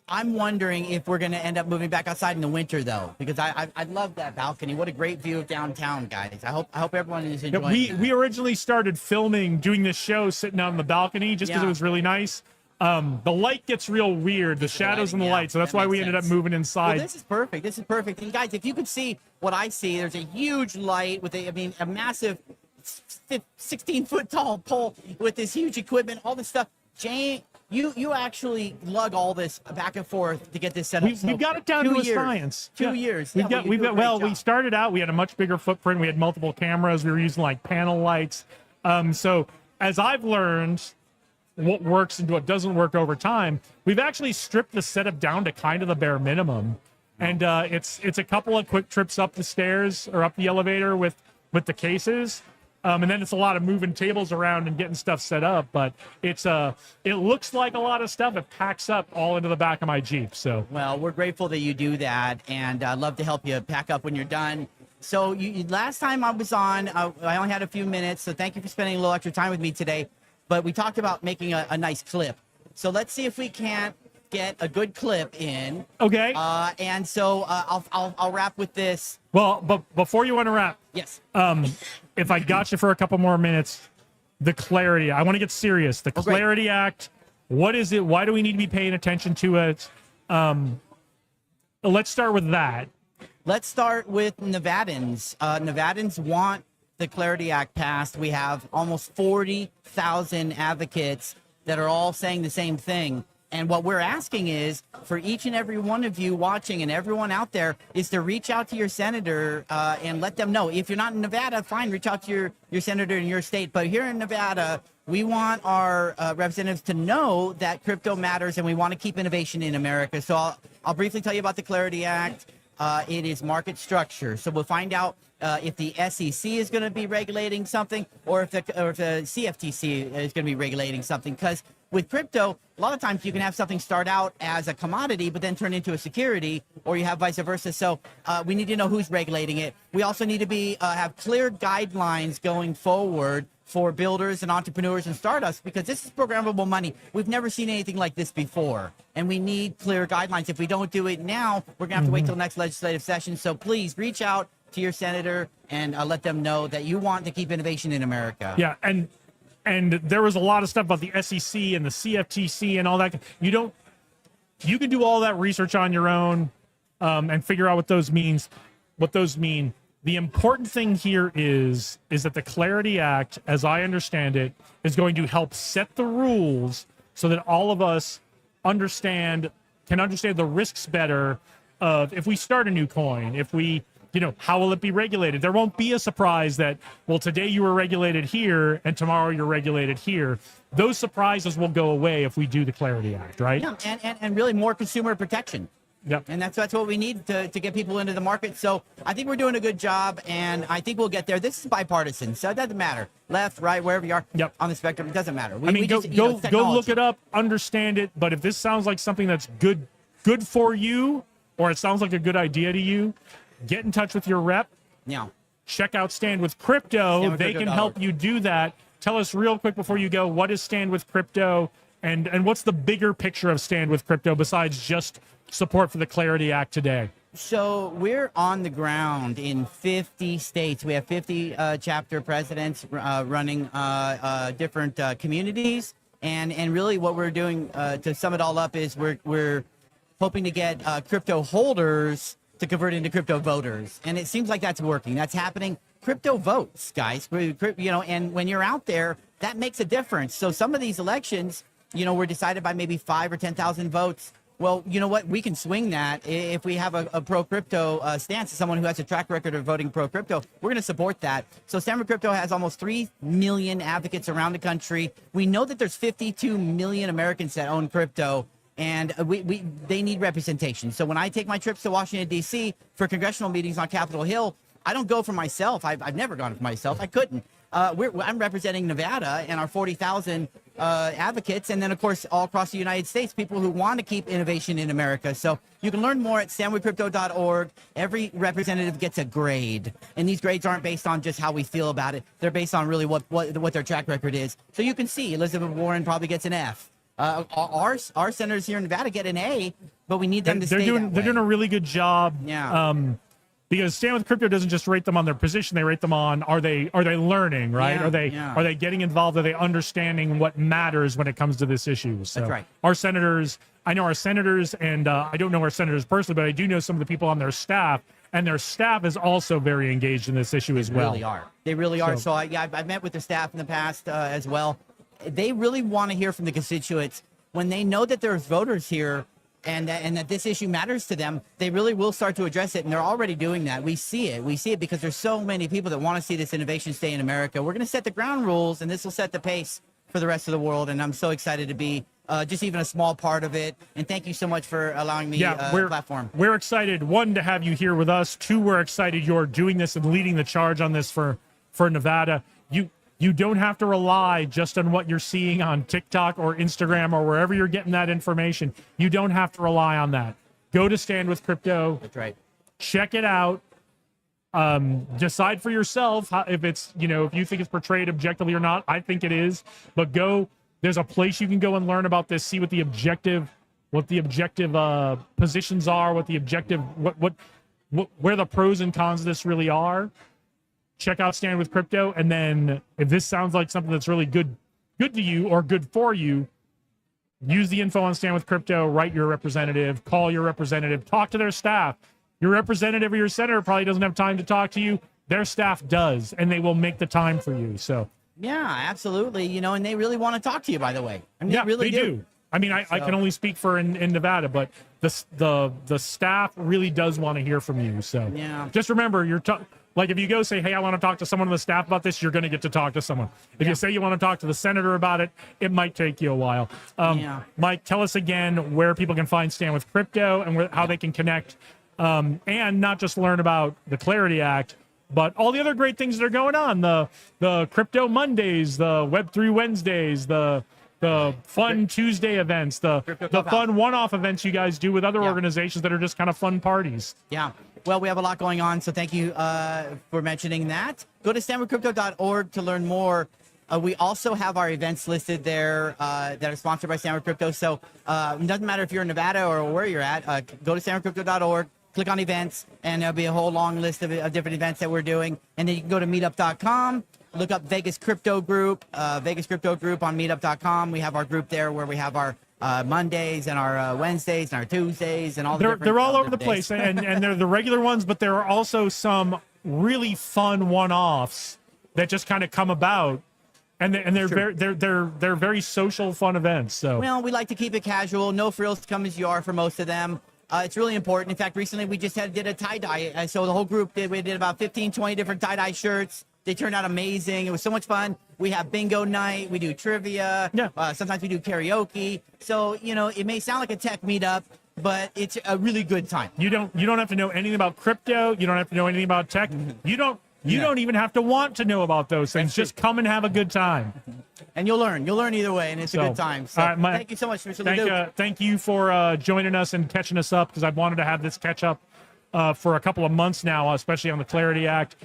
I'm wondering if we're going to end up moving back outside in the winter, though, because I love that balcony. What a great view of downtown, guys. I hope everyone is enjoying. We originally started doing this show sitting out on the balcony just because it was really nice. The light gets real weird, the shadows and the light, so that's why we ended up moving inside. Well, this is perfect. This is perfect. And guys, if you could see what I see, there's a huge light with a massive 16-foot tall pole with this huge equipment, all this stuff. Jane, you actually lug all this back and forth to get this set up. We've got it down to a science. 2 years. We've got. Well, we started out. We had a much bigger footprint. We had multiple cameras. We were using like panel lights. So as I've learned what works and what doesn't work over time, we've actually stripped the setup down to kind of the bare minimum. And it's a couple of quick trips up the stairs or up the elevator with the cases. And then it's a lot of moving tables around and getting stuff set up. But it looks like a lot of stuff. It packs up all into the back of my Jeep. So well, we're grateful that you do that, and I'd love to help you pack up when you're done. So last time I was on, I only had a few minutes, so thank you for spending a little extra time with me today. But we talked about making a nice clip. So let's see if we can't get a good clip in. Okay. And so I'll wrap with this. Well, but before you want to wrap, yes. If I got you for a couple more minutes, the Clarity. I want to get serious. The Clarity Act. What is it? Why do we need to be paying attention to it? Let's start with that. Let's start with Nevadans. Nevadans want the Clarity Act passed. We have almost 40,000 advocates that are all saying the same thing. And what we're asking is for each and every one of you watching and everyone out there is to reach out to your senator and let them know. If you're not in Nevada, fine, reach out to your senator in your state. But here in Nevada, we want our representatives to know that crypto matters and we want to keep innovation in America. So I'll briefly tell you about the Clarity Act. It is market structure. So we'll find out if the SEC is going to be regulating something or if the CFTC is going to be regulating something. Because with crypto, a lot of times you can have something start out as a commodity, but then turn into a security, or you have vice versa. So we need to know who's regulating it. We also need to have clear guidelines going forward for builders and entrepreneurs and startups, because this is programmable money. We've never seen anything like this before, and we need clear guidelines. If we don't do it now, we're gonna have to wait till next legislative session. So please reach out to your senator and let them know that you want to keep innovation in America. Yeah, and there was a lot of stuff about the SEC and the CFTC and all that. You can do all that research on your own and figure out what those mean. The important thing here is that the Clarity Act, as I understand it, is going to help set the rules so that all of us can understand the risks better of if we start a new coin, how will it be regulated? There won't be a surprise that, well, today you were regulated here and tomorrow you're regulated here. Those surprises will go away if we do the Clarity Act, right? Yeah, and really more consumer protection. Yep. And that's what we need to get people into the market. So I think we're doing a good job, and I think we'll get there. This is bipartisan, so it doesn't matter. Left, right, wherever you are on the spectrum, it doesn't matter. Go look it up, understand it. But if this sounds like something that's good for you, or it sounds like a good idea to you, get in touch with your rep. Yeah. Check out Stand With Crypto. They can help you do that. Tell us real quick before you go, what is Stand With Crypto, and what's the bigger picture of Stand With Crypto besides just support for the Clarity Act today? So we're on the ground in 50 states. We have 50 chapter presidents running different communities. And really what we're doing to sum it all up is we're hoping to get crypto holders to convert into crypto voters. And it seems like that's working. That's happening. Crypto votes, guys. And when you're out there, that makes a difference. So some of these elections, were decided by maybe 5 or 10,000 votes. Well, you know what? We can swing that if we have a pro-crypto stance. Someone who has a track record of voting pro-crypto, we're going to support that. So Stand With Crypto has almost 3 million advocates around the country. We know that there's 52 million Americans that own crypto, and they need representation. So when I take my trips to Washington, D.C. for congressional meetings on Capitol Hill, I don't go for myself. I've never gone for myself. I couldn't. I'm representing Nevada and our 40,000 advocates, and then, of course, all across the United States, people who want to keep innovation in America. So you can learn more at standwithcrypto.org. Every representative gets a grade, and these grades aren't based on just how we feel about it. They're based on really what their track record is. So you can see Elizabeth Warren probably gets an F. Our senators here in Nevada get an A, but we need them to stay that way. They're doing a really good job. Yeah. Because Stand With Crypto doesn't just rate them on their position; they rate them on are they learning, right? Yeah, Are they getting involved? Are they understanding what matters when it comes to this issue? So That's right. Our senators, I know our senators, and I don't know our senators personally, but I do know some of the people on their staff, and their staff is also very engaged in this issue as well. Really are. They really are. So I've met with the staff in the past as well. They really want to hear from the constituents when they know that there's voters here and that this issue matters to them. They really will start to address it, and they're already doing that. We see it. We see it because there's so many people that want to see this innovation stay in America. We're going to set the ground rules, and this will set the pace for the rest of the world. And I'm so excited to be just even a small part of it. And thank you so much for allowing me a platform. We're excited, one, to have you here with us. Two, we're excited you're doing this and leading the charge on this for Nevada. You don't have to rely just on what you're seeing on TikTok or Instagram or wherever you're getting that information. You don't have to rely on that. Go to Stand With Crypto. That's right. Check it out. Decide for yourself if it's, if you think it's portrayed objectively or not. I think it is. But there's a place you can go and learn about this, see what the objective positions are, what the objective, where the pros and cons of this really are. Check out Stand With Crypto, and then if this sounds like something that's really good to you or good for you, use the info on Stand With Crypto, write your representative, call your representative, talk to their staff. Your representative or your senator probably doesn't have time to talk to you. Their staff does, and they will make the time for you. So yeah, absolutely. And they really want to talk to you, by the way. I mean, yeah, they really do. I mean, I can only speak for in Nevada, but the staff really does want to hear from you. So yeah, just remember, like if you go say, hey, I want to talk to someone on the staff about this, you're going to get to talk to someone. If you say you want to talk to the senator about it, it might take you a while. Mike, tell us again where people can find Stand With Crypto and how they can connect, and not just learn about the Clarity Act, but all the other great things that are going on. The Crypto Mondays, the Web3 Wednesdays, the fun Tuesday events, the fun one-off events you guys do with other organizations that are just kind of fun parties. Yeah. Well, we have a lot going on, so thank you for mentioning that. Go to standwithcrypto.org to learn more. We also have our events listed there that are sponsored by Stand With Crypto. So it doesn't matter if you're in Nevada or where you're at. Go to standwithcrypto.org, click on events, and there'll be a whole long list of different events that we're doing. And then you can go to meetup.com, look up Vegas Crypto Group on meetup.com. We have our group there where we have our Mondays and our Wednesdays and our Tuesdays and all the they're all over the place, and they're the regular ones, but there are also some really fun one-offs that just kind of come about, and they're very social, fun events. So well, we like to keep it casual, no frills, come as you are for most of them. It's really important. In fact, recently we just did a tie-dye, so the whole group we did about 15, 20 different tie-dye shirts. They turned out amazing. It was so much fun. We have bingo night. We do trivia. Yeah. Sometimes we do karaoke. So, it may sound like a tech meetup, but it's a really good time. You don't have to know anything about crypto. You don't have to know anything about tech. You don't even have to want to know about those things. Just come and have a good time. And you'll learn. You'll learn either way, and it's a good time. So thank you so much, Mr. Ledoux. Thank you for joining us and catching us up, because I've wanted to have this catch up for a couple of months now, especially on the Clarity Act.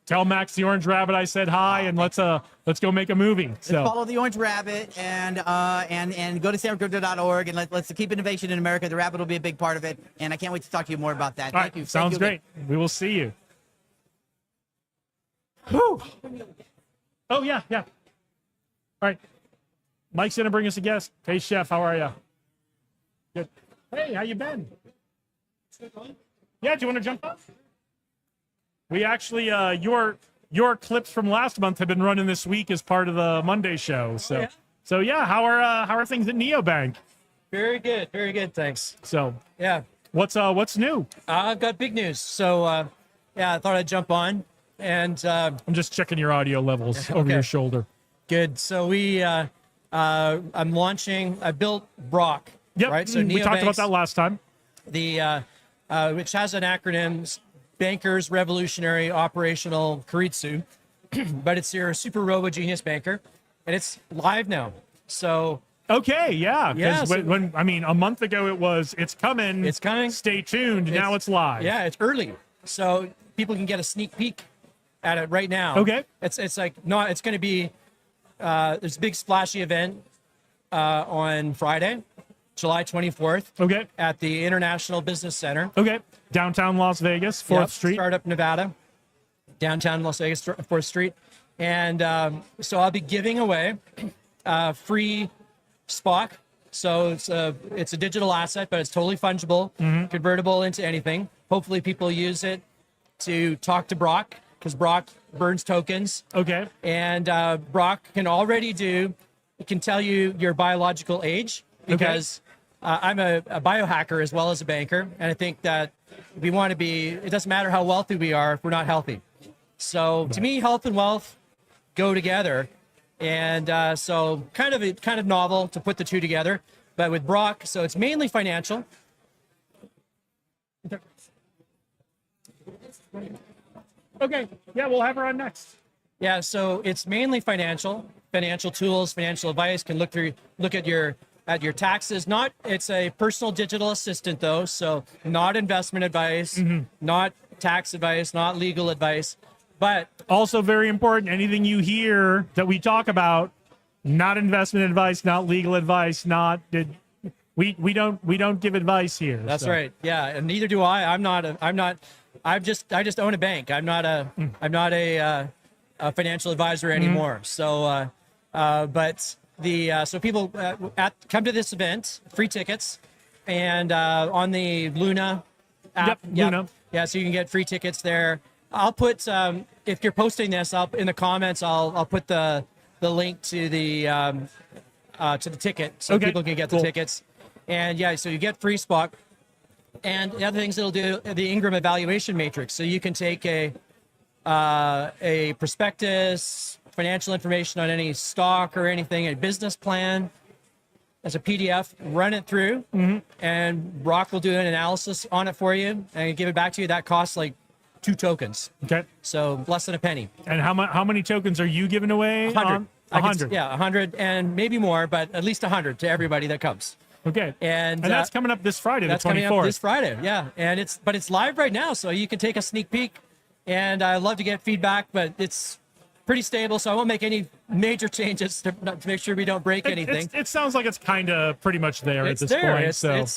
Tell Max the Orange Rabbit I said hi, and let's go make a movie. So follow the Orange Rabbit and go to standwithcrypto.org, and let's keep innovation in America. The rabbit will be a big part of it, and I can't wait to talk to you more about that. Thank you. Sounds great. We will see you. Whew. Oh yeah. All right. Mike's gonna bring us a guest. Hey Chef, how are you? Good. Hey, how you been? Yeah, do you want to jump up? We actually, your clips from last month have been running this week as part of the Monday show. So yeah, how are things at Neobank? Very good, thanks. So yeah, what's new? I've got big news. So I thought I'd jump on, and I'm just checking your audio levels over your shoulder. Good. So I'm launching. I built Brock. Yep. Right. So we talked about that last time. The which has an acronym. Bankers Revolutionary Operational Keiretsu, but it's your super robo genius banker, and it's live now. So okay, yeah. When a month ago it's coming. Stay tuned. Now it's live. Yeah, it's early, so people can get a sneak peek at it right now. Okay. It's going to be there's a big splashy event on Friday, July 24th. Okay. At the International Business Center. Okay. Downtown Las Vegas, 4th Street. Startup Nevada. Downtown Las Vegas, 4th Street. And so I'll be giving away free Spock So it's a digital asset, but it's totally fungible, convertible into anything. Hopefully people use it to talk to Brock, because Brock burns tokens. Okay. And Brock can already it can tell you your biological age, because I'm a biohacker as well as a banker. And I think that we want to be, it doesn't matter how wealthy we are if we're not healthy. So to me, health and wealth go together. And so kind of novel to put the two together. But with Brock, so it's mainly financial. Okay. Yeah, we'll have her on next. Yeah, so it's mainly financial tools, financial advice. Can look at your taxes. It's a personal digital assistant though, so not investment advice, not tax advice, not legal advice, but also very important. Anything you hear that we talk about, not investment advice, not legal advice, we don't give advice here. That's right. Yeah, and neither do I. I just own a bank. I'm not a financial advisor anymore. So, so people come to this event, free tickets, and on the Luna app. Yep, Luna. Yeah, so you can get free tickets there. I'll put if you're posting this, in the comments. I'll put the link to the ticket so people can get the tickets. And yeah, so you get free spot. And the other things it'll do, the Ingram evaluation matrix. So you can take a prospectus, financial information on any stock or anything, a business plan as a PDF, run it through, and Brock will do an analysis on it for you and give it back to you. That costs like 2 tokens. Okay. So less than a penny. And how many tokens are you giving away? 100. 100. Yeah, 100 and maybe more, but at least 100 to everybody that comes. Okay. And that's coming up this Friday, the 24th. Coming up this Friday, yeah. And it's live right now, so you can take a sneak peek. And I love to get feedback, but it's pretty stable, so I won't make any major changes to make sure we don't break anything. It sounds like it's kind of pretty much there at this point.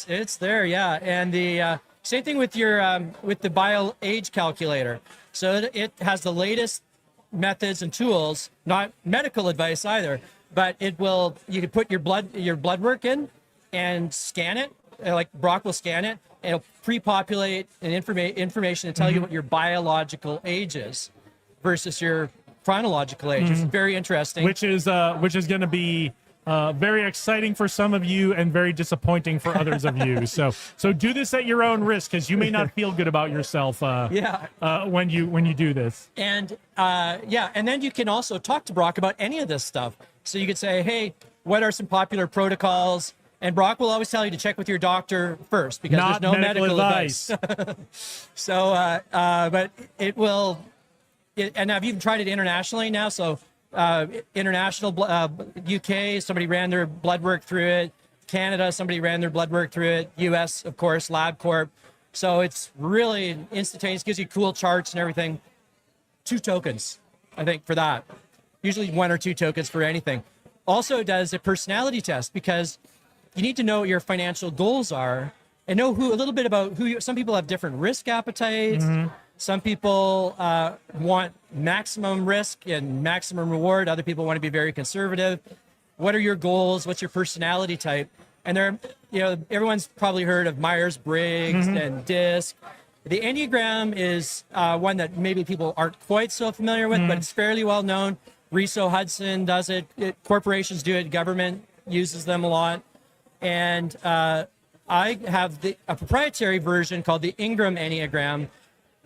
It's there, yeah. And the same thing with your with the bio age calculator. So it has the latest methods and tools, not medical advice either, but you can put your blood work in and scan it, like Brock will scan it, and it'll pre-populate an information to tell you what your biological age is versus your chronological age. It's very interesting. Which is going to be very exciting for some of you and very disappointing for others of you. So do this at your own risk, because you may not feel good about yourself when you do this. And and then you can also talk to Brock about any of this stuff. So you could say, hey, what are some popular protocols? And Brock will always tell you to check with your doctor first, because there's no medical advice. So, but it will, and I've even tried it internationally now. So international, UK, somebody ran their blood work through it. Canada, somebody ran their blood work through it. US, of course, LabCorp. So it's really instantaneous, gives you cool charts and everything. 2 tokens, I think, for that. Usually 1 or 2 tokens for anything. Also, it does a personality test, because you need to know what your financial goals are and know a little bit about some people have different risk appetites. Some people want maximum risk and maximum reward. Other people want to be very conservative. What are your goals? What's your personality type? And everyone's probably heard of Myers-Briggs and DISC. The Enneagram is one that maybe people aren't quite so familiar with, but it's fairly well known. Riso Hudson does it. Corporations do it. Government uses them a lot. And I have a proprietary version called the Ingram Enneagram,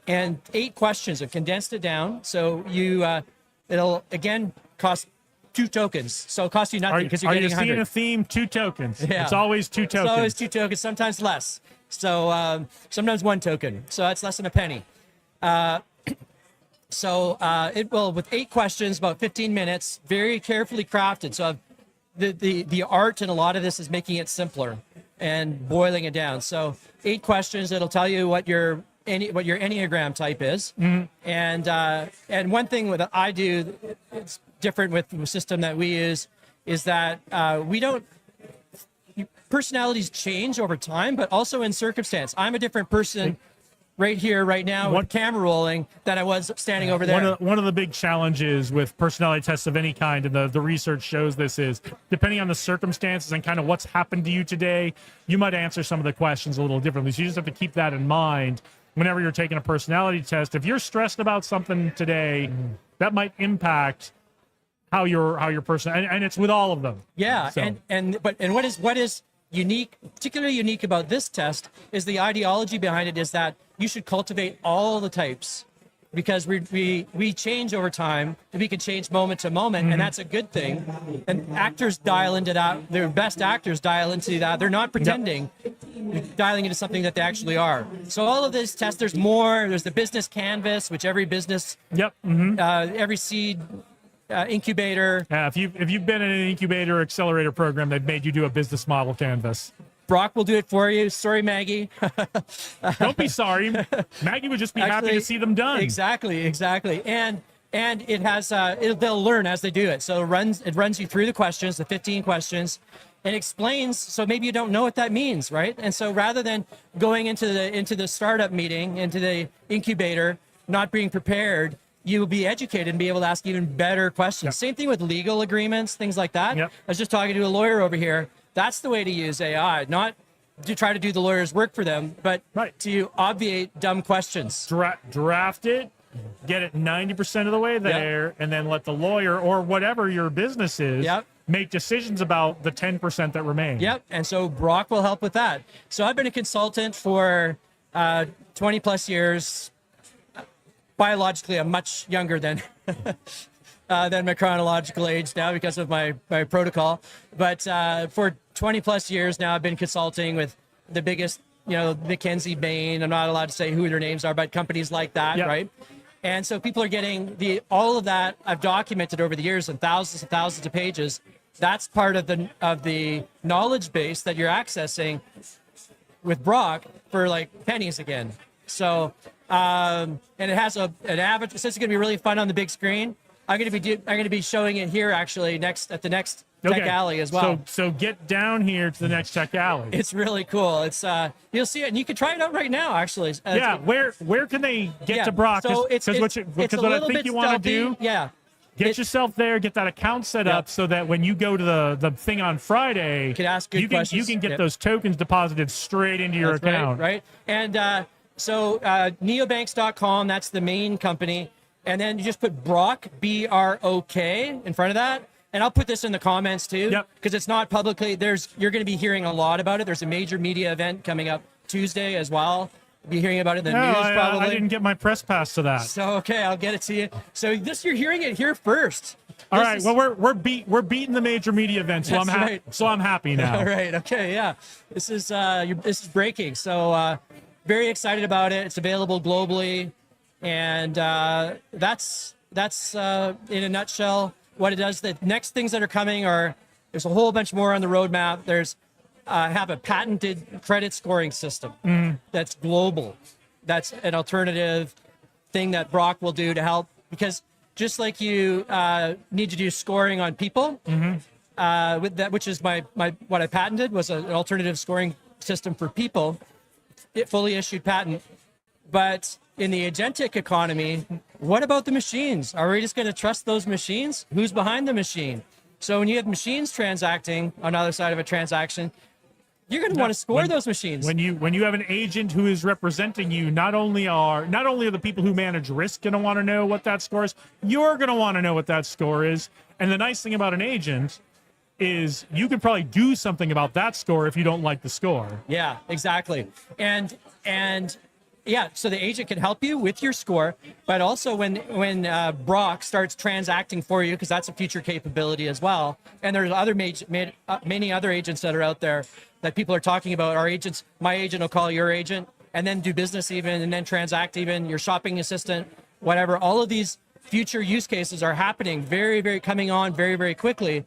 and 8 questions. I've condensed it down. So it'll again cost 2 tokens. So it costs you nothing, because you're getting 100. Are you seeing a theme? 2 tokens. Yeah. It's always 2 tokens. It's always 2 tokens, sometimes less. So sometimes 1 token. So that's less than a penny. It will, with 8 questions, about 15 minutes, very carefully crafted. So the art in a lot of this is making it simpler and boiling it down. So 8 questions. It'll tell you what your Enneagram type is. And one thing that I do, it's different with the system that we use, is that personalities change over time, but also in circumstance. I'm a different person right here, right now, with camera rolling than I was standing over there. One of the big challenges with personality tests of any kind, and the research shows this, is depending on the circumstances and kind of what's happened to you today, you might answer some of the questions a little differently. So you just have to keep that in mind whenever you're taking a personality test. If you're stressed about something today, that might impact how your person, and it's with all of them. Yeah, So. and what is unique, particularly unique about this test, is the ideology behind it is that you should cultivate all the types, because we change over time, and we can change moment to moment, and that's a good thing. And actors dial into that. Their best actors dial into that. They're not pretending, dialing into something that they actually are. So all of this tests, there's more. There's the business canvas, which every business, every seed incubator. Yeah, if you've been in an incubator or accelerator program, they've made you do a business model canvas. Brock will do it for you. Sorry, Maggie. Don't be sorry. Maggie would just be happy to see them done. Exactly. And it has they'll learn as they do it. So it runs you through the questions, the 15 questions, and explains. So maybe you don't know what that means, right? And so rather than going into the startup meeting, into the incubator, not being prepared, you will be educated and be able to ask even better questions. Same thing with legal agreements, things like that. I was just talking to a lawyer over here. That's the way to use AI, not to try to do the lawyer's work for them, but to obviate dumb questions. Draft it, get it 90% of the way there, and then let the lawyer or whatever your business is make decisions about the 10% that remain. And so Brock will help with that. So I've been a consultant for 20 plus years. Biologically, I'm much younger than my chronological age now because of my protocol. But for 20 plus years now, I've been consulting with the biggest, McKinsey, Bain. I'm not allowed to say who their names are, but companies like that, right? And so people are getting all of that I've documented over the years in thousands and thousands of pages. That's part of the knowledge base that you're accessing with Brock for like pennies again. So, and it has an avatar. So it's going to be really fun on the big screen. I'm going to be showing it here actually at the next Tech Alley as well. So get down here to the next Tech Alley. It's really cool. It's you'll see it, and you can try it out right now. Actually, where can they get to Brock? So because what I think you want to do, get yourself there, get that account set up so that when you go to the thing on Friday, you can ask good questions. You can get those tokens deposited straight into your account. Right. And so neobanks.com, that's the main company. And then you just put Brock, B-R-O-K, in front of that. And I'll put this in the comments too, because it's not publicly. You're going to be hearing a lot about it. There's a major media event coming up Tuesday as well. You'll be hearing about it in the news probably. I didn't get my press pass to that. So okay, I'll get it to you. So you're hearing it here first. All right. Well, we're beating the major media event, so I'm happy now. All right. Okay. Yeah. This is breaking. So very excited about it. It's available globally. And that's in a nutshell what it does. The next things that are coming there's a whole bunch more on the roadmap. There's have a patented credit scoring system that's global. That's an alternative thing that Brock will do to help, because just like you need to do scoring on people, with that, which is what I patented, was an alternative scoring system for people, fully issued patent. But in the agentic economy, what about the machines? Are we just going to trust those machines? Who's behind the machine? So when you have machines transacting on the other side of a transaction, you're going to want to score those machines. When you have an agent who is representing you, not only are the people who manage risk going to want to know what that score is, you're going to want to know what that score is. And the nice thing about an agent is you could probably do something about that score if you don't like the score. Yeah, exactly. And yeah, so the agent can help you with your score, but also when Brock starts transacting for you, because that's a future capability as well. And there's many other agents that are out there that people are talking about. Our agents, my agent will call your agent and then do business even, and then transact even, your shopping assistant, whatever. All of these future use cases are happening coming on very, very quickly.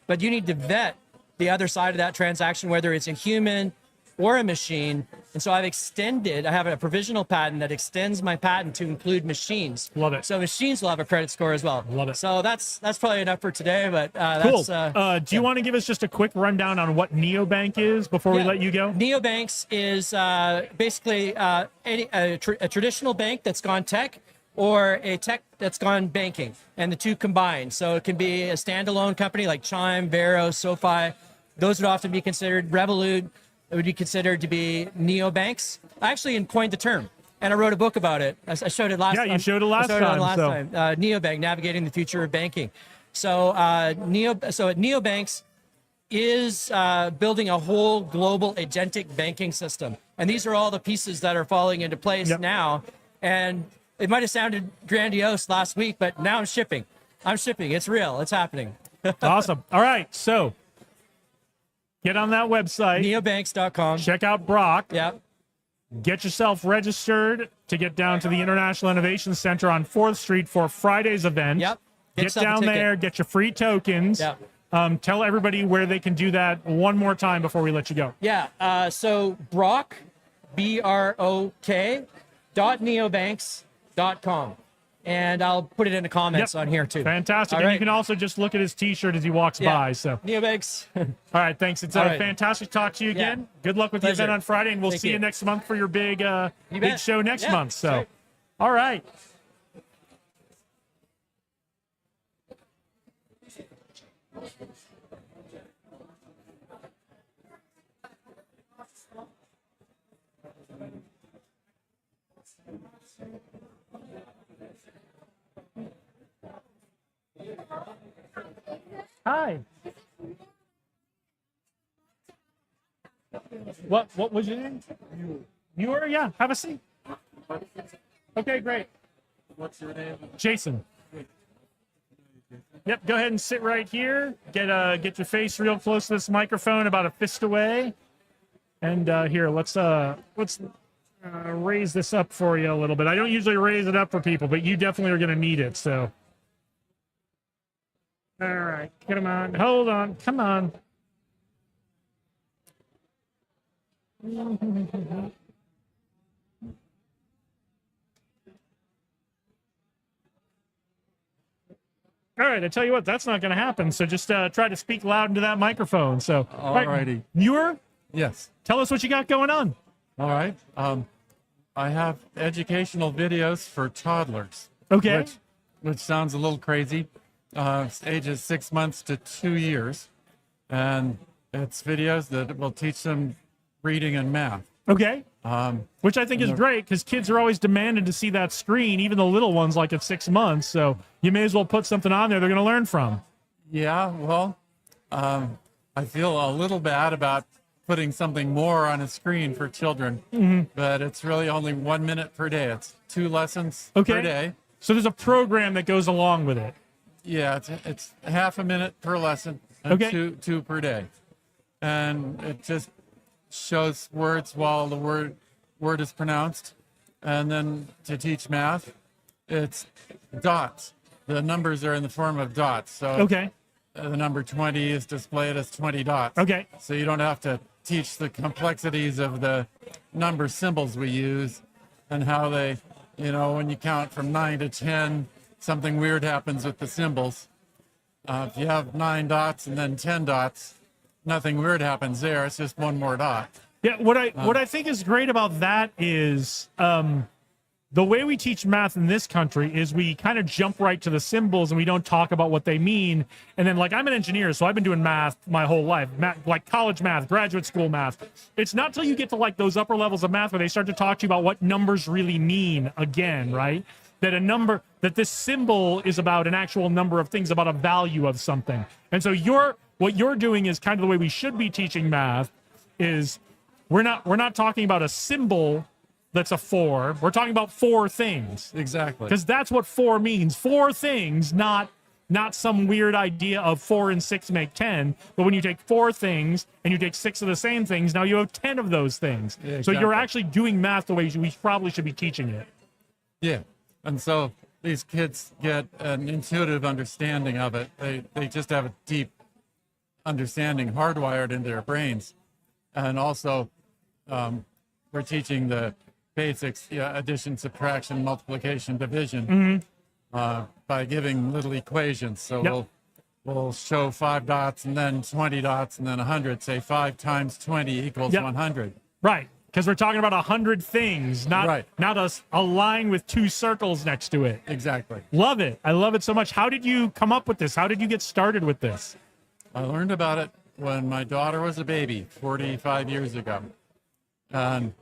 But you need to vet the other side of that transaction, whether it's a human or a machine. And so I have a provisional patent that extends my patent to include machines. Love it. So machines will have a credit score as well. Love it. So that's probably enough for today, but Cool. that's Do you want to give us just a quick rundown on what neobank is before we let you go? Neobanks is basically a traditional bank that's gone tech, or a tech that's gone banking, and the two combined. So it can be a standalone company like Chime, Vero, SoFi. Those would often be considered. Revolut would be considered to be neobanks. I actually coined the term, and I wrote a book about it. I showed it last time. Yeah, you showed it last I showed time. It last so. time. Neobank, navigating the future of banking. So neobanks is building a whole global agentic banking system. And these are all the pieces that are falling into place now. And it might have sounded grandiose last week, but now I'm shipping. It's real. It's happening. Awesome. All right. So get on that website. Neobanks.com. Check out Brock. Yep. Get yourself registered to get down to the International Innovation Center on 4th Street for Friday's event. Yep. Get down there, get your free tokens. Yep. Tell everybody where they can do that one more time before we let you go. Yeah. So Brock, BROK, .neobanks.com. And I'll put it in the comments on here too. Fantastic. All And right. you can also just look at his t-shirt as he walks by. So Neobanks. all right, thanks. It's All right. fantastic to talk to you again. Good luck with the Pleasure. event on Friday, and we'll Thank see you you. next month for your big bet. show next Yeah, month. So that's right. all right. Hi. What was your name? You were? Yeah. Have a seat. Okay, great. What's your name? Jason. Yep. Go ahead and sit right here. Get your face real close to this microphone, about a fist away. And here, let's raise this up for you a little bit. I don't usually raise it up for people, but you definitely are going to need it. So. All right, come on. Hold on. Come on. All right, I tell you what, that's not going to happen. So just try to speak loud into that microphone. So, All righty. Muir, Yes. tell us what you got going on. All right. I have educational videos for toddlers. Okay. Which sounds a little crazy. It's ages 6 months to 2 years, and it's videos that will teach them reading and math. Okay. Which I think is they're- great because kids are always demanding to see that screen, even the little ones, like at 6 months. So you may as well put something on there they're going to learn from. Yeah, well, I feel a little bad about putting something more on a screen for children, but it's really only 1 minute per day. It's 2 lessons per day. So there's a program that goes along with it. Yeah, it's half a minute per lesson, and Okay. two per day, and it just shows words while the word is pronounced, and then to teach math, it's dots. The numbers are in the form of dots. So Okay. the number 20 is displayed as 20 dots. Okay. So you don't have to teach the complexities of the number symbols we use and how they, when you count from 9 to 10, something weird happens with the symbols. If you have 9 dots and then 10 dots, nothing weird happens there. It's just one more dot. Yeah, what I think is great about that is the way we teach math in this country is we kind of jump right to the symbols and we don't talk about what they mean. And then, like, I'm an engineer, so I've been doing math my whole life, like college math, graduate school math. It's not till you get to like those upper levels of math where they start to talk to you about what numbers really mean again, right? That this symbol is about an actual number of things, about a value of something. And so what you're doing is kind of the way we should be teaching math is we're not talking about a symbol that's a 4. We're talking about 4 things. Exactly. Because that's what 4 means. 4 things, not some weird idea of 4 and 6 make 10. But when you take 4 things and you take 6 of the same things, now you have 10 of those things. Yeah, So you're exactly. actually doing math the way we probably should be teaching it. Yeah. And so these kids get an intuitive understanding of it. They just have a deep understanding hardwired into their brains. And also, we're teaching the basics, addition, subtraction, multiplication, division, by giving little equations. So we'll show 5 dots and then 20 dots and then 100. Say 5 times 20 equals 100. Right. Because we're talking about 100 things, not a line with 2 circles next to it. Exactly. Love it. I love it so much. How did you come up with this? How did you get started with this? I learned about it when my daughter was a baby 45 years ago. And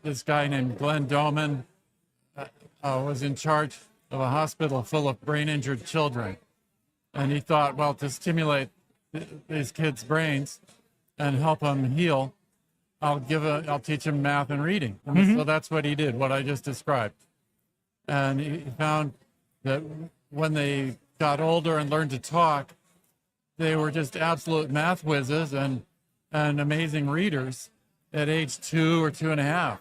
this guy named Glenn Doman was in charge of a hospital full of brain-injured children. And he thought, well, to stimulate these kids' brains and help them heal, I'll teach them math and reading. And so that's what he did, what I just described. And he found that when they got older and learned to talk, they were just absolute math whizzes and amazing readers at age 2 or 2.5.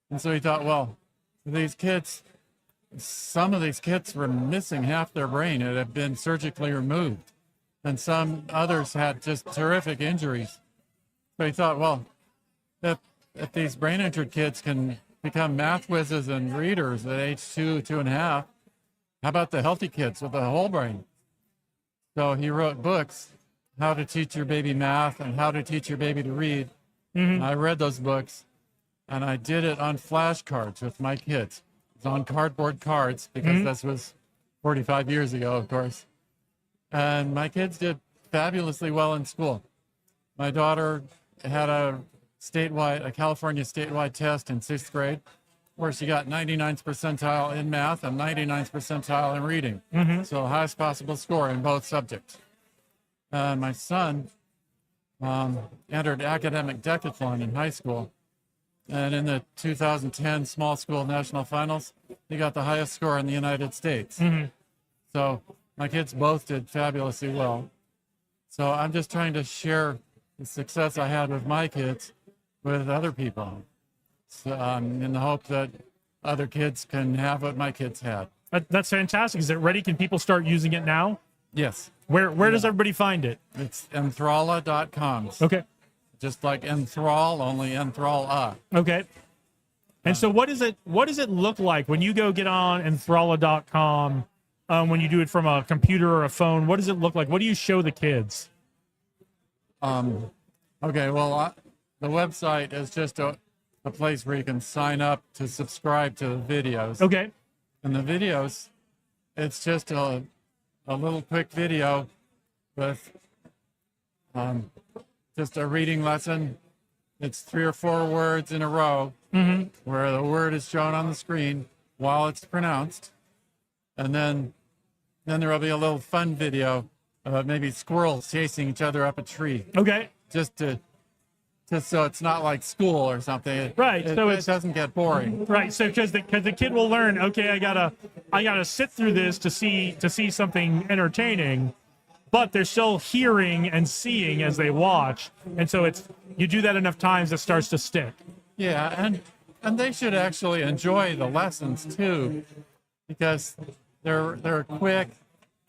And so he thought, well, these kids, some of these kids were missing half their brain. It had been surgically removed. And some others had just terrific injuries. So he thought, well, if these brain injured kids can become math whizzes and readers at age 2, 2.5, how about the healthy kids with the whole brain? So he wrote books, how to teach your baby math and how to teach your baby to read. And I read those books, and I did it on flashcards with my kids. It's on cardboard cards, because this was 45 years ago, of course. And my kids did fabulously well in school. My daughter had a California statewide test in 6th grade, where she got 99th percentile in math and 99th percentile in reading. So highest possible score in both subjects. My son entered academic decathlon in high school. And in the 2010 small school national finals, he got the highest score in the United States. So my kids both did fabulously well. So I'm just trying to share the success I had with my kids with other people, so, in the hope that other kids can have what my kids had. That's fantastic. Is it ready? Can people start using it now? Yes. Where does everybody find it? It's enthralla.com. Okay. Just like enthrall, only enthrall. Okay. And so what does it look like when you go get on enthralla.com, when you do it from a computer or a phone? What does it look like? What do you show the kids? Okay, well, the website is just a place where you can sign up to subscribe to the videos. Okay. And the videos, it's just a little quick video with just a reading lesson. It's 3 or 4 words in a row where the word is shown on the screen while it's pronounced. And then there will be a little fun video of maybe squirrels chasing each other up a tree. Okay. Just so it's not like school or something. Right. It doesn't get boring. Right. So because the kid will learn, okay, I gotta sit through this to see something entertaining, but they're still hearing and seeing as they watch, and so you do that enough times, it starts to stick. Yeah, and they should actually enjoy the lessons too, because they're quick.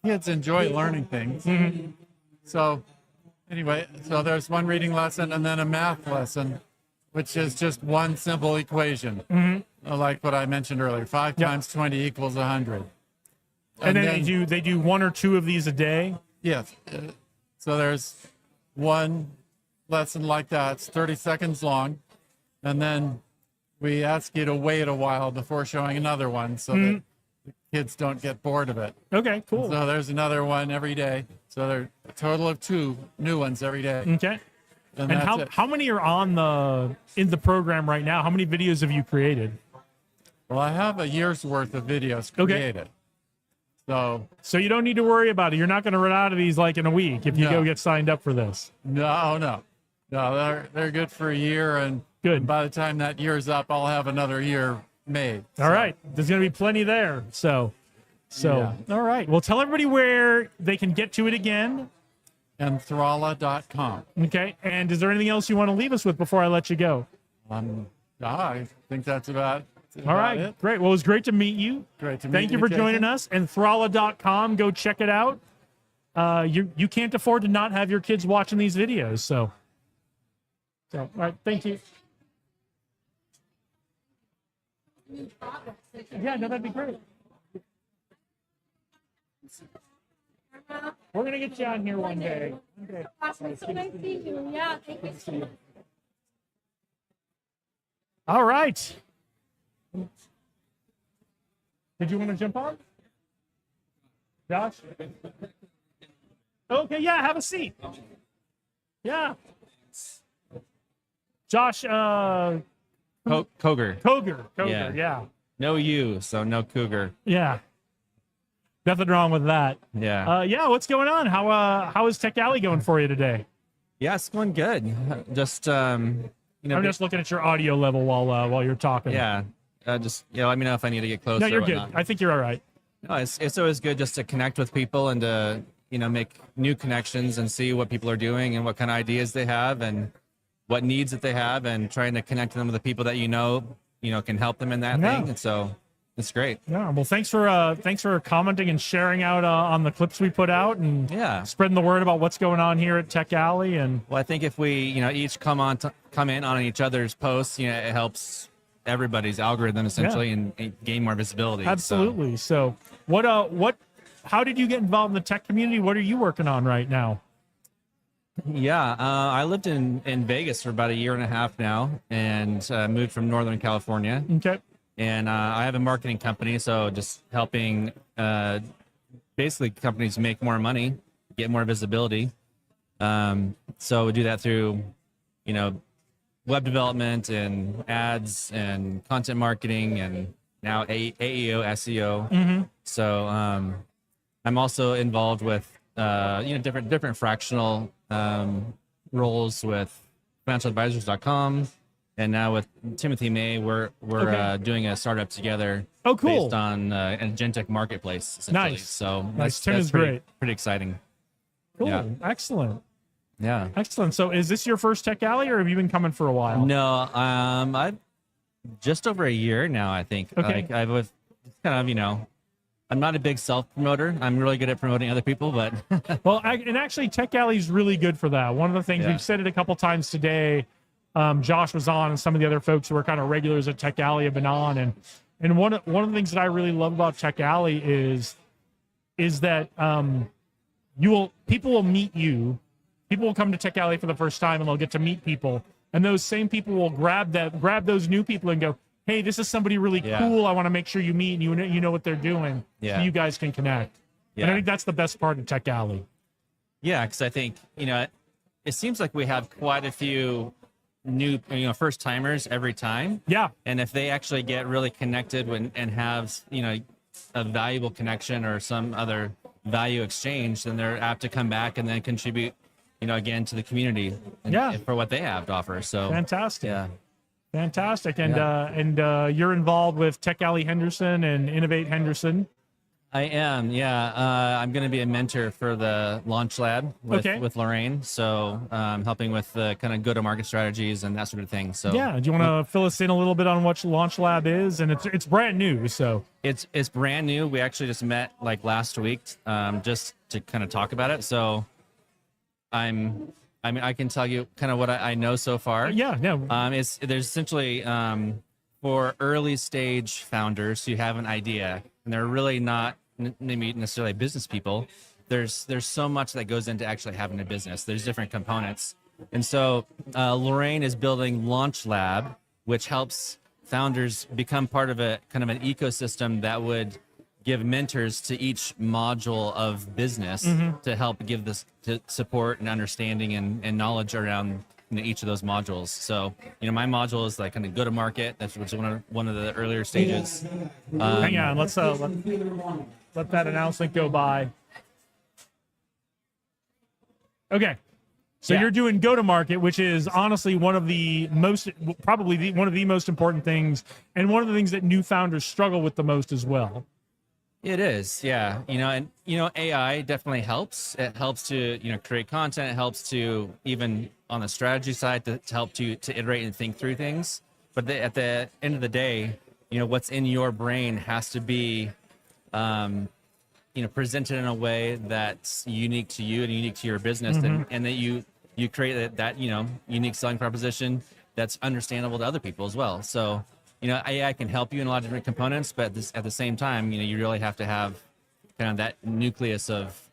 Kids enjoy learning things. So anyway, so there's one reading lesson and then a math lesson, which is just one simple equation, like what I mentioned earlier: 5 times 20 equals 100. And then they do 1 or 2 of these a day. Yes. So there's one lesson like that. It's 30 seconds long, and then we ask you to wait a while before showing another one, so that the kids don't get bored of it. Okay, cool. So there's another one every day. So there are a total of 2 new ones every day. Okay. And how many are in the program right now? How many videos have you created? Well, I have a year's worth of videos created. So you don't need to worry about it. You're not going to run out of these like in a week if you go get signed up for this. No. They're good for a year, and good. By the time that year's up, I'll have another year made. All right. There's going to be plenty there. So Yeah. All right. Well, tell everybody where they can get to it again. Enthralla.com. Okay. And is there anything else you want to leave us with before I let you go? I think that's about all right. it. Great. Well, it was great to meet you. Great to meet Thank you for joining us. Enthralla.com. Go check it out. You can't afford to not have your kids watching these videos. So all right. Thank you. Yeah, no, that'd be great. We're gonna get you on here one day. Awesome. So nice to meet you. Yeah, thank you so much. All right. Did you want to jump on? Josh? Okay, yeah, have a seat. Yeah. Josh, Koger. Koger, Yeah. yeah. No you, so no cougar. Yeah. Nothing wrong with that. Yeah. Yeah, what's going on? How is Tech Alley going for you today? Yeah, it's going good. Just I'm just looking at your audio level while you're talking. Yeah. Just let me know if I need to get closer. No, you're or good. whatnot. I think you're all right. No, it's always good just to connect with people and to make new connections and see what people are doing and what kind of ideas they have and what needs that they have and trying to connect them with the people that can help them in that thing. And so it's great. Yeah. Well, thanks for commenting and sharing out on the clips we put out and spreading the word about what's going on here at Tech Alley. And well, I think if we each come in on each other's posts, it helps everybody's algorithm essentially and gain more visibility. Absolutely. So how did you get involved in the tech community? What are you working on right now? Yeah, I lived in Vegas for about a year and a half now and moved from Northern California. Okay. And I have a marketing company, so just helping basically companies make more money, get more visibility. So we do that through, web development and ads and content marketing and now AEO, SEO. Mm-hmm. So I'm also involved with different fractional roles with financialadvisors.com. And now with Timothy May, we're doing a startup together. Oh, cool! Based on an agentic marketplace. Essentially. Nice. So nice. Tim is pretty, great. Pretty exciting. Cool. Yeah. Excellent. Yeah. Excellent. So is this your first Tech Alley, or have you been coming for a while? No. I've just over a year now. I think. Okay. I was kind of I'm not a big self promoter. I'm really good at promoting other people, but well, and actually, Tech Alley is really good for that. One of the things we've said it a couple times today. Josh was on, and some of the other folks who are kind of regulars at Tech Alley have been on, and one of the things that I really love about Tech Alley is that people will meet you. People will come to Tech Alley for the first time, and they'll get to meet people, and those same people will grab those new people and go, "Hey, this is somebody really cool. I want to make sure you meet, and you know what they're doing, so you guys can connect." Yeah. And I think that's the best part of Tech Alley. Yeah, because I think it seems like we have quite a few new first timers every time. Yeah. And if they actually get really connected and have a valuable connection or some other value exchange, then they're apt to come back and then contribute again to the community for what they have to offer. So fantastic. Yeah. Fantastic. And you're involved with Tech Alley Henderson and Innovate Henderson. I am, yeah. I'm going to be a mentor for the Launch Lab with Lorraine. So helping with the kind of go-to-market strategies and that sort of thing. So yeah, do you want to fill us in a little bit on what Launch Lab is? And it's brand new, so it's brand new. We actually just met like last week, just to kind of talk about it. So I can tell you kind of what I know so far. Yeah. There's essentially for early stage founders who have an idea and they're really not maybe necessarily business people. There's so much that goes into actually having a business. There's different components. And so Lorraine is building Launch Lab, which helps founders become part of a kind of an ecosystem that would give mentors to each module of business to help give this support and understanding and knowledge around each of those modules. So, my module is like kind of go to market. That's which is one of the earlier stages. Hang on, let's let that announcement go by. Okay. So you're doing go to market, which is honestly one of the most important things, and one of the things that new founders struggle with the most as well. It is, yeah. AI definitely helps. It helps to, create content. It helps to even on the strategy side to help to iterate and think through things. But at the end of the day, what's in your brain has to be, presented in a way that's unique to you and unique to your business, and that you create that unique selling proposition that's understandable to other people as well. So, AI can help you in a lot of different components, but at the same time, you really have to have kind of that nucleus of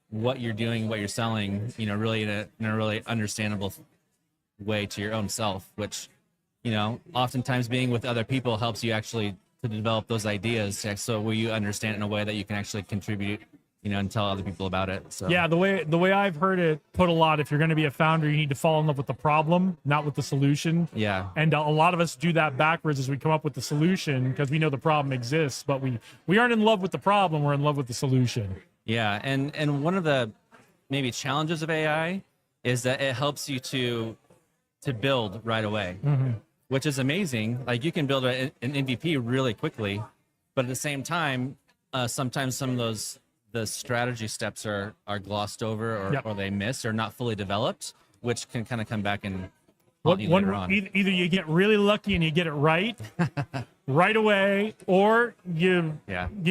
what you're doing, what you're selling, really in a really understandable way to your own self, which, oftentimes being with other people helps you actually to develop those ideas. So will you understand it in a way that you can actually contribute, and tell other people about it. So Yeah, the way I've heard it put a lot, if you're going to be a founder, you need to fall in love with the problem, not with the solution. Yeah. And a lot of us do that backwards as we come up with the solution because we know the problem exists, but we aren't in love with the problem, we're in love with the solution. Yeah, and one of the maybe challenges of AI is that it helps you to build right away, which is amazing. Like you can build an MVP really quickly, but at the same time, sometimes some of the strategy steps are glossed over or they miss or not fully developed, which can kind of come back and haunt you later on. Either you get really lucky and you get it right right away, or you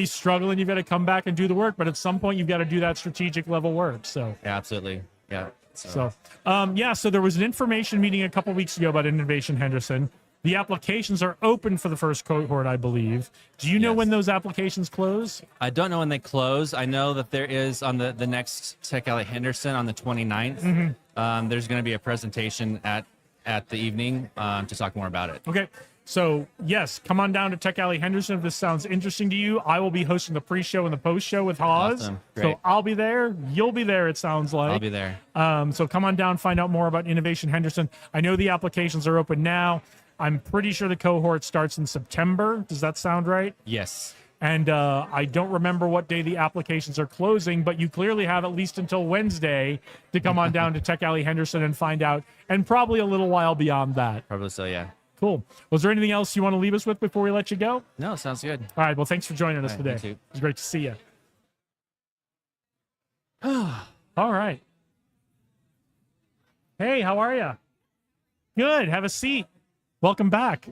struggle and you've got to come back and do the work. But at some point, you've got to do that strategic level work. So yeah, absolutely. Yeah. So there was an information meeting a couple weeks ago about Innovation Henderson. The applications are open for the first cohort, I believe. Do you know when those applications close? I don't know when they close. I know that there is on the next Tech Alley Henderson on the 29th. There's going to be a presentation at the evening to talk more about it. Okay. So, yes, come on down to Tech Alley Henderson if this sounds interesting to you. I will be hosting the pre-show and the post-show with Hawes. Awesome. Great. So I'll be there. You'll be there, it sounds like. I'll be there. So come on down, find out more about Innovation Henderson. I know the applications are open now. I'm pretty sure the cohort starts in September. Does that sound right? Yes. And I don't remember what day the applications are closing, but you clearly have at least until Wednesday to come on down to Tech Alley Henderson and find out, and probably a little while beyond that. Probably so, yeah. Cool. Was there anything else you want to leave us with before we let you go? No, sounds good. All right. Well, thanks for joining us All today. right, you too. It was great to see you. All right. Hey, how are you? Good. Have a seat. Welcome back.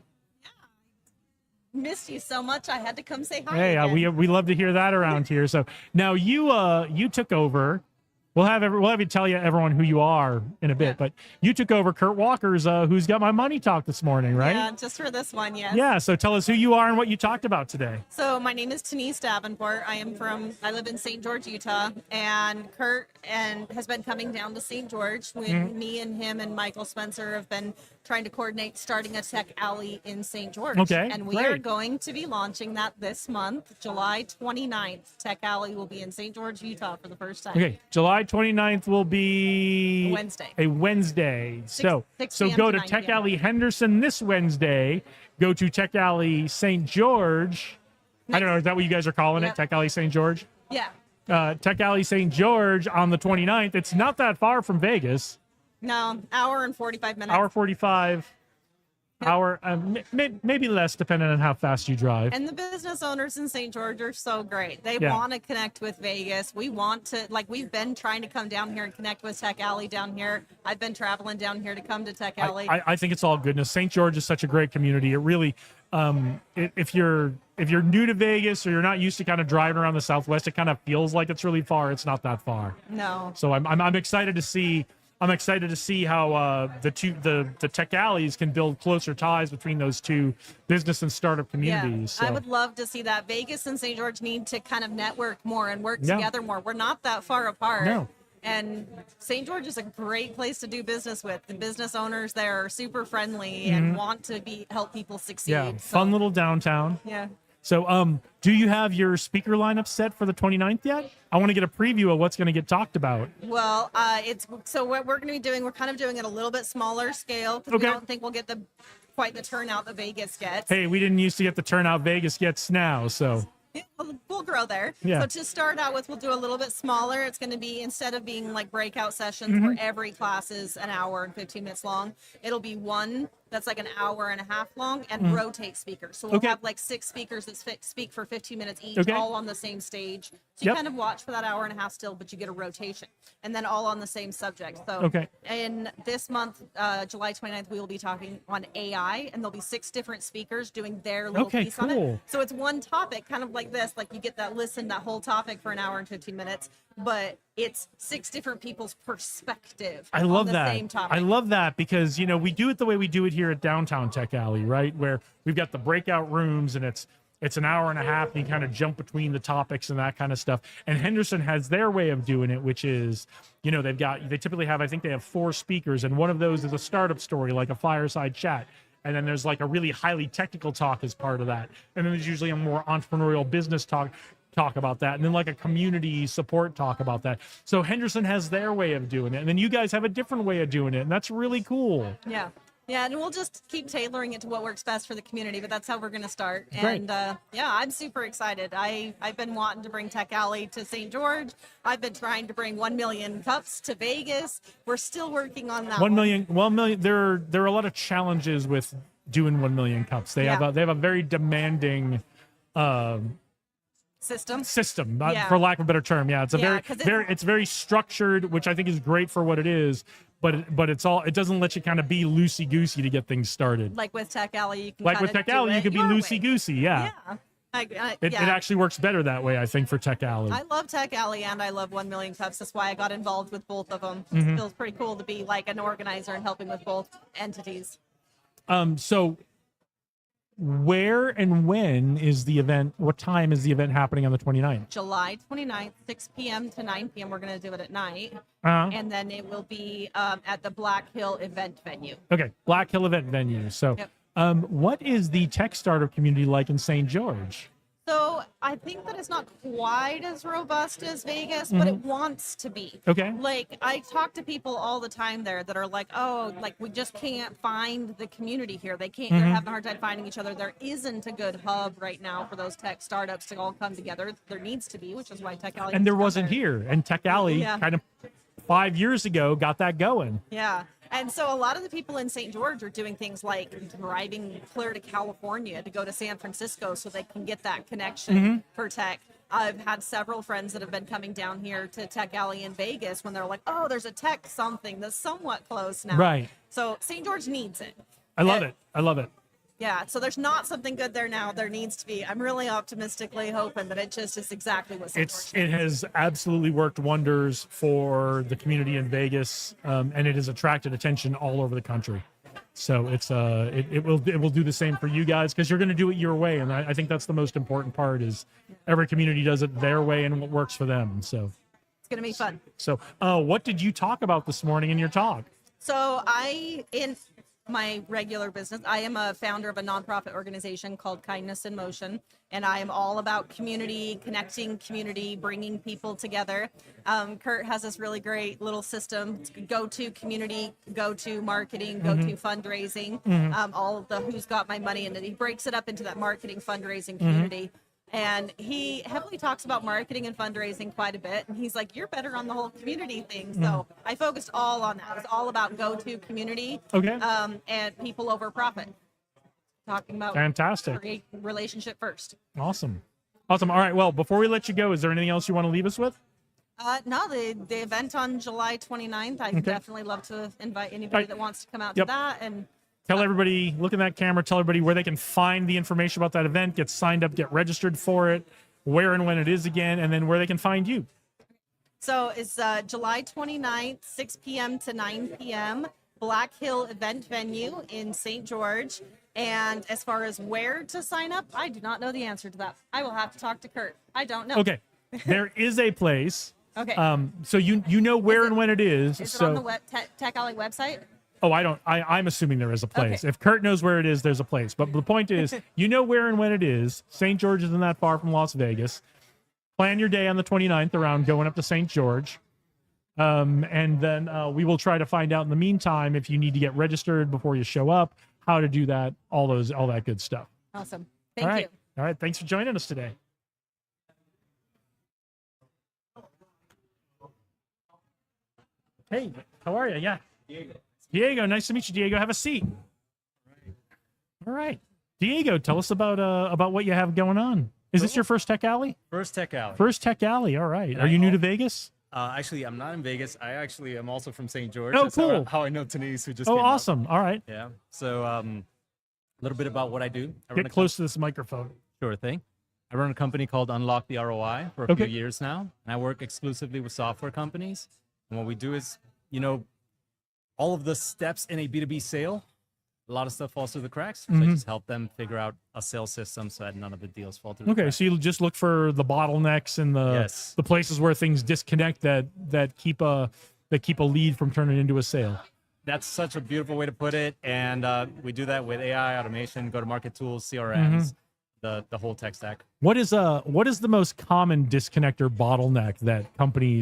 Missed you so much. I had to come say hi. Hey, again. we love to hear that around here. So now you took over. We'll have you tell everyone who you are in a bit, but you took over Kurt Walker's Who's Got My Money talk this morning, right? Yeah, just for this one, yes. Yeah, so tell us who you are and what you talked about today. So my name is Denise Davenport. I live in St. George, Utah, and Kurt has been coming down to St. George. Me and him and Michael Spencer have been trying to coordinate starting a tech alley in St. George. Okay, and we are going to be launching that this month, July 29th. Tech Alley will be in St. George, Utah for the first time. Okay, July 29th will be a Wednesday. So 6 so p.m. go to to 9 Tech p.m. Alley Henderson this Wednesday. Go to Tech Alley St. George. I don't know, is that what you guys are calling it? Tech Alley St. George? Yeah. Tech Alley St. George on the 29th. It's not that far from Vegas. No, hour and 45 minutes. Hour 45. Hour, maybe less, depending on how fast you drive. And the business owners in St. George are so great. They Yeah. want to connect with Vegas. We want to, we've been trying to come down here and connect with Tech Alley down here. I've been traveling down here to come to Tech Alley. I think it's all goodness. St. George is such a great community. It really, if you're new to Vegas or you're not used to kind of driving around the Southwest, it kind of feels like it's really far. It's not that far. No. So I'm excited to see. I'm excited to see how the tech alleys can build closer ties between those two business and startup communities. Yeah, I So, would love to see that. Vegas and St. George need to kind of network more and work Yeah. together more. We're not that far apart. No. And St. George is a great place to do business with. The business owners there are super friendly and Mhm. want to help people succeed. yeah, fun little downtown. Yeah. So, do you have your speaker lineup set for the 29th yet? I want to get a preview of what's going to get talked about. Well, what we're going to be doing. We're kind of doing it a little bit smaller scale because we Okay. don't think we'll get quite the turnout that Vegas gets. Hey, we didn't used to get the turnout Vegas gets now, so We'll grow there. Yeah. So to start out with, we'll do a little bit smaller. It's going to be, instead of being like breakout sessions Mhm. where every class is an hour and 15 minutes long, it'll be one that's like an hour and a half long and Mhm. rotate speakers. So we'll Okay. have like 6 speakers that speak for 15 minutes each, Okay. all on the same stage. So you Yep. kind of watch for that hour and a half still, but you get a rotation and then all on the same subject. So Okay. in this month, July 29th, we will be talking on AI, and there'll be 6 different speakers doing their little Okay, piece on cool. it. So it's one topic, kind of like this, podcast, like you get that listen, that whole topic for an hour and 15 minutes, but it's 6 different people's perspective. I love on the that. Same topic. I love that because, you know, we do it the way we do it here at Downtown Tech Alley, right? Where we've got the breakout rooms and it's an hour and a half and you kind of jump between the topics and that kind of stuff. And Henderson has their way of doing it, which is, you know, they typically have, I think they have 4 speakers, and one of those is a startup story, like a fireside chat. And then there's like a really highly technical talk as part of that. And then there's usually a more entrepreneurial business talk about that. And then like a community support talk about that. So Henderson has their way of doing it. And then you guys have a different way of doing it. And that's really cool. Yeah. Yeah, and we'll just keep tailoring it to what works best for the community, but that's how we're going to start. Great. And yeah, I'm super excited. I've been wanting to bring Tech Alley to St. George. I've been trying to bring 1 million cups to Vegas. We're still working on that. 1 million. There are a lot of challenges with doing 1 million cups. They have a very demanding system, for lack of a better term. Yeah, it's a it's very structured, which I think is great for what it is. But it doesn't let you kind of be loosey goosey to get things started. Like with Tech Alley, you can like with Tech Alley, you could be loosey goosey. Yeah. It actually works better that way, I think, for Tech Alley. I love Tech Alley and I love 1 million cups. That's why I got involved with both of them. Mhm. It feels pretty cool to be like an organizer and helping with both entities. So where and when is the event? What time is the event happening on the 29th? July 29th, 6 p.m. to 9 p.m. We're going to do it at night. Uh-huh. And then it will be at the Black Hill event venue. Okay, Black Hill event venue. So, what is the tech startup community like in St. George? So I think that it's not quite as robust as Vegas, but it Mhm. wants to be. Okay. Like I talk to people all the time there that are like, oh, like we just can't find the community here. They're Mhm. having a hard time finding each other. There isn't a good hub right now for those tech startups to all come together. There needs to be, which is why Tech Alley. And there wasn't here, and Tech Alley Yeah. kind of 5 years ago got that going. Yeah. And so a lot of the people in St. George are doing things like driving clear to California to go to San Francisco so they can get that connection Mhm. for tech. I've had several friends that have been coming down here to Tech Alley in Vegas when they're like, oh, there's a tech something that's somewhat close now. Right. So St. George needs it. I love it. I love it. Yeah. So there's not something good there now. There needs to be. I'm really optimistically hoping that it just is exactly what St. George It has absolutely worked wonders for the community in Vegas, and it has attracted attention all over the country. So it will do the same for you guys because you're going to do it your way, and I think that's the most important part. Is every community does it their way and what works for them. So It's going to be fun. so what did you talk about this morning in your talk? So in my regular business, I am a founder of a nonprofit organization called Kindness in Motion, and I am all about community, connecting community, bringing people together. Kurt has this really great little system: go to community, go to marketing, go to fundraising, all of the who's got my money, and he breaks it up into that marketing, fundraising, community. And he heavily talks about marketing and fundraising quite a bit. And he's like, you're better on the whole community thing. So I focused all on that. It's all about go-to community and people over profit. Talking about Fantastic. create relationship first. Awesome. All right. Well, before we let you go, is there anything else you want to leave us with? No, the event on July 29th, I'd definitely love to invite anybody that wants to come out to that. And Tell everybody, look in that camera, tell everybody where they can find the information about that event, get signed up, get registered for it, where and when it is again, and then where they can find you. So it's July 29th, 6 p.m. to 9 p.m., Black Hill event venue in St. George. And as far as where to sign up, I do not know the answer to that. I will have to talk to Kurt. I don't know. Okay. There is a place. Okay. So you know where and when it is. Is So it on the Tech Alley website? Oh, I don't. I'm assuming there is a place. Okay. If Kurt knows where it is, there's a place. But the point is, you know where and when it is. St. George isn't that far from Las Vegas. Plan your day on the 29th around going up to St. George. And then we will try to find out in the meantime if you need to get registered before you show up, how to do that, all that good stuff. Awesome. All Thank right. you. All right. Thanks for joining us today. Hey, how are you? Yeah. Diego, nice to meet you, Diego. Have a seat. All right. Diego, tell us about what you have going on. Is this your first Tech Alley? First Tech Alley. First Tech Alley. All right. Are you new to Vegas? Actually, I'm not in Vegas. I actually am also from St. George. Oh, That's cool. how I know Denise, who just Oh, came up. awesome. All right. Yeah. So a little bit about what I do. I run Get a close to this microphone. Sure thing. I run a company called Unlock the ROI for a few years now, and I work exclusively with software companies. And what we do is, all of the steps in a B2B sale, a lot of stuff falls through the cracks. So I just help them figure out a sales system so that none of the deals fall through the cracks. So you just look for the bottlenecks and the places where things disconnect that keep a lead from turning into a sale. That's such a beautiful way to put it. And we do that with AI, automation, go-to-market tools, CRMs, the whole tech stack. What is the most common disconnect or bottleneck that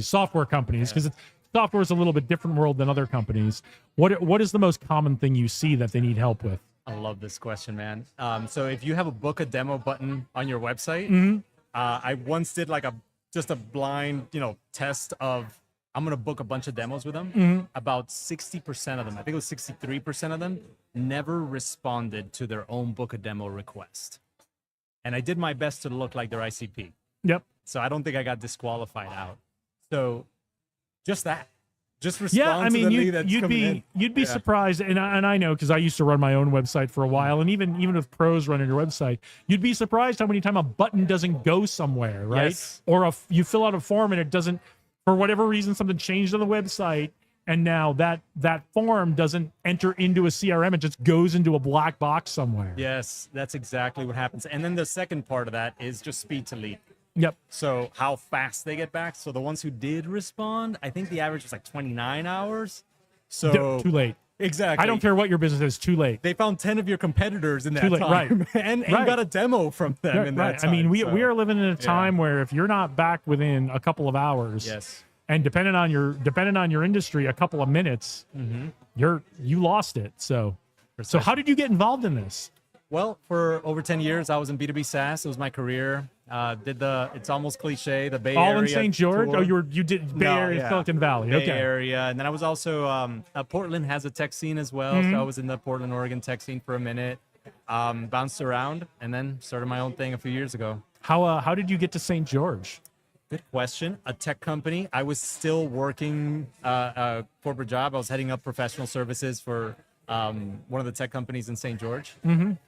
software companies, because software is a little bit different world than other companies. What is the most common thing you see that they need help with? I love this question, man. So if you have a book a demo button on your website, I once did like just a blind, test of, I'm going to book a bunch of demos with them. About 60% of them, I think it was 63% of them, never responded to their own book a demo request. And I did my best to look like their ICP. Yep. So I don't think I got disqualified out. So just that. Just respond to the lead that's coming in. You'd be surprised, and I know because I used to run my own website for a while, and even with pros running your website, you'd be surprised how many times a button doesn't go somewhere, right? Yes. Or you fill out a form and it doesn't, for whatever reason, something changed on the website, and now that form doesn't enter into a CRM, it just goes into a black box somewhere. Yes, that's exactly what happens. And then the second part of that is just speed to lead. Yep. So how fast they get back. So the ones who did respond, I think the average was like 29 hours. So too late. Exactly. I don't care what your business is, too late. They found 10 of your competitors in that Too late, time, right. and got a demo from them in that time. I mean, we are living in a time where if you're not back within a couple of hours, and depending on your industry, a couple of minutes, you lost it. So how did you get involved in this? Well, for over 10 years, I was in B2B SaaS. It was my career. It's almost cliche, the Bay Area. All in St. George? tour. Oh, you did Bay Area, Silicon Valley. Bay Okay. Area. And then I was also, Portland has a tech scene as well. So I was in the Portland, Oregon tech scene for a minute, bounced around, and then started my own thing a few years ago. How did you get to St. George? Good question. A tech company. I was still working a corporate job. I was heading up professional services for one of the tech companies in St. George,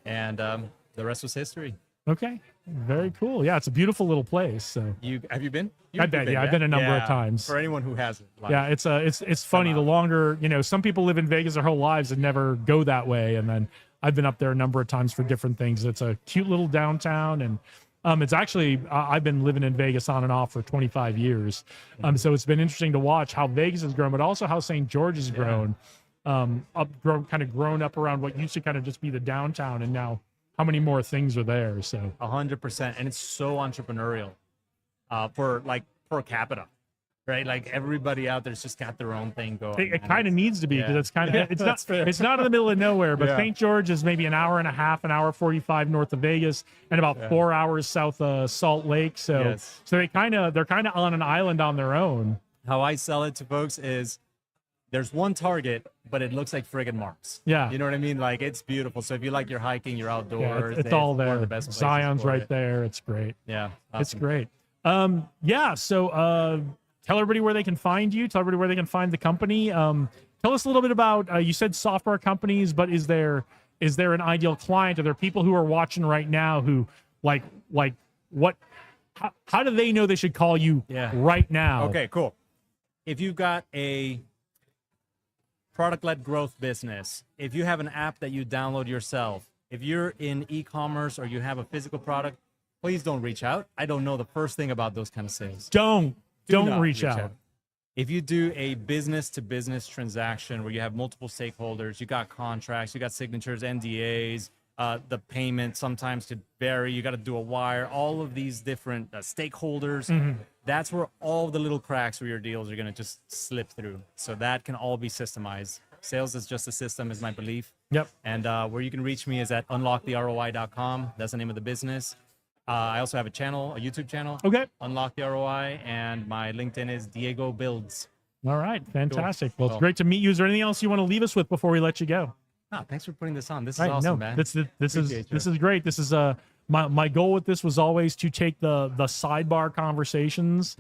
and the rest was history. Okay, very cool. Yeah, it's a beautiful little place. So have you been? I've been a number of times. For anyone who hasn't. Yeah, it's funny. The longer, some people live in Vegas their whole lives and never go that way, and then I've been up there a number of times for different things. It's a cute little downtown, and it's actually I've been living in Vegas on and off for 25 years. So it's been interesting to watch how Vegas has grown, but also how St. George has grown. Grown up around what used to kind of just be the downtown, and now how many more things are there. So 100%, and it's so entrepreneurial for like per capita, right? Like everybody out there's just got their own thing going. It kind of needs to be because it's kind of it's not in the middle of nowhere, but St. George is maybe an hour and a half, an hour 45 north of Vegas, and about 4 hours south of Salt Lake. So they're kind of on an island on their own. How I sell it to folks is, there's one target, but it looks like friggin' Mars. Yeah. You know what I mean? Like, it's beautiful. So if you like your hiking, your outdoors, it's all there. One of the best places Zion's for right it. there. It's great. Yeah. It's great. So tell everybody where they can find you. Tell everybody where they can find the company. Tell us a little bit about, you said software companies, but is there an ideal client? Are there people who are watching right now who how do they know they should call you right now? Okay, cool. If you've got a product-led growth business, if you have an app that you download yourself, if you're in e-commerce or you have a physical product, please don't reach out. I don't know the first thing about those kind of sales. Don't not reach out. If you do a business-to-business transaction where you have multiple stakeholders, you got contracts, you got signatures, NDAs, the payment sometimes could vary. You got to do a wire, all of these different stakeholders. That's where all the little cracks where your deals are going to just slip through. So that can all be systemized. Sales is just a system, is my belief. Yep. And where you can reach me is at unlocktheROI.com. That's the name of the business. I also have a channel, a YouTube channel. Okay. Unlock the ROI, and my LinkedIn is Diego Builds. All right, fantastic. Cool. Well, it's great to meet you. Is there anything else you want to leave us with before we let you go? Oh, thanks for putting this on. This is awesome, man. This Appreciate is great. This is my goal with this was always to take the sidebar conversations.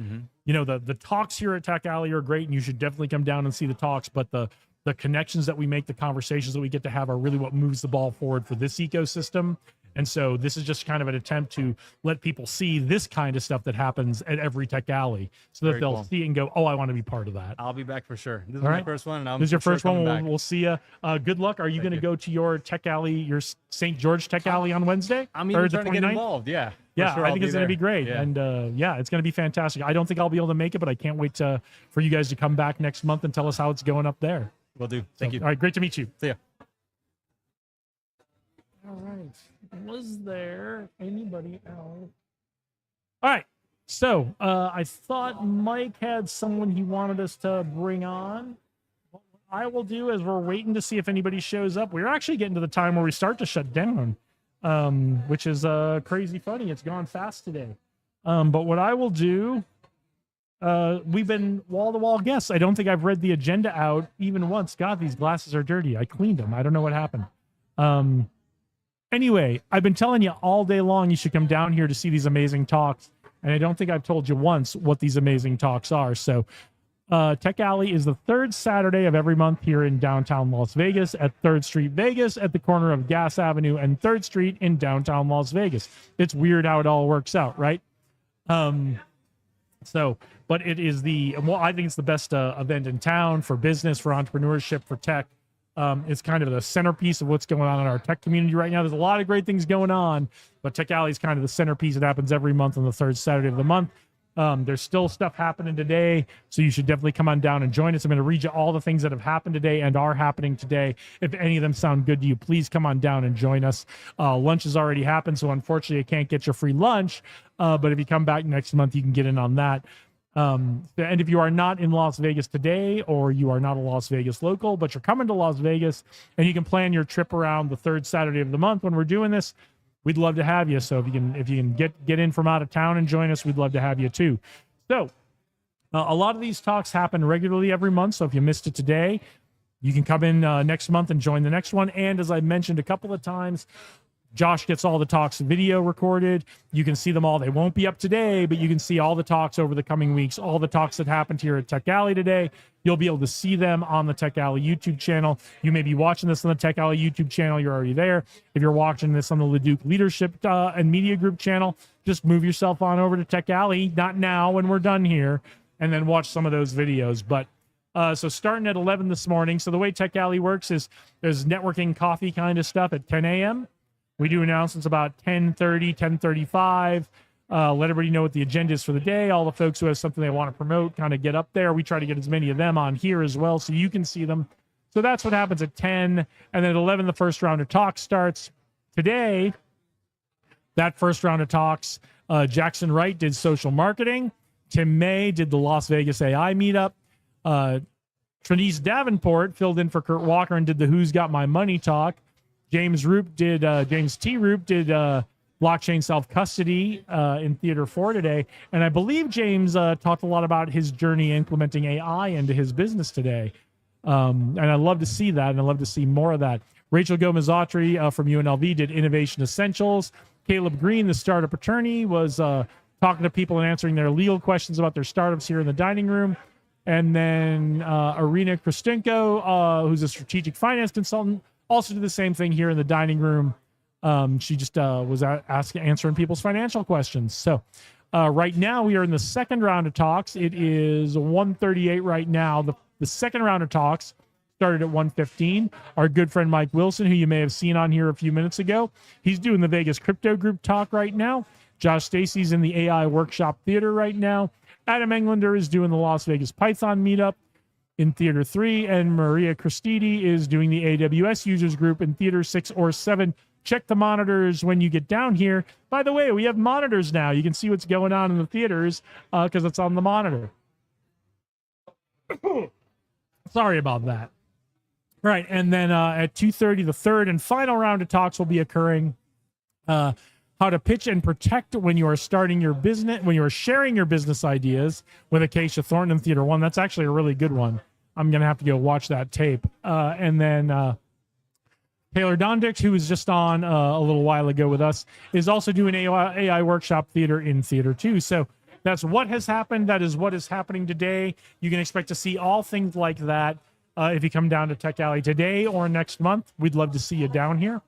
The talks here at Tech Alley are great, and you should definitely come down and see the talks. But the connections that we make, the conversations that we get to have, are really what moves the ball forward for this ecosystem. And so this is just kind of an attempt to let people see this kind of stuff that happens at every Tech Alley, so that Very they'll cool. see it and go, "Oh, I want to be part of that." I'll be back for sure. This is All my right. first one, and I'm This is your for sure first one. coming We'll, back. we'll see you. Good luck. Are you going to go to your Tech Alley, your St. George Tech Alley on Wednesday? I'm even Or the trying to get 29th? involved. Yeah. for Yeah, sure I I'll think it's going to there. be great, Yeah. and yeah, it's going to be fantastic. I don't think I'll be able to make it, but I can't wait for you guys to come back next month and tell us how it's going up there. Will do. Thank you. All right, great to meet you. See ya. All right. Was there anybody else? All right. So I thought Mike had someone he wanted us to bring on. What I will do is we're waiting to see if anybody shows up. We're actually getting to the time where we start to shut down, which is crazy funny. It's gone fast today. But what I will do, we've been wall-to-wall guests. I don't think I've read the agenda out even once. God, these glasses are dirty. I cleaned them. I don't know what happened. Anyway, I've been telling you all day long you should come down here to see these amazing talks, and I don't think I've told you once what these amazing talks are. So Tech Alley is the third Saturday of every month here in downtown Las Vegas at 3rd Street, Vegas, at the corner of Gas Avenue and 3rd Street in downtown Las Vegas. It's weird how it all works out, right? But it is I think it's the best event in town for business, for entrepreneurship, for tech. It's kind of the centerpiece of what's going on in our tech community right now. There's a lot of great things going on, but Tech Alley is kind of the centerpiece. It happens every month on the 3rd Saturday of the month. There's still stuff happening today, so you should definitely come on down and join us. I'm going to read you all the things that have happened today and are happening today. If any of them sound good to you, please come on down and join us. Lunch has already happened, so unfortunately I can't get your free lunch, but if you come back next month, you can get in on that. And if you are not in Las Vegas today, or you are not a Las Vegas local, but you're coming to Las Vegas and you can plan your trip around the 3rd Saturday of the month when we're doing this, we'd love to have you. So if you can get in from out of town and join us, we'd love to have you too. So a lot of these talks happen regularly every month. So if you missed it today, you can come in next month and join the next one. And as I mentioned a couple of times, Josh gets all the talks video recorded. You can see them all. They won't be up today, but you can see all the talks over the coming weeks, all the talks that happened here at Tech Alley today. You'll be able to see them on the Tech Alley YouTube channel. You may be watching this on the Tech Alley YouTube channel. You're already there. If you're watching this on the Leduc Leadership and Media Group channel, just move yourself on over to Tech Alley, not now when we're done here, and then watch some of those videos. But so starting at 11 this morning. So the way Tech Alley works is there's networking coffee kind of stuff at 10 a.m. We do announcements about 10:30, 10:35. Let everybody know what the agenda is for the day. All the folks who have something they want to promote kind of get up there. We try to get as many of them on here as well so you can see them. So that's what happens at 10. And then at 11, the first round of talks starts. Today, that first round of talks, Jackson Wright did social marketing. Tim May did the Las Vegas AI meetup. Trinice Davenport filled in for Kurt Walker and did the Who's Got My Money talk. James T. Roop did blockchain self-custody in Theater 4 today. And I believe James talked a lot about his journey implementing AI into his business today. And I love to see that, and I love to see more of that. Rachel Gomez-Autry from UNLV did Innovation Essentials. Caleb Green, the startup attorney, was talking to people and answering their legal questions about their startups here in the dining room. And then Irina Kristinko, who's a strategic finance consultant, also did the same thing here in the dining room. She just was answering people's financial questions. So right now we are in the second round of talks. It is 1:38 right now. The second round of talks started at 1:15. Our good friend Mike Wilson, who you may have seen on here a few minutes ago, he's doing the Vegas Crypto Group talk right now. Josh Stacy's in the AI Workshop Theater right now. Adam Englander is doing the Las Vegas Python meetup in Theater 3, and Maria Christidi is doing the AWS Users Group in Theater 6 or 7. Check the monitors when you get down here. By the way, we have monitors now. You can see what's going on in the theaters because it's on the monitor. Sorry about that. Right, and then at 2:30, the third and final round of talks will be occurring. How to pitch and protect when you are starting your business, when you are sharing your business ideas with Acacia Thornton in Theater 1. That's actually a really good one. I'm going to have to go watch that tape. And then Taylor Dondix, who was just on a little while ago with us, is also doing AI Workshop Theater in Theater 2. So that's what has happened. That is what is happening today. You can expect to see all things like that if you come down to Tech Alley today or next month. We'd love to see you down here.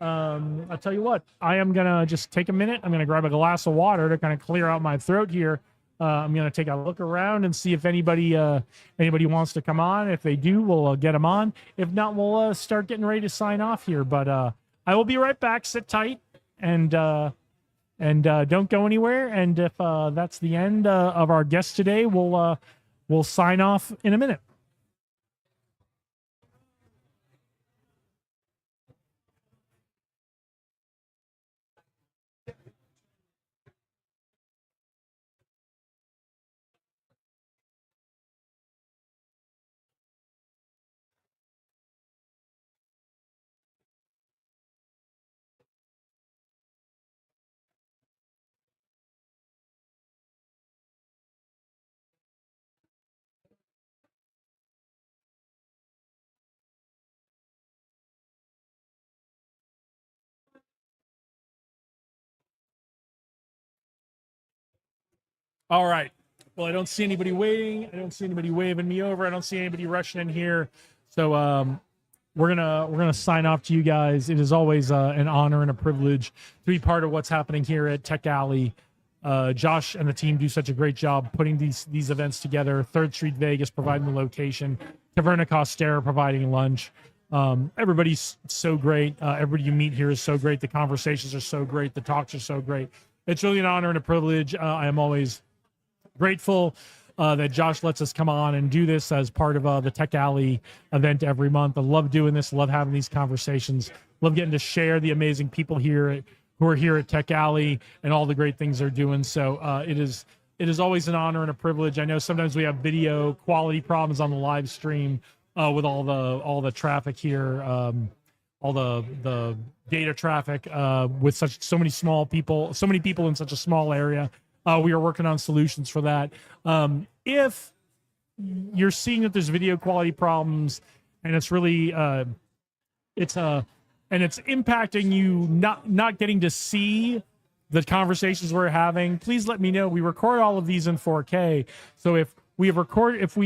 I'll tell you what, I am going to just take a minute. I'm going to grab a glass of water to kind of clear out my throat here. I'm going to take a look around and see if anybody wants to come on. If they do, we'll get them on. If not, we'll start getting ready to sign off here. But I will be right back. Sit tight and don't go anywhere. And if that's the end of our guest today, we'll sign off in a minute. All right. Well, I don't see anybody waiting. I don't see anybody waving me over. I don't see anybody rushing in here. So we're gonna sign off to you guys. It is always an honor and a privilege to be part of what's happening here at Tech Alley. Josh and the team do such a great job putting these events together. 3rd Street Vegas providing the location, Taverna Costera providing lunch. Everybody's so great. Everybody you meet here is so great. The conversations are so great. The talks are so great. It's really an honor and a privilege. I am always grateful that Josh lets us come on and do this as part of the Tech Alley event every month. I love doing this. Love having these conversations. Love getting to share the amazing people here who are here at Tech Alley and all the great things they're doing. So it is always an honor and a privilege. I know sometimes we have video quality problems on the live stream with all the traffic here, all the data traffic with so many people in such a small area. We are working on solutions for that. If you're seeing that there's video quality problems and it's really it's impacting you not getting to see the conversations we're having, please let me know. We record all of these in 4K. So if we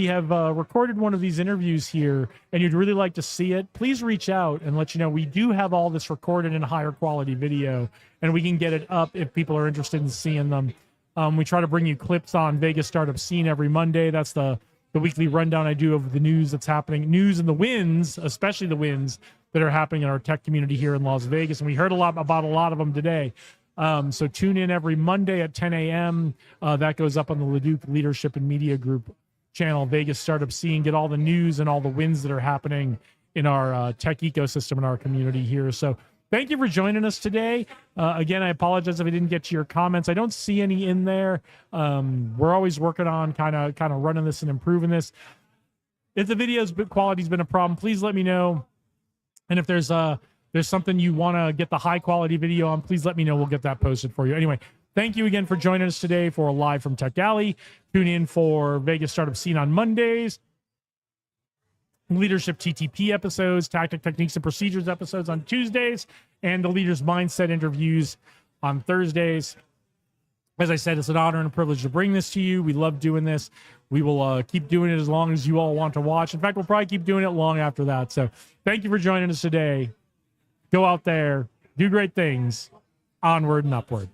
have recorded one of these interviews here and you'd really like to see it, please reach out and let you know we do have all this recorded in higher quality video and we can get it up if people are interested in seeing them. We try to bring you clips on Vegas Startup Scene every Monday. That's the weekly rundown I do of the news that's happening, news and the wins, especially the wins that are happening in our tech community here in Las Vegas. And we heard about a lot of them today. So tune in every Monday at 10 a.m. That goes up on the Leduc Leadership and Media Group channel, Vegas Startup Scene. Get all the news and all the wins that are happening in our tech ecosystem in our community here. So thank you for joining us today. Again, I apologize if I didn't get to your comments. I don't see any in there. We're always working on kind of running this and improving this. If the video's quality's been a problem, please let me know. And if there's something you want to get the high quality video on, please let me know. We'll get that posted for you. Anyway, thank you again for joining us today for Live from Tech Alley. Tune in for Vegas Startup Scene on Mondays. Leadership TTP episodes, Tactic, Techniques, and Procedures episodes on Tuesdays, and the Leaders Mindset interviews on Thursdays. As I said, it's an honor and a privilege to bring this to you. We love doing this. We will keep doing it as long as you all want to watch. In fact, we'll probably keep doing it long after that. So thank you for joining us today. Go out there, do great things, onward and upward.